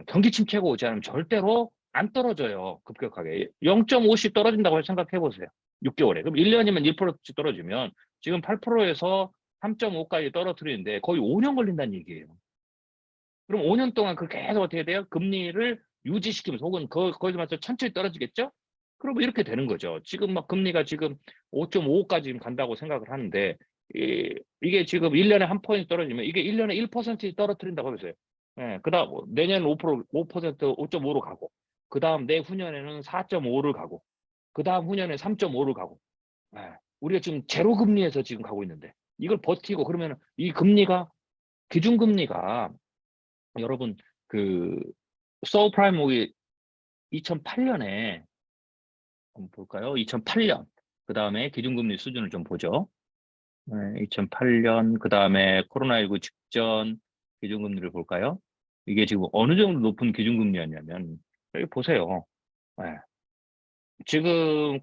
Speaker 1: 경기 침체가 오지 않으면 절대로 안 떨어져요. 급격하게. 0.5씩 떨어진다고 생각해 보세요. 6개월에. 그럼 1년이면 1%씩 떨어지면 지금 8%에서 3.5까지 떨어뜨리는데 거의 5년 걸린다는 얘기예요. 그럼 5년 동안 그 계속 어떻게 돼요? 금리를 유지시키면서 혹은 거기서 맞춰 천천히 떨어지겠죠? 그럼 이렇게 되는 거죠. 지금 막 금리가 지금 5.5까지 간다고 생각을 하는데 이게 지금 1년에 한 포인트 떨어지면 이게 1년에 1% 떨어뜨린다고 해보세요. 그다음 내년 5%, 5.5로 가고 그다음 내후년에는 4.5를 가고 그다음 후년에 3.5를 가고 우리가 지금 제로 금리에서 지금 가고 있는데 이걸 버티고 그러면 이 금리가 기준금리가 여러분 그 서브프라임 모기 2008년에 한번 볼까요? 2008년 그다음에 기준금리 수준을 좀 보죠. 2008년 그다음에 코로나19 직전 기준금리를 볼까요? 이게 지금 어느 정도 높은 기준금리였냐면 여기 보세요. 지금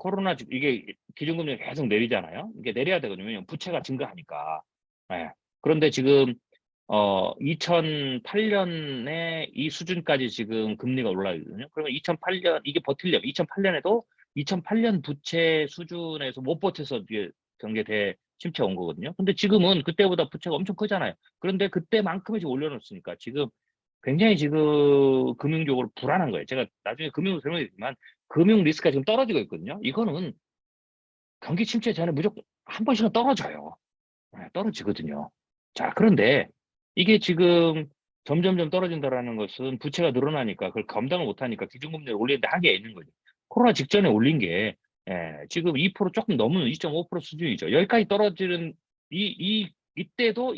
Speaker 1: 이게 기준금리가 계속 내리잖아요. 이게 내려야 되거든요. 왜냐면 부채가 증가하니까. 그런데 지금 2008년에 이 수준까지 지금 금리가 올라가거든요. 그러면 2008년 이게 버틸려면 2008년에도 2008년 부채 수준에서 못 버텨서 이게 경제 침체가 온 거거든요. 근데 지금은 그때보다 부채가 엄청 크잖아요. 그런데 그때만큼을 지금 올려놓았으니까 지금 굉장히 지금 금융적으로 불안한 거예요. 제가 나중에 금융을 설명드리지만 금융 리스크가 지금 떨어지고 있거든요. 이거는 경기 침체 전에 무조건 한 번씩은 떨어져요. 떨어지거든요. 자, 그런데 이게 지금 점점점 떨어진다라는 것은 부채가 늘어나니까 그걸 감당을 못하니까 기준금리를 올리는데 한계가 있는 거죠. 코로나 직전에 올린 게 지금 2% 조금 넘는 2.5% 수준이죠. 여기까지 떨어지는 이때도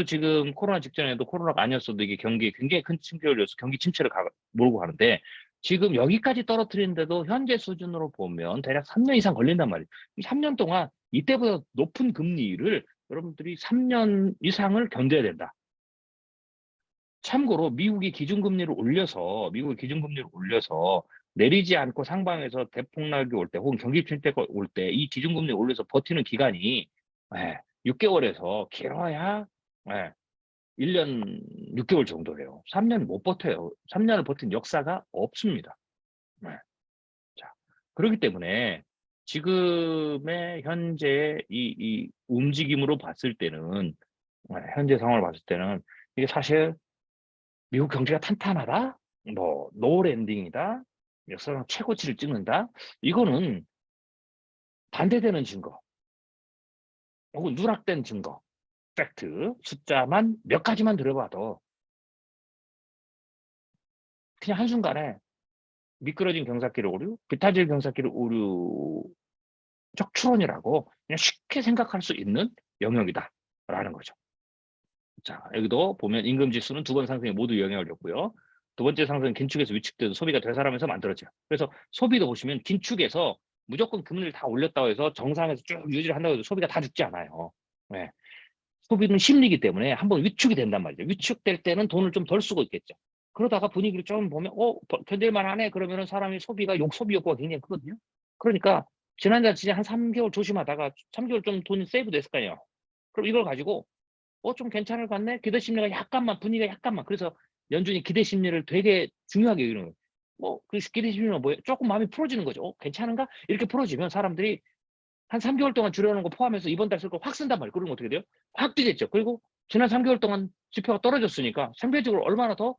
Speaker 1: 지금 코로나 직전에도 코로나가 아니었어도 이게 경기에 굉장히 큰 충격을 줘서 경기 침체를 몰고 가는데 지금 여기까지 떨어뜨리는데도 현재 수준으로 보면 대략 3년 이상 걸린단 말이에요. 3년 동안 이때보다 높은 금리를 여러분들이 3년 이상을 견뎌야 된다. 참고로 미국이 기준금리를 올려서 내리지 않고 상방에서 대폭락이 올 때 혹은 경기 침체가 올 때 이 기준금리 올려서 버티는 기간이 6개월에서 길어야 1년 6개월 정도예요. 3년 못 버텨요. 3년을 버틴 역사가 없습니다. 자, 그렇기 때문에 지금의 현재 이 움직임으로 봤을 때는 현재 상황을 봤을 때는 이게 사실 미국 경제가 탄탄하다, 뭐 노랜딩이다, 역사상 최고치를 찍는다, 이거는 반대되는 증거 혹은 누락된 증거, 팩트, 숫자만 몇 가지만 들어봐도 그냥 한순간에 미끄러진 경사길 오류, 비탈질 경사길 오류적 추론이라고 그냥 쉽게 생각할 수 있는 영역이다라는 거죠. 자, 여기도 보면 임금 지수는 두 번 상승에 모두 영향을 줬고요. 두 번째 상승은 긴축에서 위축돼서 소비가 되살아나면서 만들어져요. 그래서 소비도 보시면 긴축에서 무조건 금리를 다 올렸다고 해서 정상에서 쭉 유지를 한다고 해도 소비가 다 죽지 않아요. 네. 소비는 심리이기 때문에 한번 위축이 된단 말이죠. 위축될 때는 돈을 좀 덜 쓰고 있겠죠. 그러다가 분위기를 좀 보면 견딜만 하네 그러면은 사람이 소비가 소비 욕구가 굉장히 크거든요. 그러니까 지난달 진짜 한 3개월 조심하다가 3개월 좀 돈이 세이브 됐을 거 아니에요. 그럼 이걸 가지고 좀 괜찮을 것 같네? 기대 심리가 약간만, 분위기가 약간만. 그래서 연준이 기대 심리를 되게 중요하게 여기는 거예요. 그 기대 심리는 뭐예요? 조금 마음이 풀어지는 거죠. 괜찮은가? 이렇게 풀어지면 사람들이 한 3개월 동안 줄여놓은 거 포함해서 이번 달 쓸 거 확 쓴단 말이에요. 그러면 어떻게 돼요? 확 뛰겠죠. 그리고 지난 3개월 동안 지표가 떨어졌으니까 상대적으로 얼마나 더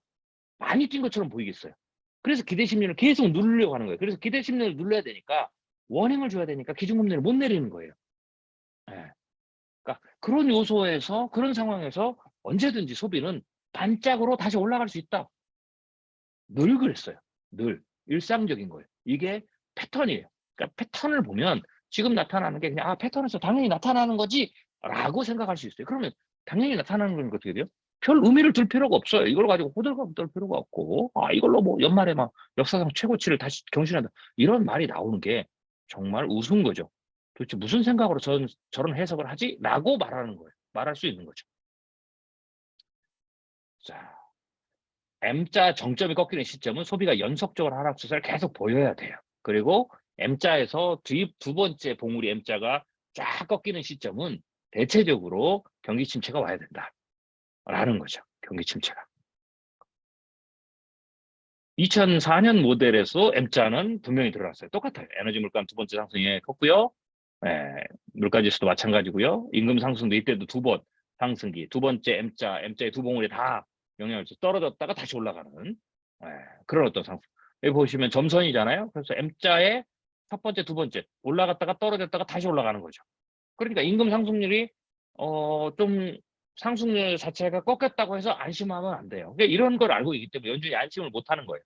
Speaker 1: 많이 뛴 것처럼 보이겠어요. 그래서 기대 심리를 계속 누르려고 하는 거예요. 그래서 기대 심리를 눌러야 되니까 워닝을 줘야 되니까 기준금리를 못 내리는 거예요. 네. 그러니까 그런 요소에서 그런 상황에서 언제든지 소비는 반짝으로 다시 올라갈 수 있다. 늘 그랬어요. 늘 일상적인 거예요. 이게 패턴이에요. 그러니까 패턴을 보면 지금 나타나는 게 그냥 패턴에서 당연히 나타나는 거지 라고 생각할 수 있어요. 그러면 당연히 나타나는 거니까 어떻게 돼요? 별 의미를 둘 필요가 없어요. 이걸 가지고 호들갑 떨 필요가 없고 이걸로 뭐 연말에 막 역사상 최고치를 다시 경신한다 이런 말이 나오는 게 정말 우스운 거죠. 도대체 무슨 생각으로 저런 해석을 하지? 라고 말하는 거예요. 말할 수 있는 거죠. 자, M자 정점이 꺾이는 시점은 소비가 연속적으로 하락 추세를 계속 보여야 돼요. 그리고 M자에서 두 번째 봉우리 M자가 쫙 꺾이는 시점은 대체적으로 경기 침체가 와야 된다. 라는 거죠. 경기 침체가. 2004년 모델에서 M자는 분명히 들어갔어요. 똑같아요. 에너지 물가는 두 번째 상승에 컸고요. 물가 지수도 마찬가지고요. 임금 상승도 이때도 두 번 상승기, 두 번째 M자의 두 봉우리 다 영향을 줘 떨어졌다가 다시 올라가는 그런 어떤 상승. 여기 보시면 점선이잖아요. 그래서 M자의 첫 번째, 두 번째 올라갔다가 떨어졌다가 다시 올라가는 거죠. 그러니까 임금 상승률이 좀 상승률 자체가 꺾였다고 해서 안심하면 안 돼요. 그러니까 이런 걸 알고 있기 때문에 연준이 안심을 못 하는 거예요.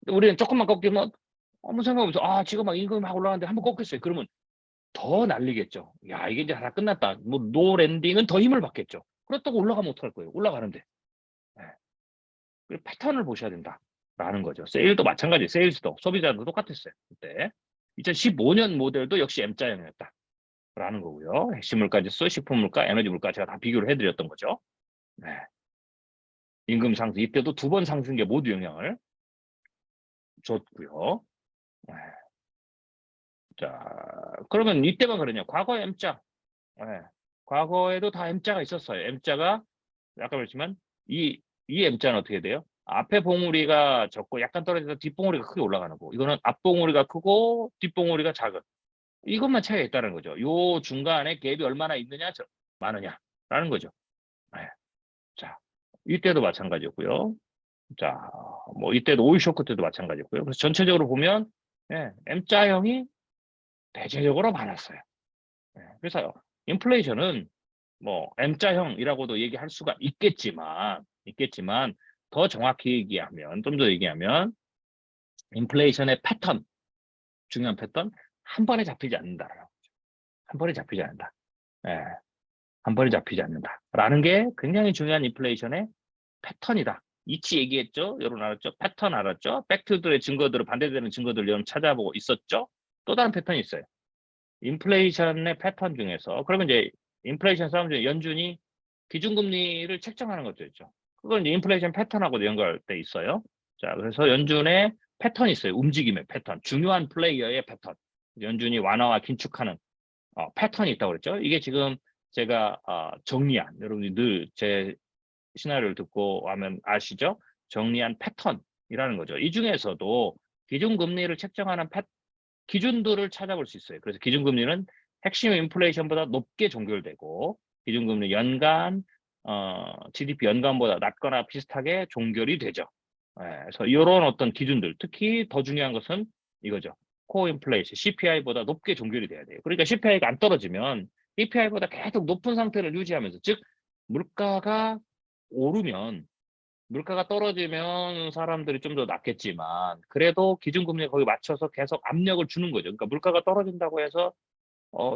Speaker 1: 우리는 조금만 꺾이면 아무 생각 없어. 지금 막 임금이 막 올라가는데 한번 꺾였어요. 그러면 더 날리겠죠. 야, 이게 이제 다 끝났다. 뭐 노 랜딩은 더 힘을 받겠죠. 그렇다고 올라가면 어떡할 거예요? 올라가는데. 그 패턴을 보셔야 된다라는 거죠. 세일도 마찬가지. 세일즈도 소비자도 똑같았어요. 그때 2015년 모델도 역시 M자형이었다라는 거고요. 핵심 물가 지수, 식품 물가, 에너지 물가 제가 다 비교를 해드렸던 거죠. 임금 상승 이때도 두 번 상승에 모두 영향을 줬고요. 자, 그러면 이때만 그러냐? 과거에 M자. 과거에도 다 M자가 있었어요. M자가 아까 말했지만 이 M자는 어떻게 돼요? 앞에 봉우리가 적고 약간 떨어져서 뒷봉우리가 크게 올라가는 거. 이거는 앞봉우리가 크고 뒷봉우리가 작은. 이것만 차이가 있다는 거죠. 요 중간에 갭이 얼마나 있느냐, 많으냐라는 거죠. 자, 이때도 마찬가지였고요. 자, 뭐 이때도 오일 쇼크 때도 마찬가지였고요. 그래서 전체적으로 보면 M자형이 대체적으로 많았어요. 그래서 인플레이션은 뭐 M자형이라고도 얘기할 수가 있겠지만 더 정확히 얘기하면 좀 더 얘기하면 인플레이션의 패턴, 중요한 패턴, 한 번에 잡히지 않는다라는 거죠. 한 번에 잡히지 않는다. 예, 한 번에 잡히지 않는다라는 게 굉장히 중요한 인플레이션의 패턴이다. 이치 얘기했죠? 여러분 알았죠? 패턴 알았죠? 팩트들의 증거들을 반대되는 증거들을 여러분 찾아보고 있었죠? 또 다른 패턴이 있어요. 인플레이션의 패턴 중에서 그러면 이제 인플레이션 싸움 중에 연준이 기준금리를 책정하는 것도 있죠. 그건 이제 인플레이션 패턴하고도 연결돼 있어요. 자, 그래서 연준의 패턴이 있어요. 움직임의 패턴, 중요한 플레이어의 패턴. 연준이 완화와 긴축하는 패턴이 있다고 그랬죠. 이게 지금 제가 정리한, 여러분이 늘 제 시나리오를 듣고 하면 아시죠? 정리한 패턴이라는 거죠. 이 중에서도 기준금리를 책정하는 기준들을 찾아볼 수 있어요. 그래서 기준금리는 핵심 인플레이션보다 높게 종결되고 기준금리 연간 GDP 연간보다 낮거나 비슷하게 종결이 되죠. 그래서 이런 어떤 기준들, 특히 더 중요한 것은 이거죠. 코어 인플레이션, CPI보다 높게 종결이 돼야 돼요. 그러니까 CPI가 안 떨어지면 CPI보다 계속 높은 상태를 유지하면서, 즉 물가가 오르면, 물가가 떨어지면 사람들이 좀 더 낫겠지만 그래도 기준금리에 거기 맞춰서 계속 압력을 주는 거죠. 그러니까 물가가 떨어진다고 해서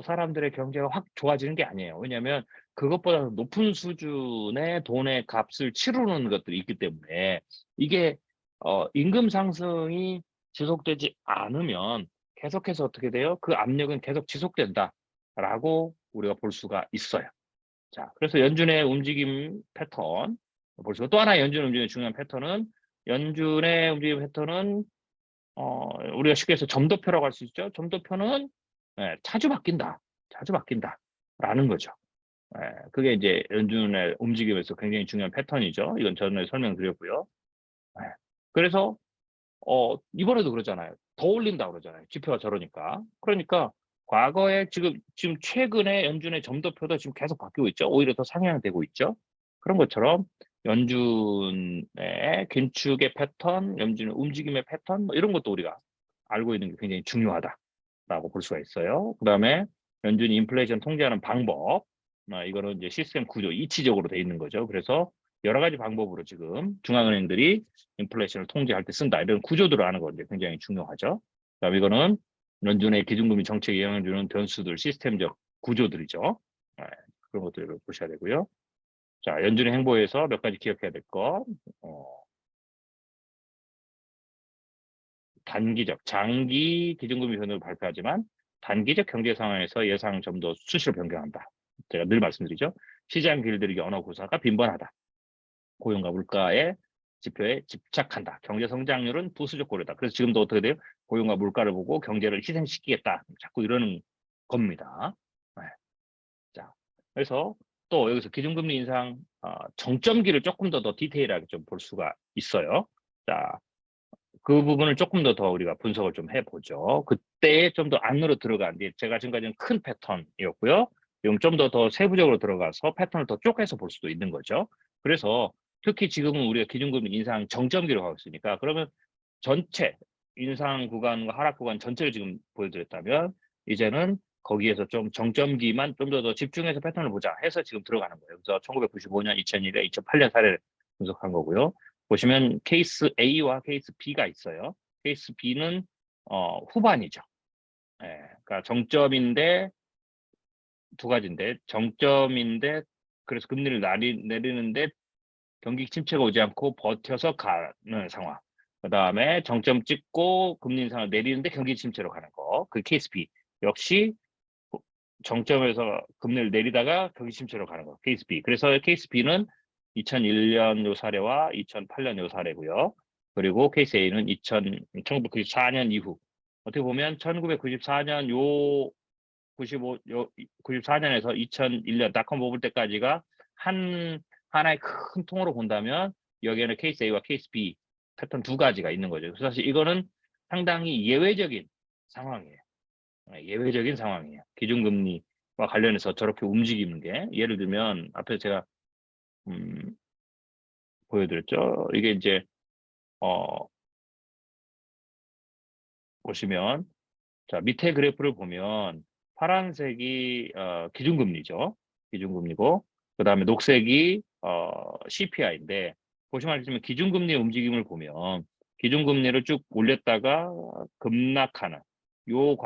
Speaker 1: 사람들의 경제가 확 좋아지는 게 아니에요. 왜냐하면 그것보다 높은 수준의 돈의 값을 치르는 것들이 있기 때문에 이게 임금 상승이 지속되지 않으면 계속해서 어떻게 돼요? 그 압력은 계속 지속된다라고 우리가 볼 수가 있어요. 자, 그래서 연준의 움직임 패턴 볼 수 있고, 또 하나 연준 움직임의 중요한 패턴은, 연준의 움직임 패턴은 우리가 쉽게 해서 점도표라고 할 수 있죠. 점도표는 자주 바뀐다. 자주 바뀐다라는 거죠. 그게 이제 연준의 움직임에서 굉장히 중요한 패턴이죠. 이건 전에 설명드렸고요. 그래서 이번에도 그러잖아요. 더 올린다 그러잖아요. 지표가 저러니까. 그러니까 과거에 지금 최근에 연준의 점도표도 지금 계속 바뀌고 있죠. 오히려 더 상향되고 있죠. 그런 것처럼 연준의 긴축의 패턴, 연준의 움직임의 패턴, 뭐 이런 것도 우리가 알고 있는 게 굉장히 중요하다라고 볼 수가 있어요. 그다음에 연준이 인플레이션 통제하는 방법, 이거는 이제 시스템 구조, 이치적으로 돼 있는 거죠. 그래서 여러 가지 방법으로 지금 중앙은행들이 인플레이션을 통제할 때 쓴다. 이런 구조들을 아는 건 굉장히 중요하죠. 그다음 이거는 연준의 기준금리 정책에 영향을 주는 변수들, 시스템적 구조들이죠. 그런 것들을 보셔야 되고요. 자, 연준의 행보에서 몇 가지 기억해야 될 것. 단기적, 장기 기준금리 변동을 발표하지만 단기적 경제 상황에서 예상 점도 수시로 변경한다. 제가 늘 말씀드리죠. 시장 길들이기 언어 구사가 빈번하다. 고용과 물가의 지표에 집착한다. 경제 성장률은 부수적 고려다. 그래서 지금도 어떻게 돼요? 고용과 물가를 보고 경제를 희생시키겠다. 자꾸 이러는 겁니다. 자, 그래서 또 여기서 기준금리 인상 정점기를 조금 더 디테일하게 좀 볼 수가 있어요. 자, 그 부분을 조금 더 우리가 분석을 좀 해보죠. 그때 좀 더 안으로 들어간 뒤 제가 지금까지는 큰 패턴이었고요. 좀 더 세부적으로 들어가서 패턴을 더 쪼개서 볼 수도 있는 거죠. 그래서 특히 지금은 우리가 기준금리 인상 정점기로 가고 있으니까, 그러면 전체 인상 구간과 하락 구간 전체를 지금 보여드렸다면 이제는 거기에서 좀 정점기만 좀 더 집중해서 패턴을 보자 해서 지금 들어가는 거예요. 그래서 1995년, 2001년, 2008년 사례를 분석한 거고요. 보시면 케이스 A와 케이스 B가 있어요. 케이스 B는 후반이죠. 그러니까 정점인데 두 가지인데, 정점인데 그래서 금리를 내리는데 경기 침체가 오지 않고 버텨서 가는 상황. 그다음에 정점 찍고 금리 인상을 내리는데 경기 침체로 가는 거. 그 케이스 B. 역시 정점에서 금리를 내리다가 경기 침체로 가는 거. 케이스 B. 그래서 케이스 B는 2001년 요 사례와 2008년 요 사례고요. 그리고 케이스 A는 1994년 이후. 어떻게 보면 1994년 요 94년에서 2001년 닷컴 버블 때까지가 하나의 큰 통으로 본다면 여기에는 케이스 A와 케이스 B 패턴 두 가지가 있는 거죠. 그래서 사실 이거는 상당히 예외적인 상황이에요. 예외적인 상황이에요. 기준금리와 관련해서 저렇게 움직이는 게, 예를 들면 앞에 제가 보여드렸죠. 이게 이제 보시면, 자, 밑에 그래프를 보면 파란색이 기준금리죠. 기준금리고, 그 다음에 녹색이 CPI인데, 보시면 알겠지만 기준금리의 움직임을 보면 기준금리를 쭉 올렸다가 급락하는 요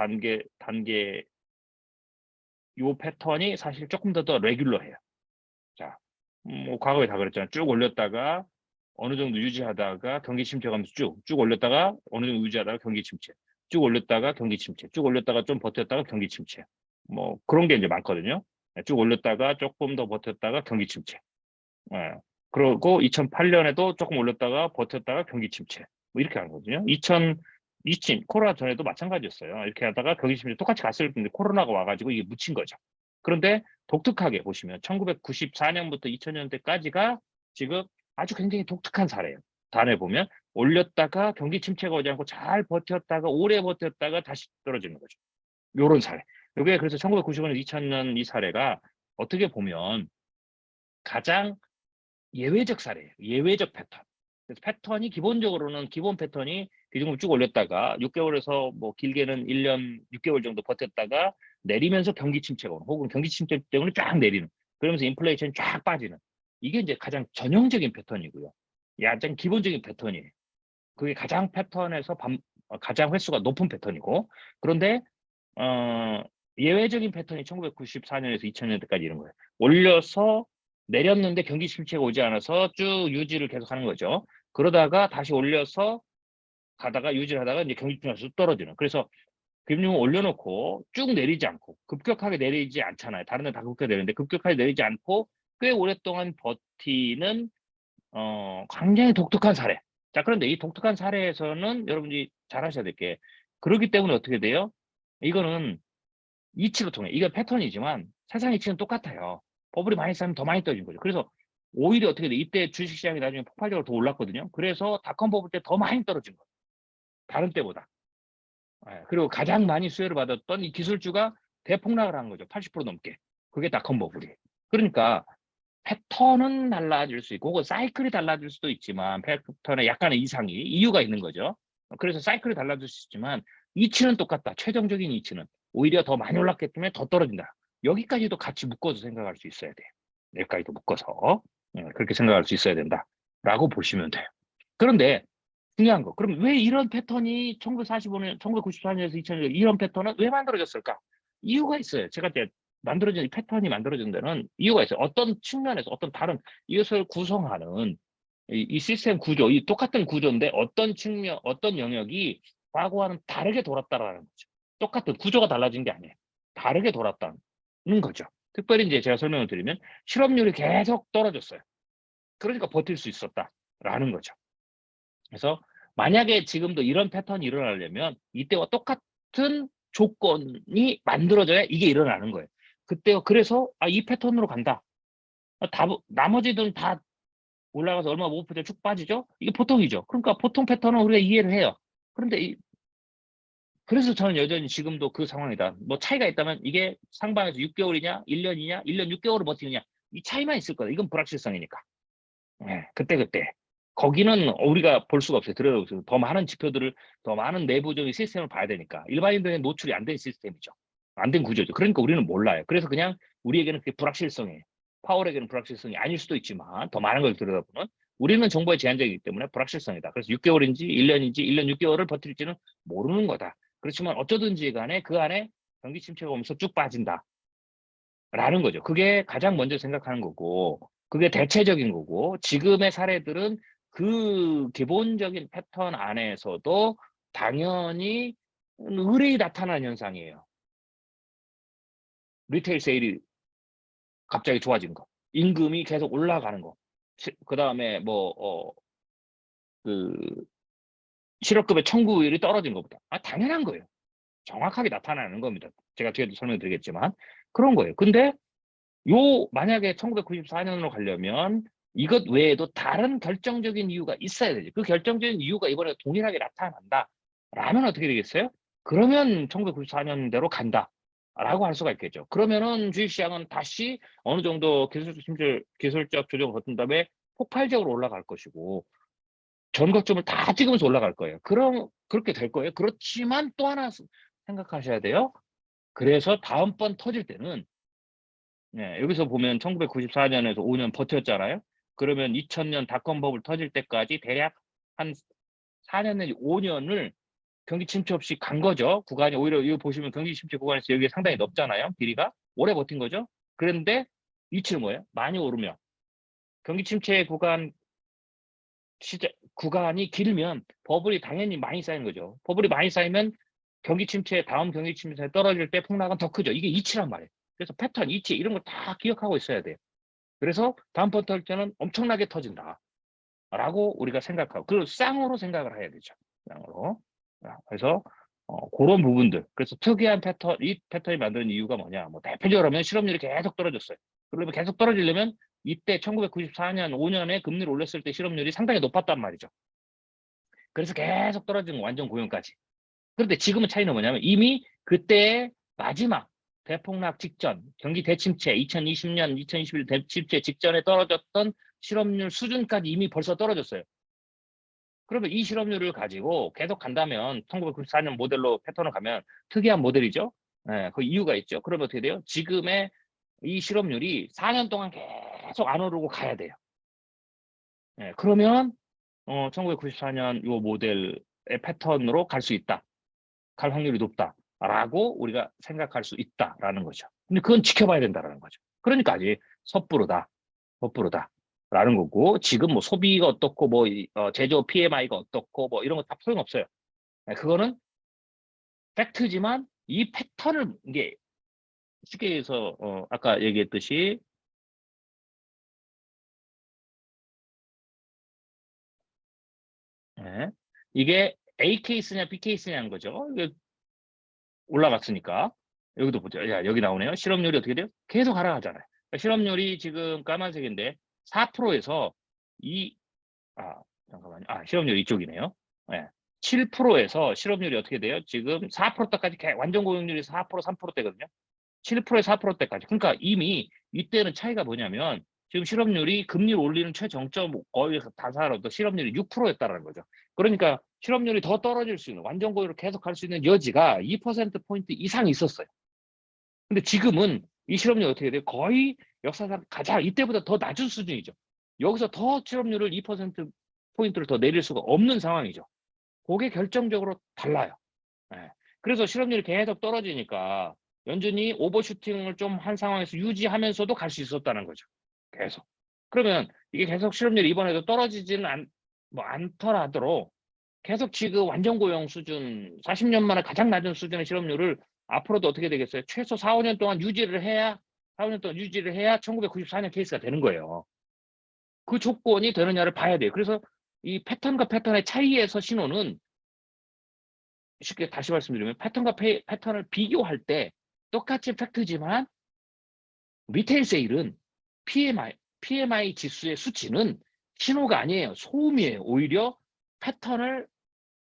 Speaker 1: 단계, 요 패턴이 사실 조금 더 레귤러해요. 자, 뭐 과거에 다 그랬잖아요. 쭉 올렸다가 어느 정도 유지하다가 경기 침체가면서 쭉 올렸다가 어느 정도 유지하다가 경기 침체, 쭉 올렸다가 경기 침체, 쭉 올렸다가 좀 버텼다가 경기 침체. 뭐 그런 게 이제 많거든요. 쭉 올렸다가 조금 더 버텼다가 경기 침체. 예. 그리고 2008년에도 조금 올렸다가 버텼다가 경기 침체. 뭐 이렇게 하는 거거든요. 2020 코로나 전에도 마찬가지였어요. 이렇게 하다가 경기 침체 똑같이 갔을 텐데 코로나가 와가지고 이게 묻힌 거죠. 그런데 독특하게 보시면 1994년부터 2000년대까지가 지금 아주 굉장히 독특한 사례예요. 다음에 보면 올렸다가 경기 침체가 오지 않고 잘 버텼다가 오래 버텼다가 다시 떨어지는 거죠. 요런 사례. 이게 그래서 1995년, 2000년 이 사례가 어떻게 보면 가장 예외적 사례예요. 예외적 패턴. 그래서 패턴이 기본적으로는 기본 패턴이 비중을 쭉 올렸다가 6개월에서 뭐 길게는 1년 6개월 정도 버텼다가 내리면서 경기 침체가 오는 혹은 경기 침체 때문에 쫙 내리는 그러면서 인플레이션이 쫙 빠지는 이게 이제 가장 전형적인 패턴이고요. 가장 기본적인 패턴이에요. 그게 가장 패턴에서 가장 횟수가 높은 패턴이고 그런데 예외적인 패턴이 1994년에서 2000년대까지 이런 거예요. 올려서 내렸는데 경기 침체가 오지 않아서 쭉 유지를 계속 하는 거죠. 그러다가 다시 올려서 가다가 유지를 하다가 이제 경기 침체에서 떨어지는. 그래서 금융을 올려놓고 쭉 내리지 않고 급격하게 내리지 않잖아요. 다른 데 다 급격하게 내리는데 급격하게 내리지 않고 꽤 오랫동안 버티는 굉장히 독특한 사례. 자, 그런데 이 독특한 사례에서는 여러분들이 잘 하셔야 될 게 그렇기 때문에 어떻게 돼요? 이거는 이치로 통해. 이건 패턴이지만 세상 이치는 똑같아요. 버블이 많이 쌓이면 더 많이 떨어진 거죠. 그래서 오히려 어떻게 돼? 이때 주식시장이 나중에 폭발적으로 더 올랐거든요. 그래서 닷컴 버블 때 더 많이 떨어진 거예요. 다른 때보다. 그리고 가장 많이 수혜를 받았던 이 기술주가 대폭락을 한 거죠. 80% 넘게. 그게 닷컴 버블이. 그러니까 패턴은 달라질 수 있고 혹은 사이클이 달라질 수도 있지만 패턴에 약간의 이상이 이유가 있는 거죠. 그래서 사이클이 달라질 수 있지만 이치는 똑같다. 최종적인 이치는 오히려 더 많이 올랐기 때문에 더 떨어진다. 여기까지도 같이 묶어서 생각할 수 있어야 돼요. 여기까지도 묶어서 그렇게 생각할 수 있어야 된다라고 보시면 돼요. 그런데 중요한 거. 그럼 왜 이런 패턴이 1945년, 1994년에서 2000년 이런 패턴은 왜 만들어졌을까? 이유가 있어요. 제가 이제 만들어진 이 패턴이 만들어진 데는 이유가 있어요. 어떤 측면에서 어떤 다른 이것을 구성하는 이 시스템 구조, 이 똑같은 구조인데 어떤 측면, 어떤 영역이 과거와는 다르게 돌았다라는 거죠. 똑같은 구조가 달라진 게 아니에요. 다르게 돌았다는 거죠. 특별히 이제 제가 설명을 드리면 실업률이 계속 떨어졌어요. 그러니까 버틸 수 있었다라는 거죠. 그래서 만약에 지금도 이런 패턴이 일어나려면 이때와 똑같은 조건이 만들어져야 이게 일어나는 거예요. 그때 그래서 이 패턴으로 간다. 나머지들은 다 올라가서 얼마 못 퍼져 쭉 빠지죠? 이게 보통이죠. 그러니까 보통 패턴은 우리가 이해를 해요. 그런데 그래서 저는 여전히 지금도 그 상황이다. 뭐 차이가 있다면 이게 상방에서 6개월이냐, 1년이냐, 1년 6개월을 버티느냐 이 차이만 있을 거다. 이건 불확실성이니까. 그때. 거기는 우리가 볼 수가 없어요. 들여다보세요. 더 많은 지표들을, 더 많은 내부적인 시스템을 봐야 되니까. 일반인들은 노출이 안 된 시스템이죠. 안 된 구조죠. 그러니까 우리는 몰라요. 그래서 그냥 우리에게는 그게 불확실성이에요. 파월에게는 불확실성이 아닐 수도 있지만 더 많은 걸 들여다보면 우리는 정보에 제한적이기 때문에 불확실성이다. 그래서 6개월인지 1년인지 1년 6개월을 버틸지는 모르는 거다. 그렇지만 어쩌든지 간에 그 안에 경기 침체가 오면서 쭉 빠진다. 라는 거죠. 그게 가장 먼저 생각하는 거고 그게 대체적인 거고 지금의 사례들은 그 기본적인 패턴 안에서도 당연히 의뢰이 나타나는 현상이에요. 리테일 세일이 갑자기 좋아진 거. 임금이 계속 올라가는 거. 그 다음에 그 실업급여 청구율이 떨어진 것보다. 당연한 거예요. 정확하게 나타나는 겁니다. 제가 뒤에도 설명드리겠지만 그런 거예요. 근데 만약에 1994년으로 가려면 이것 외에도 다른 결정적인 이유가 있어야 되죠. 그 결정적인 이유가 이번에 동일하게 나타난다. 라면 어떻게 되겠어요? 그러면 1994년대로 간다. 라고 할 수가 있겠죠. 그러면은 주식시장은 다시 어느 정도 기술적 조정을 거친 다음에 폭발적으로 올라갈 것이고 전거점을 다 찍으면서 올라갈 거예요. 그렇게 될 거예요. 그렇지만 또 하나 생각하셔야 돼요. 그래서 다음번 터질 때는 여기서 보면 1994년에서 5년 버텼잖아요. 그러면 2000년 닷컴 버블 터질 때까지 대략 한 4년 내지 5년을 경기 침체 없이 간 거죠. 구간이 오히려 이거 보시면 경기 침체 구간에서 여기 상당히 높잖아요. 길이가 오래 버틴 거죠. 그런데 이치는 뭐예요? 많이 오르면 경기 침체 구간 구간이 길면 버블이 당연히 많이 쌓이는 거죠. 버블이 많이 쌓이면 경기 침체 다음 경기 침체에 떨어질 때 폭락은 더 크죠. 이게 이치란 말이에요. 그래서 패턴, 이치 이런 걸 다 기억하고 있어야 돼요. 그래서 다음번 털 때는 엄청나게 터진다. 라고 우리가 생각하고 그리고 쌍으로 생각을 해야 되죠. 쌍으로. 그래서 그런 부분들. 그래서 특이한 패턴, 이 패턴이 만드는 이유가 뭐냐? 뭐 대표적으로 하면 실업률이 계속 떨어졌어요. 그러면 계속 떨어지려면 이때 1994년, 5년에 금리를 올렸을 때 실업률이 상당히 높았단 말이죠. 그래서 계속 떨어진 완전 고용까지. 그런데 지금은 차이는 뭐냐면 이미 그때의 마지막 대폭락 직전, 경기 대침체, 2020년, 2021 대침체 직전에 떨어졌던 실업률 수준까지 이미 벌써 떨어졌어요. 그러면 이 실업률을 가지고 계속 간다면 1994년 모델로 패턴을 가면 특이한 모델이죠. 네, 그 이유가 있죠. 그러면 어떻게 돼요? 지금의 이 실업률이 4년 동안 계속 안 오르고 가야 돼요. 네, 그러면 1994년 이 모델의 패턴으로 갈 수 있다. 갈 확률이 높다라고 우리가 생각할 수 있다라는 거죠. 근데 그건 지켜봐야 된다라는 거죠. 그러니까 아직 섣부르다, 섣부르다라는 거고 지금 뭐 소비가 어떻고 뭐 제조 PMI가 어떻고 뭐 이런 거 다 소용없어요. 네, 그거는 팩트지만 이 패턴을 이게 쉽게 해서 아까 얘기했듯이 네, 이게 A 케이스냐 B 케이스냐는 거죠. 이게 올라갔으니까 여기도 보죠. 야, 여기 나오네요. 실업률이 어떻게 돼요? 계속 하락하잖아요. 그러니까 실업률이 지금 까만색인데 4%에서 잠깐만요. 실업률 이쪽이네요. 네. 7%에서 실업률이 어떻게 돼요? 지금 4%대까지 완전 고용률이 4%, 3%대거든요. 7%에 4%대까지. 그러니까 이미 이때는 차이가 뭐냐면 지금 실업률이 금리를 올리는 최정점 거의 다사로도 실업률이 6%였다는 거죠. 그러니까 실업률이 더 떨어질 수 있는 완전 고용으로 계속 갈 수 있는 여지가 2%포인트 이상 있었어요. 근데 지금은 이 실업률이 어떻게 돼요? 거의 역사상 가장 이때보다 더 낮은 수준이죠. 여기서 더 실업률을 2%포인트를 더 내릴 수가 없는 상황이죠. 그게 결정적으로 달라요. 네. 그래서 실업률이 계속 떨어지니까 연준이 오버슈팅을 좀 한 상황에서 유지하면서도 갈 수 있었다는 거죠. 계속. 그러면 이게 계속 실업률이 이번에도 떨어지지는 않더라도 계속 지금 완전 고용 수준 40년 만에 가장 낮은 수준의 실업률을 앞으로도 어떻게 되겠어요? 최소 4, 5년 동안 유지를 해야 4, 5년 동안 유지를 해야 1994년 케이스가 되는 거예요. 그 조건이 되느냐를 봐야 돼요. 그래서 이 패턴과 패턴의 차이에서 신호는 쉽게 다시 말씀드리면 패턴과 패턴을 비교할 때 똑같이 팩트지만 리테일 세일은 PMI 지수의 수치는 신호가 아니에요. 소음이에요. 오히려 패턴을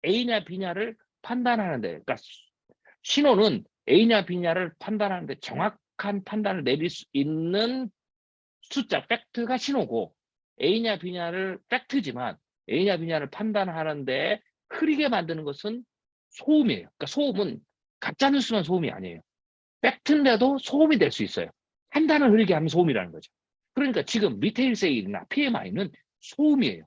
Speaker 1: A냐 B냐를 판단하는데 그러니까 신호는 A냐 B냐를 판단하는데 정확한 판단을 내릴 수 있는 숫자, 팩트가 신호고 A냐 B냐를 팩트지만 A냐 B냐를 판단하는데 흐리게 만드는 것은 소음이에요. 그러니까 소음은 가짜 뉴스만 소음이 아니에요. 팩트인데도 소음이 될 수 있어요. 판단을 흐리게 하면 소음이라는 거죠. 그러니까 지금 리테일 세일이나 PMI는 소음이에요.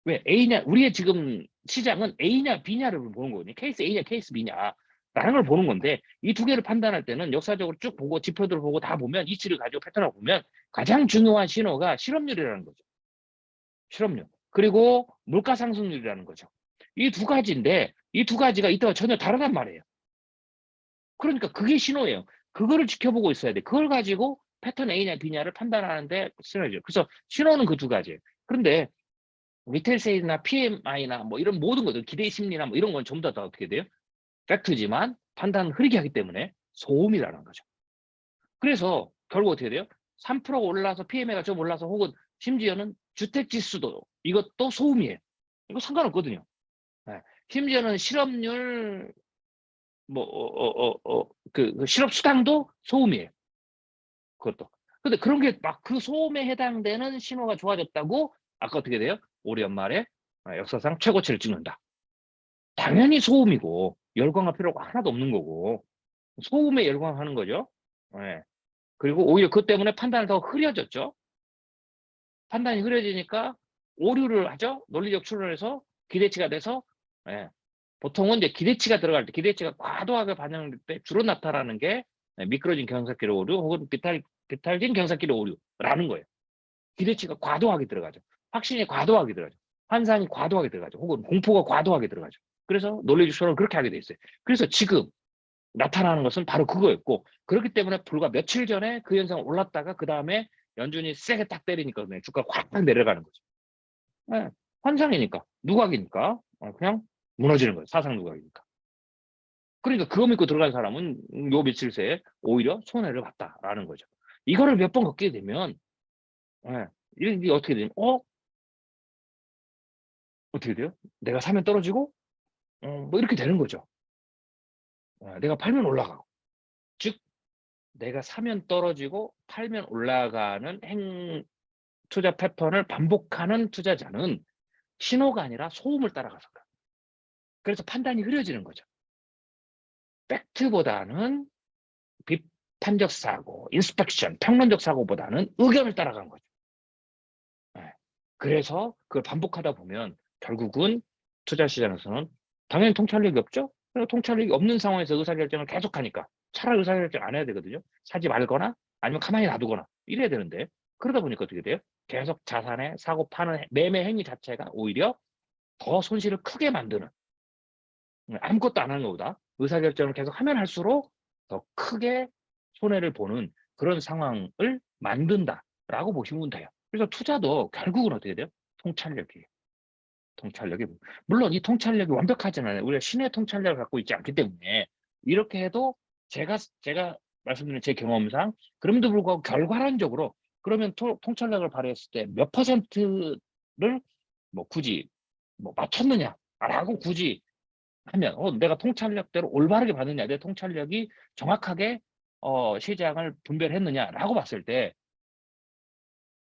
Speaker 1: 왜 A냐 우리의 지금 시장은 A냐 B냐를 보는 거거든요. 케이스 A냐 케이스 B냐 라는 걸 보는 건데 이 두 개를 판단할 때는 역사적으로 쭉 보고 지표들을 보고 다 보면 이치를 가지고 패턴을 보면 가장 중요한 신호가 실업률이라는 거죠. 실업률. 그리고 물가 상승률이라는 거죠. 이 두 가지인데 이 두 가지가 이때와 전혀 다르단 말이에요. 그러니까 그게 신호예요. 그거를 지켜보고 있어야 돼. 그걸 가지고 패턴 A냐 B냐를 판단하는데 신호죠. 그래서 신호는 그 두 가지예요. 그런데 리테일 세일이나 PMI나 뭐 이런 모든 것들 기대 심리나 뭐 이런 건 전부 다 어떻게 돼요? 팩트지만 판단을 흐리게 하기 때문에 소음이라는 거죠. 그래서 결국 어떻게 돼요? 3%가 올라서 PMI가 좀 올라서 혹은 심지어는 주택지수도 이것도 소음이에요. 이거 상관없거든요. 네. 심지어는 실업률 그 실업 수당도 소음이에요. 그것도. 근데 그런 게 막 그 소음에 해당되는 신호가 좋아졌다고 아까 어떻게 돼요? 올해 연말에 역사상 최고치를 찍는다. 당연히 소음이고 열광할 필요가 하나도 없는 거고 소음에 열광하는 거죠. 네. 그리고 오히려 그 때문에 판단을 더 흐려졌죠. 판단이 흐려지니까 오류를 하죠. 논리적 추론에서
Speaker 2: 기대치가 돼서 예, 보통은 이제 기대치가 들어갈 때 기대치가 과도하게 반영될 때 주로 나타나는 게 미끄러진 경사길 오류 혹은 비탈진 경사길 오류라는 거예요. 기대치가 과도하게 들어가죠. 확신이 과도하게 들어가죠. 환상이 과도하게 들어가죠. 혹은 공포가 과도하게 들어가죠. 그래서 논리적 추론을 그렇게 하게 돼 있어요. 그래서 지금 나타나는 것은 바로 그거였고, 그렇기 때문에 불과 며칠 전에 그 현상 올랐다가 그 다음에 연준이 세게 딱 때리니까 주가가 확 내려가는 거죠. 네, 환상이니까, 누각이니까 그냥 무너지는 거예요. 사상 누각이니까. 그러니까 그거 믿고 들어간 사람은 요 며칠 새에 오히려 손해를 봤다라는 거죠. 이거를 몇 번 겪게 되면 이게 어떻게 되냐면 어떻게 돼요? 내가 사면 떨어지고 뭐 이렇게 되는 거죠. 내가 팔면 올라가고. 즉 내가 사면 떨어지고 팔면 올라가는 투자 패턴을 반복하는 투자자는 신호가 아니라 소음을 따라가서 그래요. 그래서 판단이 흐려지는 거죠. 팩트보다는 비판적 사고, 인스펙션, 평론적 사고보다는 의견을 따라간 거죠. 그래서 그걸 반복하다 보면 결국은 투자 시장에서는 당연히 통찰력이 없죠. 그리고 통찰력이 없는 상황에서 의사결정을 계속하니까 차라리 의사결정 안 해야 되거든요. 사지 말거나 아니면 가만히 놔두거나 이래야 되는데, 그러다 보니까 어떻게 돼요? 계속 자산에 사고 파는 매매 행위 자체가 오히려 더 손실을 크게 만드는, 아무것도 안 하는 것보다 의사결정을 계속 하면 할수록 더 크게 손해를 보는 그런 상황을 만든다라고 보시면 돼요. 그래서 투자도 결국은 어떻게 돼요? 통찰력이에요. 통찰력이. 물론 이 통찰력이 완벽하진 않아요. 우리가 신의 통찰력을 갖고 있지 않기 때문에 이렇게 해도 제가 말씀드린 제 경험상 그럼에도 불구하고 결과론적으로 그러면 통찰력을 발휘했을 때 몇 퍼센트를 뭐 굳이 뭐 맞췄느냐라고 굳이 하면 내가 통찰력대로 올바르게 봤느냐, 내 통찰력이 정확하게 시장을 분별했느냐라고 봤을 때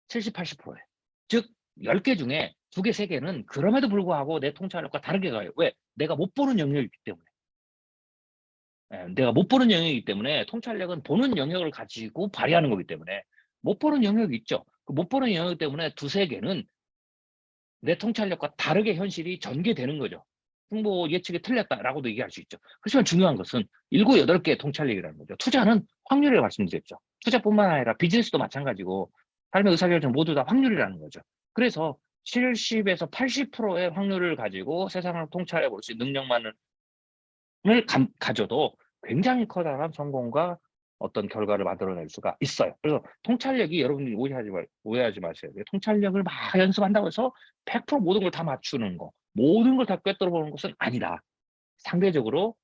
Speaker 2: 70, 80%예요. 즉 10개 중에 2개, 3개는 그럼에도 불구하고 내 통찰력과 다르게 가요. 왜? 내가 못 보는 영역이기 때문에. 내가 못 보는 영역이기 때문에 통찰력은 보는 영역을 가지고 발휘하는 거기 때문에 못 보는 영역이 있죠. 그 못 보는 영역 때문에 2, 3개는 내 통찰력과 다르게 현실이 전개되는 거죠. 뭐 예측이 틀렸다라고도 얘기할 수 있죠. 그렇지만 중요한 것은 7, 8개의 통찰력이라는 거죠. 투자는 확률이라고 말씀드렸죠. 투자뿐만 아니라 비즈니스도 마찬가지고 삶의 의사결정 모두 다 확률이라는 거죠. 그래서 70에서 80%의 확률을 가지고 세상을 통찰해 볼 수 있는 능력만을 가져도 굉장히 커다란 성공과 어떤 결과를 만들어낼 수가 있어요. 그래서 통찰력이, 여러분들이 오해하지 마세요. 통찰력을 막 연습한다고 해서 100% 모든 걸 다 맞추는 거, 모든 걸 다 꿰뚫어 보는 것은 아니다. 상대적으로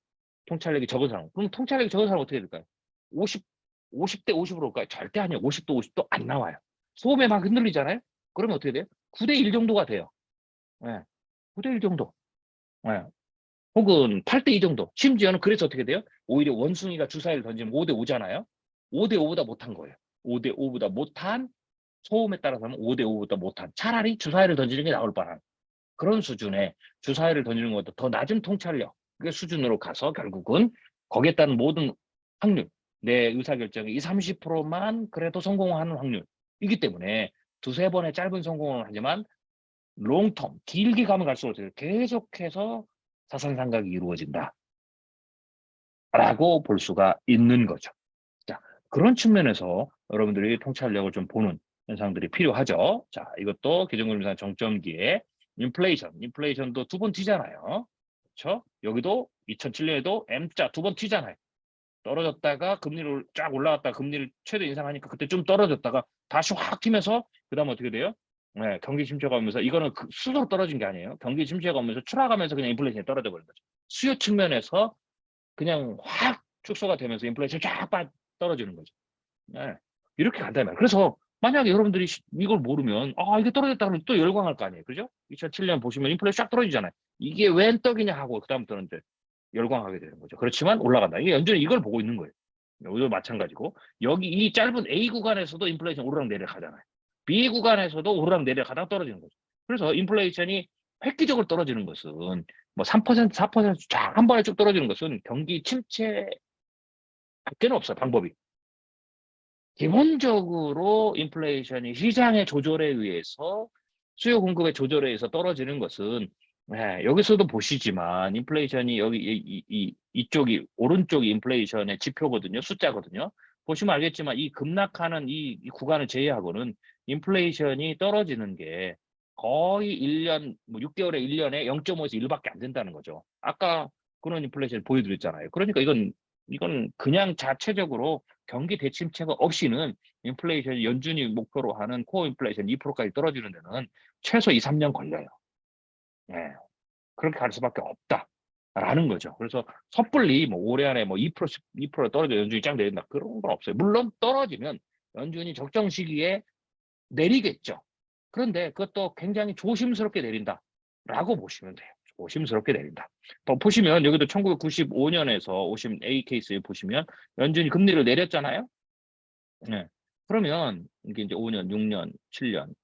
Speaker 2: 통찰력이 적은 사람. 그럼 통찰력이 적은 사람은 어떻게 될까요? 50대 50으로 올까요? 절대 아니에요. 50도 50도 안 나와요. 소음에 막 흔들리잖아요? 그러면 어떻게 돼요? 9대 1 정도가 돼요. 네. 9대 1 정도. 네. 혹은 8대 2 정도. 심지어는 그래서 어떻게 돼요? 오히려 원숭이가 주사위를 던지면 5대 5잖아요. 5대 5보다 못한 거예요. 5대 5보다 못한, 소음에 따라서 하면 5대 5보다 못한, 차라리 주사위를 던지는 게 나올 뻔한 그런 수준의, 주사위를 던지는 것보다 더 낮은 통찰력 수준으로 가서 결국은 거기에 따른 모든 확률, 내 의사결정이 20, 30%만 그래도 성공하는 확률이기 때문에 2, 3번의 짧은 성공을 하지만 롱텀, 길게 가면 갈수록 계속해서 자산상각이 이루어진다 라고 볼 수가 있는 거죠. 자, 그런 측면에서 여러분들이 통찰력을 좀 보는 현상들이 필요하죠. 자, 이것도 기준금리상 정점기에 인플레이션도 2번 튀잖아요. 그렇죠? 여기도 2007년에도 M자 2번 튀잖아요. 떨어졌다가 금리를 쫙 올라갔다가 금리를 최대 인상하니까 그때 좀 떨어졌다가 다시 확 튀면서 그 다음 어떻게 돼요? 네, 경기 침체가 오면서, 이거는 스스로 떨어진 게 아니에요. 경기 침체가 오면서 추락하면서 그냥 인플레이션이 떨어져 버린 거죠. 수요 측면에서 그냥 확 축소가 되면서 인플레이션이 쫙 떨어지는 거죠. 네, 이렇게 간다는 말이에요. 그래서 만약에 여러분들이 이걸 모르면 이게 떨어졌다 그러면 또 열광할 거 아니에요. 그죠? 2007년 보시면 인플레이션 쫙 떨어지잖아요. 이게 웬 떡이냐 하고 그다음부터는 이제 열광하게 되는 거죠. 그렇지만 올라간다. 이게 연준이 이걸 보고 있는 거예요. 여기도 마찬가지고, 여기 이 짧은 A 구간에서도 인플레이션 오르락 내리락 하잖아요. B 구간에서도 오르락 내리락 하다가 떨어지는 거죠. 그래서 인플레이션이 획기적으로 떨어지는 것은 뭐 3%, 4% 쫙 한 번에 쭉 떨어지는 것은 경기 침체밖에는 없어요. 방법이. 기본적으로 인플레이션이 시장의 조절에 의해서, 수요 공급의 조절에 의해서 떨어지는 것은 네, 여기서도 보시지만 인플레이션이 여기 이쪽이 오른쪽이 인플레이션의 지표거든요. 숫자거든요. 보시면 알겠지만 이 급락하는 이 구간을 제외하고는 인플레이션이 떨어지는 게 거의 1년, 뭐 6개월에 1년에 0.5에서 1밖에 안 된다는 거죠. 아까 그런 인플레이션 보여드렸잖아요. 그러니까 이건 그냥 자체적으로 경기 대침체가 없이는 인플레이션 연준이 목표로 하는 코어 인플레이션 2%까지 떨어지는 데는 최소 2, 3년 걸려요. 네. 그렇게 갈 수밖에 없다라는 거죠. 그래서 섣불리 뭐 올해 안에 뭐 2%, 2% 떨어져 연준이 쫙 내린다 그런 건 없어요. 물론 떨어지면 연준이 적정 시기에 내리겠죠. 그런데 그것도 굉장히 조심스럽게 내린다라고 보시면 돼요. 조심스럽게 내린다. 또 보시면 여기도 1995년에서 오신 A 케이스 보시면 연준이 금리를 내렸잖아요. 네. 그러면 이게 이제 5년, 6년, 7년,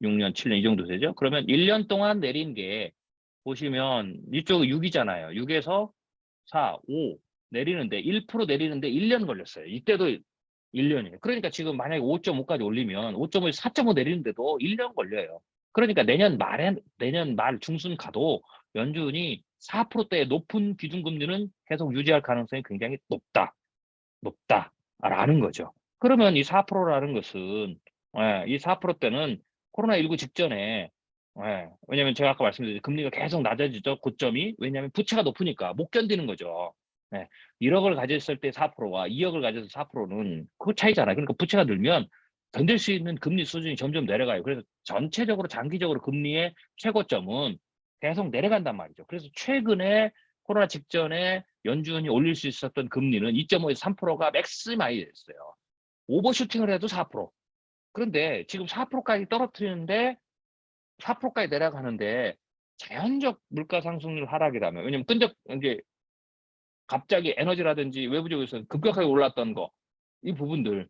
Speaker 2: 6년, 7년 이 정도 되죠. 그러면 1년 동안 내린 게 보시면 이쪽은 6이잖아요. 6에서 4, 5 내리는데 1% 내리는데 1년 걸렸어요. 이때도 1년이에요. 그러니까 지금 만약에 5.5까지 올리면 5.5에서 4.5 내리는데도 1년 걸려요. 그러니까 내년 말 중순 가도 연준이 4%대의 높은 기준금리는 계속 유지할 가능성이 굉장히 높다라는 거죠. 그러면 이 4%라는 것은 이 4%대는 코로나19 직전에 왜냐면 제가 아까 말씀드린 금리가 계속 낮아지죠. 고점이. 왜냐하면 부채가 높으니까 못 견디는 거죠. 1억을 가졌을 때 4%와 2억을 가져서 4%는 그 차이잖아요. 그러니까 부채가 늘면 견딜 수 있는 금리 수준이 점점 내려가요. 그래서 전체적으로 장기적으로 금리의 최고점은 계속 내려간단 말이죠. 그래서 최근에 코로나 직전에 연준이 올릴 수 있었던 금리는 2.5에서 3%가 맥시마이였어요. 오버슈팅을 해도 4%. 그런데 지금 4%까지 떨어뜨리는데 4%까지 내려가는데 자연적 물가 상승률 하락이라면 왜냐면 끈적 이제 갑자기 에너지라든지 외부적으로 급격하게 올랐던 거 이 부분들은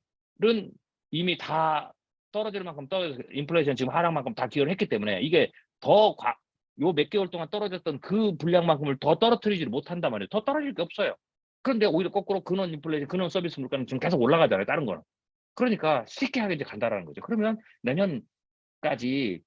Speaker 2: 이미 다 떨어질 만큼 떨어져 인플레이션 지금 하락만큼 다 기여를 했기 때문에 이게 요 몇 개월 동안 떨어졌던 그 분량만큼을 더 떨어뜨리지 못한단 말이에요. 더 떨어질 게 없어요. 그런데 오히려 거꾸로 근원 인플레이션, 근원 서비스 물가는 지금 계속 올라가잖아요. 다른 거는. 그러니까 쉽게 하게 이제 간다라는 거죠. 그러면 내년까지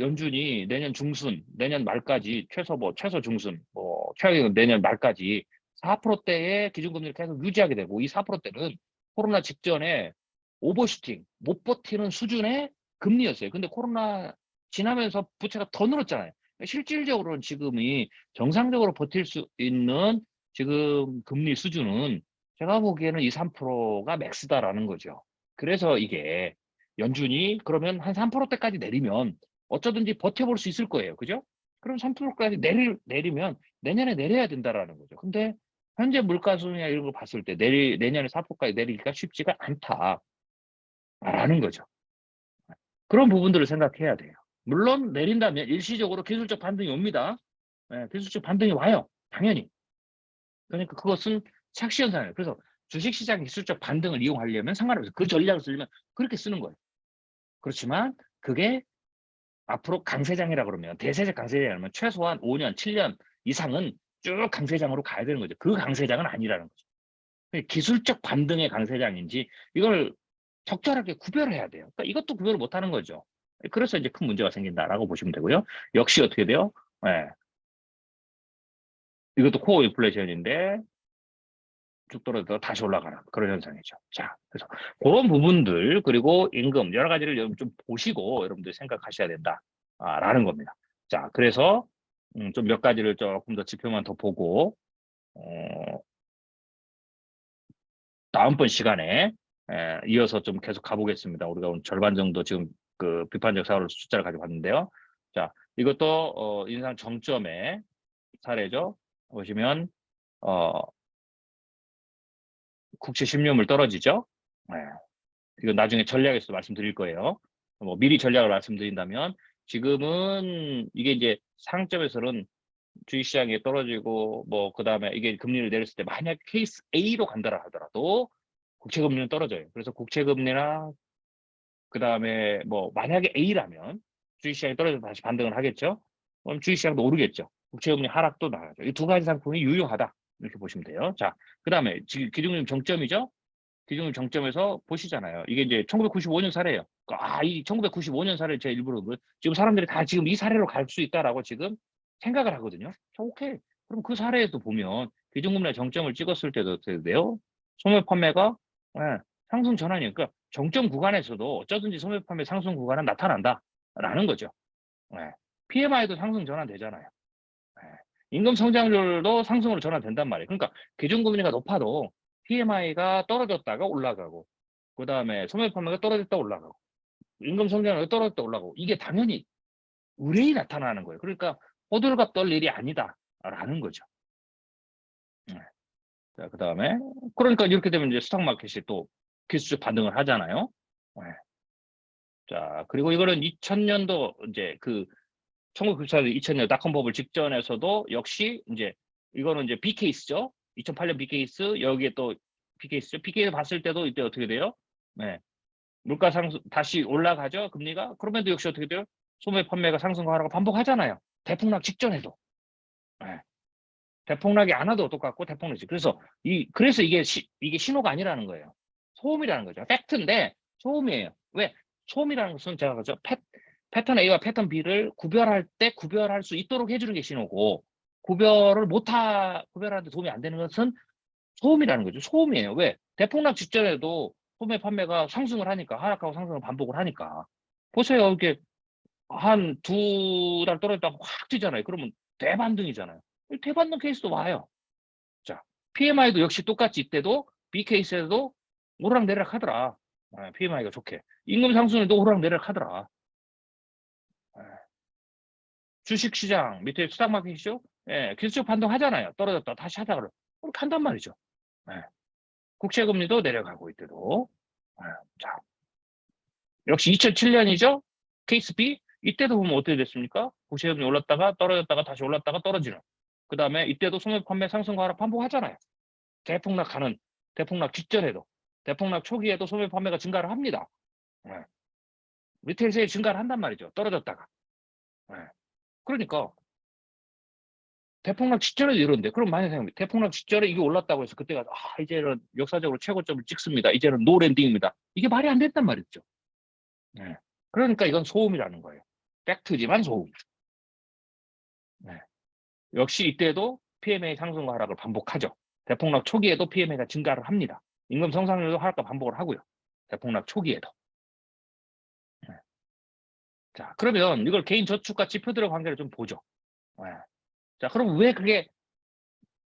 Speaker 2: 연준이 내년 중순, 내년 말까지 최소 중순, 뭐 최악의 내년 말까지 4%대의 기준금리를 계속 유지하게 되고 이 4%대는 코로나 직전에 오버슈팅, 못 버티는 수준의 금리였어요. 근데 코로나 지나면서 부채가 더 늘었잖아요. 실질적으로는 지금이 정상적으로 버틸 수 있는 지금 금리 수준은 제가 보기에는 이 3%가 맥스다라는 거죠. 그래서 이게 연준이 그러면 한 3%대까지 내리면 어쩌든지 버텨볼 수 있을 거예요. 그죠? 그럼 3%까지 내리면 내년에 내려야 된다라는 거죠. 근데 현재 물가 수준이나 이런 거 봤을 때 내년에 4%까지 내리기가 쉽지가 않다라는 거죠. 그런 부분들을 생각해야 돼요. 물론 내린다면 일시적으로 기술적 반등이 옵니다. 기술적 반등이 와요. 당연히. 그러니까 그것은 착시현상이에요. 그래서 주식시장 기술적 반등을 이용하려면 상관없어요. 그 전략을 쓰려면 그렇게 쓰는 거예요. 그렇지만 그게 앞으로 강세장이라 그러면 대세적 강세장이라면 최소한 5년, 7년 이상은 쭉 강세장으로 가야 되는 거죠. 그 강세장은 아니라는 거죠. 기술적 반등의 강세장인지 이걸 적절하게 구별을 해야 돼요. 그러니까 이것도 구별을 못하는 거죠. 그래서 이제 큰 문제가 생긴다라고 보시면 되고요. 역시 어떻게 돼요? 이것도 코어 인플레이션인데 쭉 떨어져 다시 올라가는 그런 현상이죠. 자, 그래서 그런 부분들 그리고 임금 여러 가지를 여러분 좀 보시고 여러분들 생각하셔야 된다라는 겁니다. 자, 그래서 좀 몇 가지를 조금 더 지표만 더 보고 다음번 시간에 이어서 좀 계속 가보겠습니다. 우리가 오늘 절반 정도 지금 그 비판적 사고를 숫자를 가지고 왔는데요. 자, 이것도 인상 정점의 사례죠. 보시면 국채 10년물 떨어지죠. 이건 나중에 전략에서 말씀드릴 거예요. 뭐 미리 전략을 말씀드린다면 지금은 이게 이제 상점에서는 주식시장이 떨어지고 뭐 그다음에 이게 금리를 내렸을 때 만약 케이스 A로 간다라 하더라도 국채금리는 떨어져요. 그래서 국채금리나 그다음에 뭐 만약에 A라면 주식시장이 떨어져서 다시 반등을 하겠죠. 그럼 주식시장도 오르겠죠. 국채금리 하락도 나가죠. 이 두 가지 상품이 유효하다 이렇게 보시면 돼요. 자, 그다음에 지금 기준금리 정점이죠. 기준금리 정점에서 보시잖아요. 이게 이제 1995년 사례예요. 이 1995년 사례를 제가 일부러 지금 사람들이 다 지금 이 사례로 갈 수 있다라고 지금 생각을 하거든요. 오케이. 그럼 그 사례에도 보면 기준금리 정점을 찍었을 때도 어떻게 돼요? 소매 판매가 상승 전환이니까 그러니까 정점 구간에서도 어쩌든지 소매 판매 상승 구간은 나타난다라는 거죠. PMI도 상승 전환되잖아요. 임금 성장률도 상승으로 전환된단 말이에요. 그러니까 기준금리가 높아도 PMI가 떨어졌다가 올라가고, 그 다음에 소매 판매가 떨어졌다 올라가고, 임금 성장률이 떨어졌다 올라가고, 이게 당연히 의뢰이 나타나는 거예요. 그러니까 호들갑 떨 일이 아니다라는 거죠. 자, 그 다음에 그러니까 이렇게 되면 이제 스톡마켓이 또 기술적 반등을 하잖아요. 자, 그리고 이거는 2000년도 이제 1994년 2000년 닷컴 버블 직전에서도 역시 이제 이거는 이제 B케이스죠. 2008년 B케이스, 여기에 또 B케이스죠. B케이스 봤을 때도 이때 어떻게 돼요? 물가 상승 다시 올라가죠. 금리가. 그러면도 역시 어떻게 돼요? 소매 판매가 상승과 하락을 반복하잖아요. 대폭락 직전에도. 대폭락이 안 와도 똑같고 대폭락이지. 그래서 이게 신호가 아니라는 거예요. 소음이라는 거죠. 팩트인데 소음이에요. 왜? 소음이라는 것은 제가 그죠? 패턴 A와 패턴 B를 구별할 때 구별할 수 있도록 해주는 게 신호고, 구별하는데 도움이 안 되는 것은 소음이라는 거죠. 소음이에요. 왜? 대폭락 직전에도 소매 판매가 상승을 하니까, 하락하고 상승을 반복을 하니까. 보세요. 이렇게 한 2달 떨어졌다가 확 뛰잖아요. 그러면 대반등이잖아요. 대반등 케이스도 와요. 자, PMI도 역시 똑같이 이때도 B 케이스에도 오르락내리락 하더라. PMI가 좋게. 임금 상승률도 오르락내리락 하더라. 주식시장 밑에 스탁마켓이죠. 기술적 반등하잖아요. 떨어졌다 다시 하다 그렇게 한단 말이죠. 국채금리도 내려가고 이때도. 자, 역시 2007년이죠. 케이스 B 이때도 보면 어떻게 됐습니까? 국채금리 올랐다가 떨어졌다가 다시 올랐다가 떨어지는. 그 다음에 이때도 소매 판매 상승과 하락 반복하잖아요. 대폭락 직전에도, 대폭락 초기에도 소매 판매가 증가를 합니다. 리테일 세일 증가를 한단 말이죠. 떨어졌다가. 그러니까 대폭락 직전에도 이런데, 그럼 많이 생각합니다. 대폭락 직전에 이게 올랐다고 해서 그때가 이제는 역사적으로 최고점을 찍습니다. 이제는 노랜딩입니다. 이게 말이 안 된단 말이죠. 그러니까 이건 소음이라는 거예요. 팩트지만 소음. 역시 이때도 PMI 상승과 하락을 반복하죠. 대폭락 초기에도 PMI가 증가를 합니다. 임금 성장률도 하락과 반복을 하고요. 대폭락 초기에도. 자, 그러면 이걸 개인 저축과 지표들의 관계를 좀 보죠. 자, 그럼 왜 그게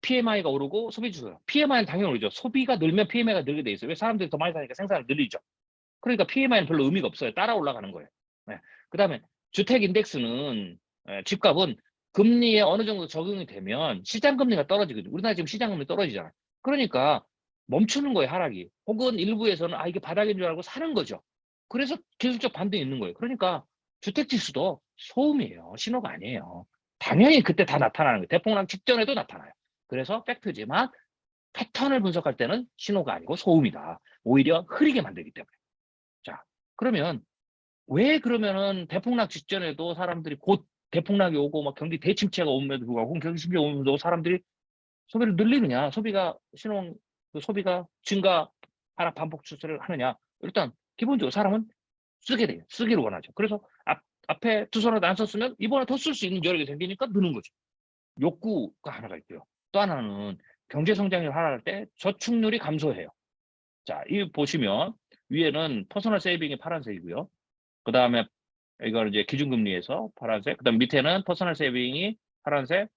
Speaker 2: PMI가 오르고 소비지 수요? PMI는 당연히 오르죠. 소비가 늘면 PMI가 늘게 돼 있어요. 왜? 사람들이 더 많이 사니까 생산을 늘리죠. 그러니까 PMI는 별로 의미가 없어요. 따라 올라가는 거예요. 그 다음에 주택 인덱스는 집값은 금리에 어느 정도 적용이 되면 시장금리가 떨어지거든요. 우리나라 지금 시장금리 떨어지잖아요. 그러니까 멈추는 거예요, 하락이. 혹은 일부에서는 이게 바닥인 줄 알고 사는 거죠. 그래서 기술적 반등이 있는 거예요. 그러니까 주택지수도 소음이에요. 신호가 아니에요. 당연히 그때 다 나타나는 거예요. 대폭락 직전에도 나타나요. 그래서 팩트지만 패턴을 분석할 때는 신호가 아니고 소음이다. 오히려 흐리게 만들기 때문에. 자, 그러면 왜 그러면은 대폭락 직전에도 사람들이 곧 대폭락이 오고 막 경기 대침체가 오면도 불구하고 혹은 경기 침체가 오면도 사람들이 소비를 늘리느냐, 소비가 증가 하락 반복 추세를 하느냐. 일단 기본적으로 사람은 쓰게 돼요. 쓰기를 원하죠. 그래서 앞에 두 손을 안 썼으면 이번에 더 쓸 수 있는 여력이 생기니까 느는 거죠. 욕구가 하나가 있고요. 또 하나는 경제 성장률 하락할 때 저축률이 감소해요. 자, 이 보시면 위에는 퍼스널 세이빙이 파란색이고요. 그 다음에 이거는 이제 기준금리에서 파란색, 그 다음 밑에는 퍼스널 세이빙이 파란색,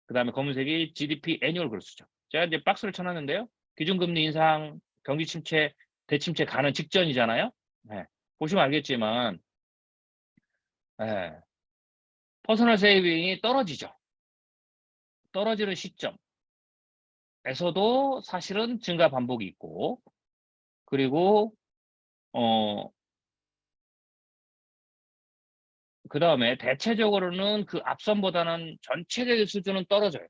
Speaker 2: 그 다음에 검은색이 GDP 애뉴얼 그로스죠. 제가 이제 박스를 쳐놨는데요. 기준금리 인상, 경기 침체, 대침체 가는 직전이잖아요. 보시면 알겠지만 퍼스널 세이빙이 떨어지죠. 떨어지는 시점에서도 사실은 증가 반복이 있고, 그리고 그 다음에 대체적으로는 그 앞선보다는 전체적인 수준은 떨어져요.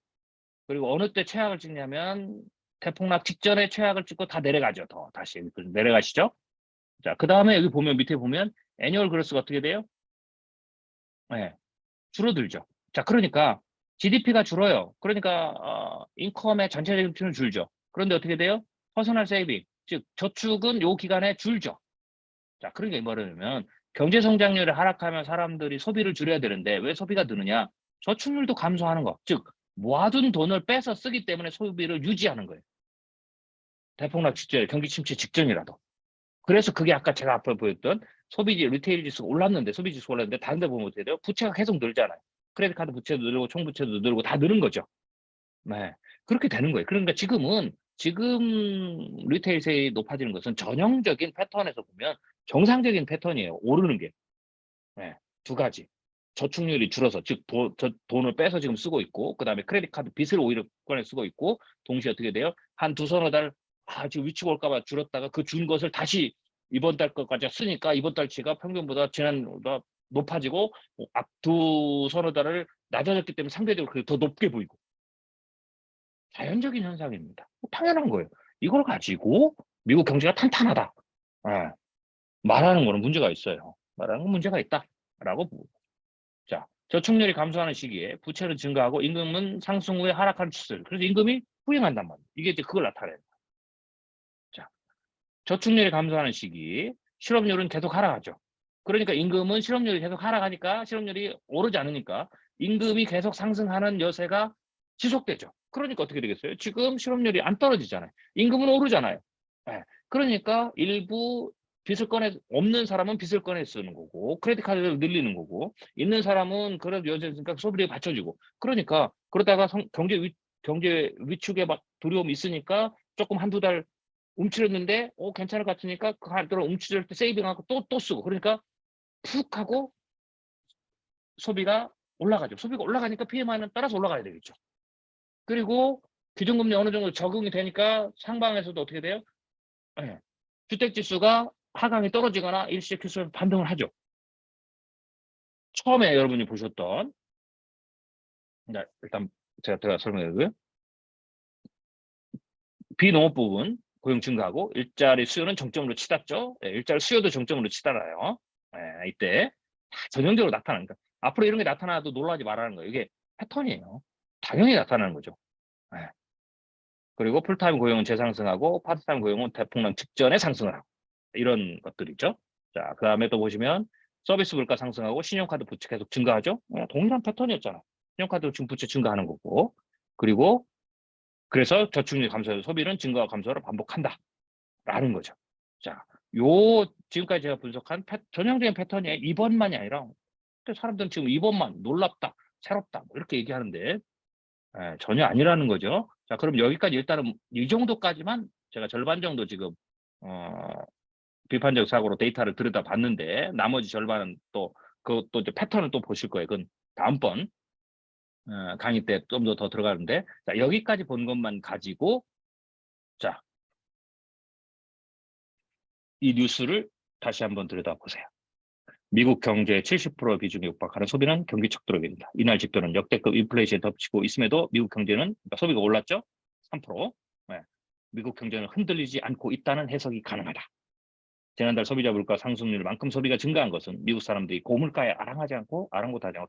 Speaker 2: 그리고 어느 때 최악을 찍냐면 대폭락 직전에 최악을 찍고 다 내려가죠. 다시 내려가시죠. 자, 그 다음에 여기 보면 밑에 보면 애뉴얼 그로스가 어떻게 돼요? 줄어들죠. 자, 그러니까 GDP가 줄어요. 그러니까 인컴의 전체적인 수준은 줄죠. 그런데 어떻게 돼요? 퍼스널 세이빙, 즉 저축은 요 기간에 줄죠. 자, 그러니까 뭐냐면 경제 성장률이 하락하면 사람들이 소비를 줄여야 되는데 왜 소비가 느느냐? 저축률도 감소하는 거. 즉 모아둔 돈을 빼서 쓰기 때문에 소비를 유지하는 거예요. 대폭락 직전, 경기 침체 직전이라도. 그래서 그게 아까 제가 앞에 보였던 소비지 리테일 지수가 올랐는데 소비 지수가 올랐는데 다른 데 보면 어떻게 돼요? 부채가 계속 늘잖아요. 크레딧 카드 부채도 늘고 총부채도 늘고 다 느는 거죠. 네. 그렇게 되는 거예요. 그러니까 지금 리테일 세율이 높아지는 것은 전형적인 패턴에서 보면 정상적인 패턴이에요. 오르는 게. 네. 두 가지. 저축률이 줄어서 즉 돈을 빼서 지금 쓰고 있고 그다음에 크레딧 카드 빚을 오히려 꺼내 쓰고 있고 동시에 어떻게 돼요? 한 서너 달 지금 위축 올까 봐 줄었다가 그 준 것을 다시 이번 달 것까지 쓰니까 이번 달치가 평균보다 지난보다 높아지고 앞 서너 달을 낮아졌기 때문에 상대적으로 그게 더 높게 보이고 자연적인 현상입니다. 당연한 거예요. 이걸 가지고 미국 경제가 탄탄하다. 예. 말하는 거는 문제가 있어요. 말하는 건 문제가 있다라고 보고. 자, 저축률이 감소하는 시기에 부채는 증가하고 임금은 상승 후에 하락하는 추세를. 그래서 임금이 후행한단 말이에요. 이게 이제 그걸 나타내는 거예요. 자, 저축률이 감소하는 시기, 실업률은 계속 하락하죠. 그러니까 임금은 실업률이 계속 하락하니까 실업률이 오르지 않으니까 임금이 계속 상승하는 여세가 지속되죠. 그러니까 어떻게 되겠어요? 지금 실업률이 안 떨어지잖아요. 임금은 오르잖아요. 네. 그러니까 일부 빚을 없는 사람은 빚을 꺼내 쓰는 거고, 크레딧 카드를 늘리는 거고, 있는 사람은 그래도 여세니까 소비력이 받쳐지고, 그러니까 그러다가 경제 위축에 막 두려움이 있으니까 조금 한두 달 움츠렸는데 괜찮을 것 같으니까 그 한도로 움츠릴 때 세이빙하고 또 쓰고 그러니까 푹 하고 소비가 올라가죠. 소비가 올라가니까 PMI는 따라서 올라가야 되겠죠. 그리고 기준금리 어느 정도 적응이 되니까 상방에서도 어떻게 돼요? 네. 주택지수가 하강이 떨어지거나 일시에 기술에서 반등을 하죠. 처음에 여러분이 보셨던 일단 제가 설명해드리고요. 비농업 부분 고용 증가하고 일자리 수요는 정점으로 치닫죠. 네, 일자리 수요도 정점으로 치달아요. 네, 이때 전형적으로 나타나니까 앞으로 이런 게 나타나도 놀라지 말라는 거예요. 이게 패턴이에요. 당연히 나타나는 거죠. 네. 그리고 풀타임 고용은 재상승하고 파트타임 고용은 대폭락 직전에 상승을 하고 이런 것들이죠. 자, 그 다음에 또 보시면 서비스 물가 상승하고 신용카드 부채 계속 증가하죠. 동일한 패턴이었잖아요. 신용카드 부채 증가하는 거고 그리고 그래서 저축률 감소해서 소비는 증가와 감소를 반복한다라는 거죠. 자, 지금까지 제가 분석한 전형적인 패턴이 이번만이 아니라 사람들은 지금 이번만 놀랍다, 새롭다 뭐 이렇게 얘기하는데 전혀 아니라는 거죠. 자, 그럼 여기까지 일단은 이 정도까지만 제가 절반 정도 지금 비판적 사고로 데이터를 들여다봤는데 나머지 절반은 또 그것도 이제 패턴을 또 보실 거예요. 그건 다음번 강의 때 좀 더 들어가는데 자, 여기까지 본 것만 가지고 자, 이 뉴스를 다시 한번 들여다보세요. 미국 경제의 70% 비중이 육박하는 소비는 경기 척도록입니다. 이날 집도는 역대급 인플레이션에 덮치고 있음에도 미국 경제는 그러니까 소비가 올랐죠? 3%. 네. 미국 경제는 흔들리지 않고 있다는 해석이 가능하다. 지난달 소비자 물가 상승률만큼 소비가 증가한 것은 미국 사람들이 고물가에 아랑곳하지 않고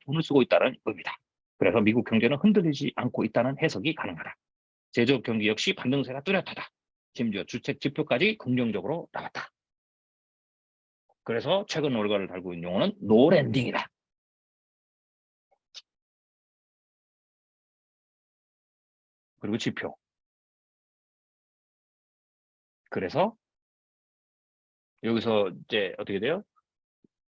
Speaker 2: 돈을 쓰고 있다는 의미다. 그래서 미국 경제는 흔들리지 않고 있다는 해석이 가능하다. 제조업 경기 역시 반등세가 뚜렷하다. 심지어 주택 지표까지 긍정적으로 나왔다. 그래서 최근 월가를 달고 있는 용어는 노랜딩이다. 그리고 지표. 그래서 여기서 이제 어떻게 돼요?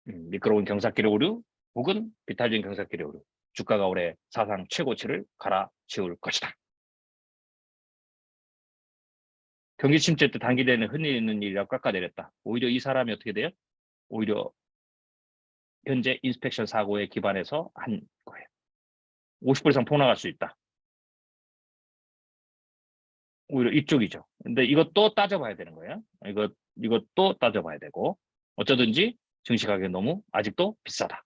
Speaker 2: 미끄러운 경사길의 오류 혹은 비탈진 경사길의 오류. 주가가 올해 사상 최고치를 갈아치울 것이다. 경기 침체 때 단기내에는 흔히 있는 일이라고 깎아내렸다. 오히려 이 사람이 어떻게 돼요? 오히려 현재 인스펙션 사고에 기반해서 한 거예요. 50% 이상 폭락할 수 있다. 오히려 이쪽이죠. 근데 이것도 따져봐야 되는 거예요. 이것도 따져봐야 되고 어쩌든지 증시 가격이 너무 아직도 비싸다.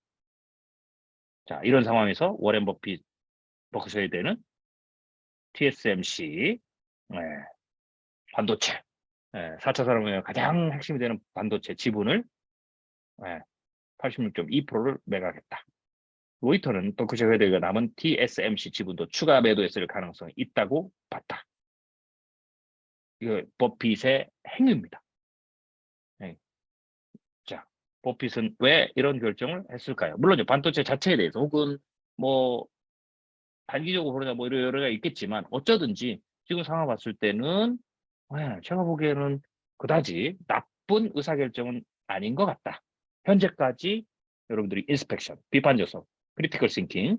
Speaker 2: 자, 이런 상황에서 워렌 버핏 버크셔에 되는 TSMC 반도체 4차 산업革命의 가장 핵심이 되는 반도체 지분을 86.2%를 매각했다. 로이터는 버크셔 회대가 남은 TSMC 지분도 추가 매도했을 가능성이 있다고 봤다. 이거 버핏의 행위입니다. 네. 자, 버핏은 왜 이런 결정을 했을까요? 물론 반도체 자체에 대해서 혹은 뭐 단기적으로 그러냐 뭐 여러 가지가 있겠지만 어쩌든지 지금 상황 봤을 때는 제가 보기에는 그다지 나쁜 의사결정은 아닌 것 같다. 현재까지 여러분들이 인스펙션, 비판적 사고, 크리티컬 싱킹,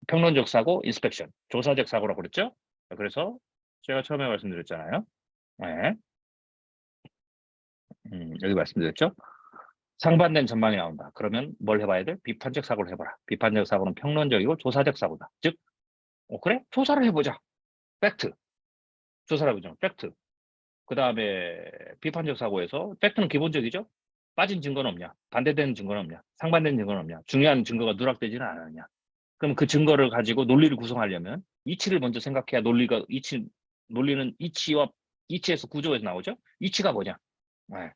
Speaker 2: 평론적 사고, 인스펙션, 조사적 사고라고 그랬죠? 그래서 제가 처음에 말씀드렸잖아요. 네. 여기 말씀드렸죠? 상반된 전망이 나온다. 그러면 뭘 해봐야 돼? 비판적 사고를 해봐라. 비판적 사고는 평론적이고 조사적 사고다. 즉, 그래? 조사를 해보자. 팩트. 조사를 해보자. 팩트. 그 다음에 비판적 사고에서 팩트는 기본적이죠. 빠진 증거는 없냐? 반대되는 증거는 없냐? 상반된 증거는 없냐? 중요한 증거가 누락되지는 않았냐? 그럼 그 증거를 가지고 논리를 구성하려면 이치를 먼저 생각해야 논리는 이치에서 구조에서 나오죠. 이치가 뭐냐? 네.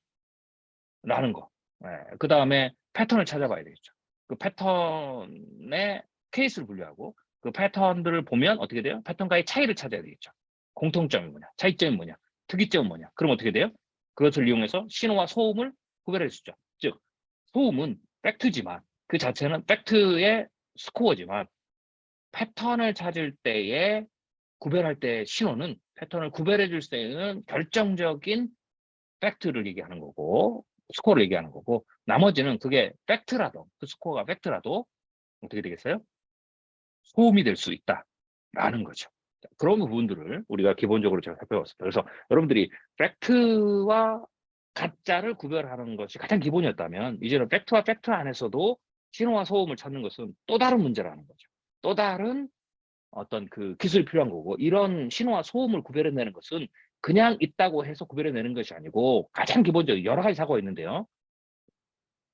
Speaker 2: 라는 거. 네. 그 다음에 패턴을 찾아봐야 되겠죠. 그 패턴의 케이스를 분류하고 그 패턴들을 보면 어떻게 돼요? 패턴과의 차이를 찾아야 되겠죠. 공통점이 뭐냐? 차이점이 뭐냐? 특이점은 뭐냐? 그럼 어떻게 돼요? 그것을 이용해서 신호와 소음을 구별할 수 있죠. 즉, 소음은 팩트지만 그 자체는 팩트의 스코어지만 패턴을 찾을 때에 구별할 때 신호는 패턴을 구별해 줄 때는 결정적인 팩트를 얘기하는 거고 스코어를 얘기하는 거고 나머지는 그게 팩트라도 그 스코어가 팩트라도 어떻게 되겠어요? 소음이 될 수 있다라는 거죠. 그런 부분들을 우리가 기본적으로 제가 살펴봤습니다. 그래서 여러분들이 팩트와 가짜를 구별하는 것이 가장 기본이었다면 이제는 팩트와 팩트 안에서도 신호와 소음을 찾는 것은 또 다른 문제라는 거죠. 또 다른 어떤 그 기술이 필요한 거고 이런 신호와 소음을 구별해내는 것은 그냥 있다고 해서 구별해내는 것이 아니고 가장 기본적인 여러 가지 사고가 있는데요.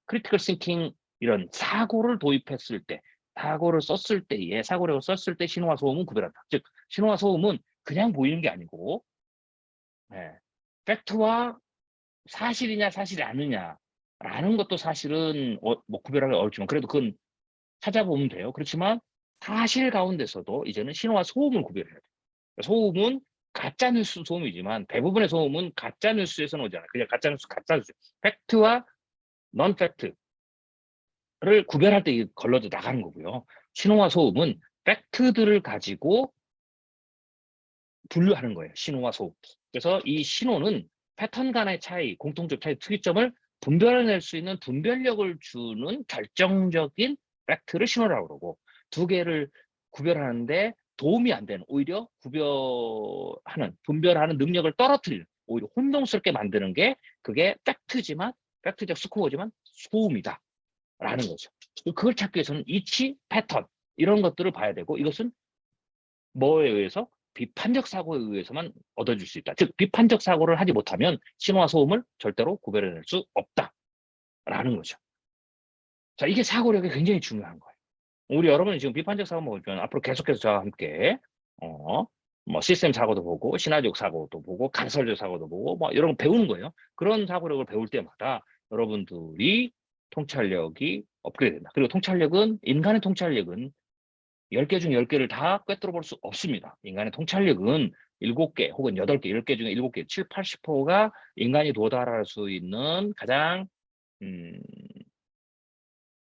Speaker 2: 크리티컬 싱킹 이런 사고를 도입했을 때 사고를 썼을 때에 사고력을 썼을 때 신호와 소음은 구별한다. 즉 신호와 소음은 그냥 보이는 게 아니고 팩트와 사실이냐 사실이 아니냐라는 것도 사실은 뭐 구별하기 어렵지만 그래도 그건 찾아보면 돼요. 그렇지만 사실 가운데서도 이제는 신호와 소음을 구별해야 돼요. 소음은 가짜뉴스 소음이지만 대부분의 소음은 가짜뉴스에서 오잖아요. 그냥 가짜뉴스, 가짜뉴스. 팩트와 넌 팩트를 구별할 때 걸러져 나가는 거고요. 신호와 소음은 팩트들을 가지고 분류하는 거예요. 신호와 소음. 그래서 이 신호는 패턴 간의 차이, 공통적 차이, 특이점을 분별해낼 수 있는 분별력을 주는 결정적인 팩트를 신호라고 그러고 두 개를 구별하는데 도움이 안 되는 오히려 분별하는 능력을 떨어뜨리는 오히려 혼동스럽게 만드는 게 그게 팩트지만 팩트적 스코어지만 소음이다 라는 거죠. 그걸 찾기 위해서는 이치, 패턴 이런 것들을 봐야 되고 이것은 뭐에 의해서 비판적 사고에 의해서만 얻어질 수 있다. 즉 비판적 사고를 하지 못하면 신호와 소음을 절대로 구별해낼 수 없다라는 거죠. 자, 이게 사고력이 굉장히 중요한 거예요. 우리 여러분이 지금 비판적 사고 보면 앞으로 계속해서 저와 함께 뭐 시스템 사고도 보고 신화적 사고도 보고 가설적 사고도 보고 뭐 이런 거 배우는 거예요. 그런 사고력을 배울 때마다 여러분들이 통찰력이 업그레이드 된다. 그리고 인간의 통찰력은 10개 중 10개를 다 꿰뚫어 볼 수 없습니다. 인간의 통찰력은 7개 혹은 8개, 10개 중에 7개, 7, 80%가 인간이 도달할 수 있는 가장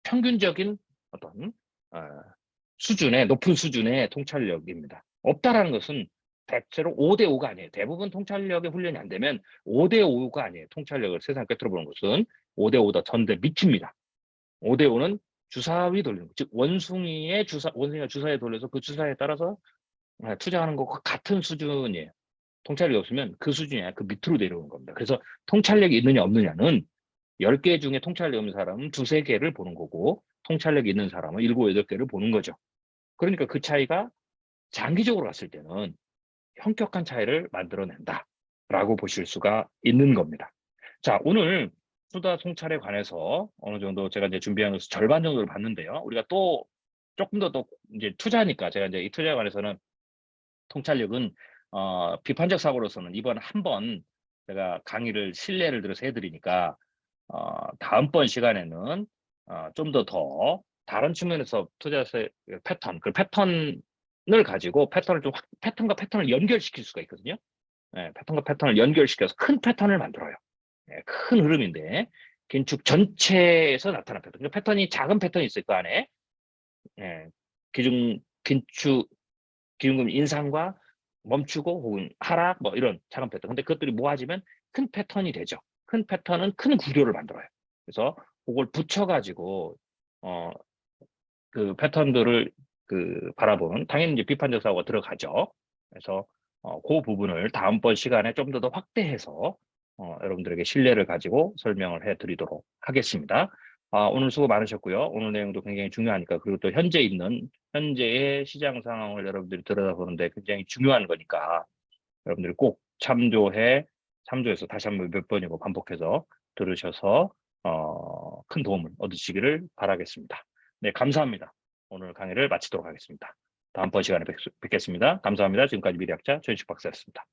Speaker 2: 평균적인 어떤 높은 수준의 통찰력입니다. 없다라는 것은 대체로 5대5가 아니에요. 대부분 통찰력의 훈련이 안 되면 5대5가 아니에요. 통찰력을 세상 꿰뚫어 보는 것은 5대5다 전대 밑입니다. 5대5는 주사위 돌리는 거. 즉 원숭이가 주사위에 돌려서 그 주사에 따라서 투자하는 것과 같은 수준이에요. 통찰력이 없으면 그 수준이 아니라 그 밑으로 내려오는 겁니다. 그래서 통찰력이 있느냐 없느냐는 10개 중에 통찰력 없는 사람은 2, 3개를 보는 거고 통찰력이 있는 사람은 7, 8개를 보는 거죠. 그러니까 그 차이가 장기적으로 갔을 때는 현격한 차이를 만들어낸다라고 보실 수가 있는 겁니다. 자, 오늘 수다 통찰에 관해서 어느 정도 제가 이제 준비한 것을 절반 정도를 봤는데요. 우리가 또 조금 더 이제 투자니까 제가 이제 이 투자에 관해서는 통찰력은 비판적 사고로서는 이번 한 번 제가 강의를 실례를 들어서 해드리니까 다음번 시간에는 좀 더 다른 측면에서 투자세 패턴, 그 패턴을 가지고 패턴과 패턴을 연결시킬 수가 있거든요. 패턴과 패턴을 연결시켜서 큰 패턴을 만들어요. 큰 흐름인데 긴축 전체에서 나타난 패턴. 그러니까 패턴이 작은 패턴이 있을 거 안에 긴축 기준금 인상과 멈추고 혹은 하락 뭐 이런 작은 패턴. 근데 그것들이 모아지면 큰 패턴이 되죠. 큰 패턴은 큰 구조를 만들어요. 그래서 그걸 붙여가지고 그 패턴들을 바라보는 당연히 이제 비판적 사고가 들어가죠. 그래서 그 부분을 다음번 시간에 좀 더 확대해서 여러분들에게 신뢰를 가지고 설명을 해드리도록 하겠습니다. 오늘 수고 많으셨고요. 오늘 내용도 굉장히 중요하니까 그리고 또 현재의 시장 상황을 여러분들이 들여다보는데 굉장히 중요한 거니까 여러분들이 꼭 참조해서 다시 한번 몇 번이고 반복해서 들으셔서 큰 도움을 얻으시기를 바라겠습니다. 네, 감사합니다. 오늘 강의를 마치도록 하겠습니다. 다음번 시간에 뵙겠습니다. 감사합니다. 지금까지 미래학자 최현식 박사였습니다.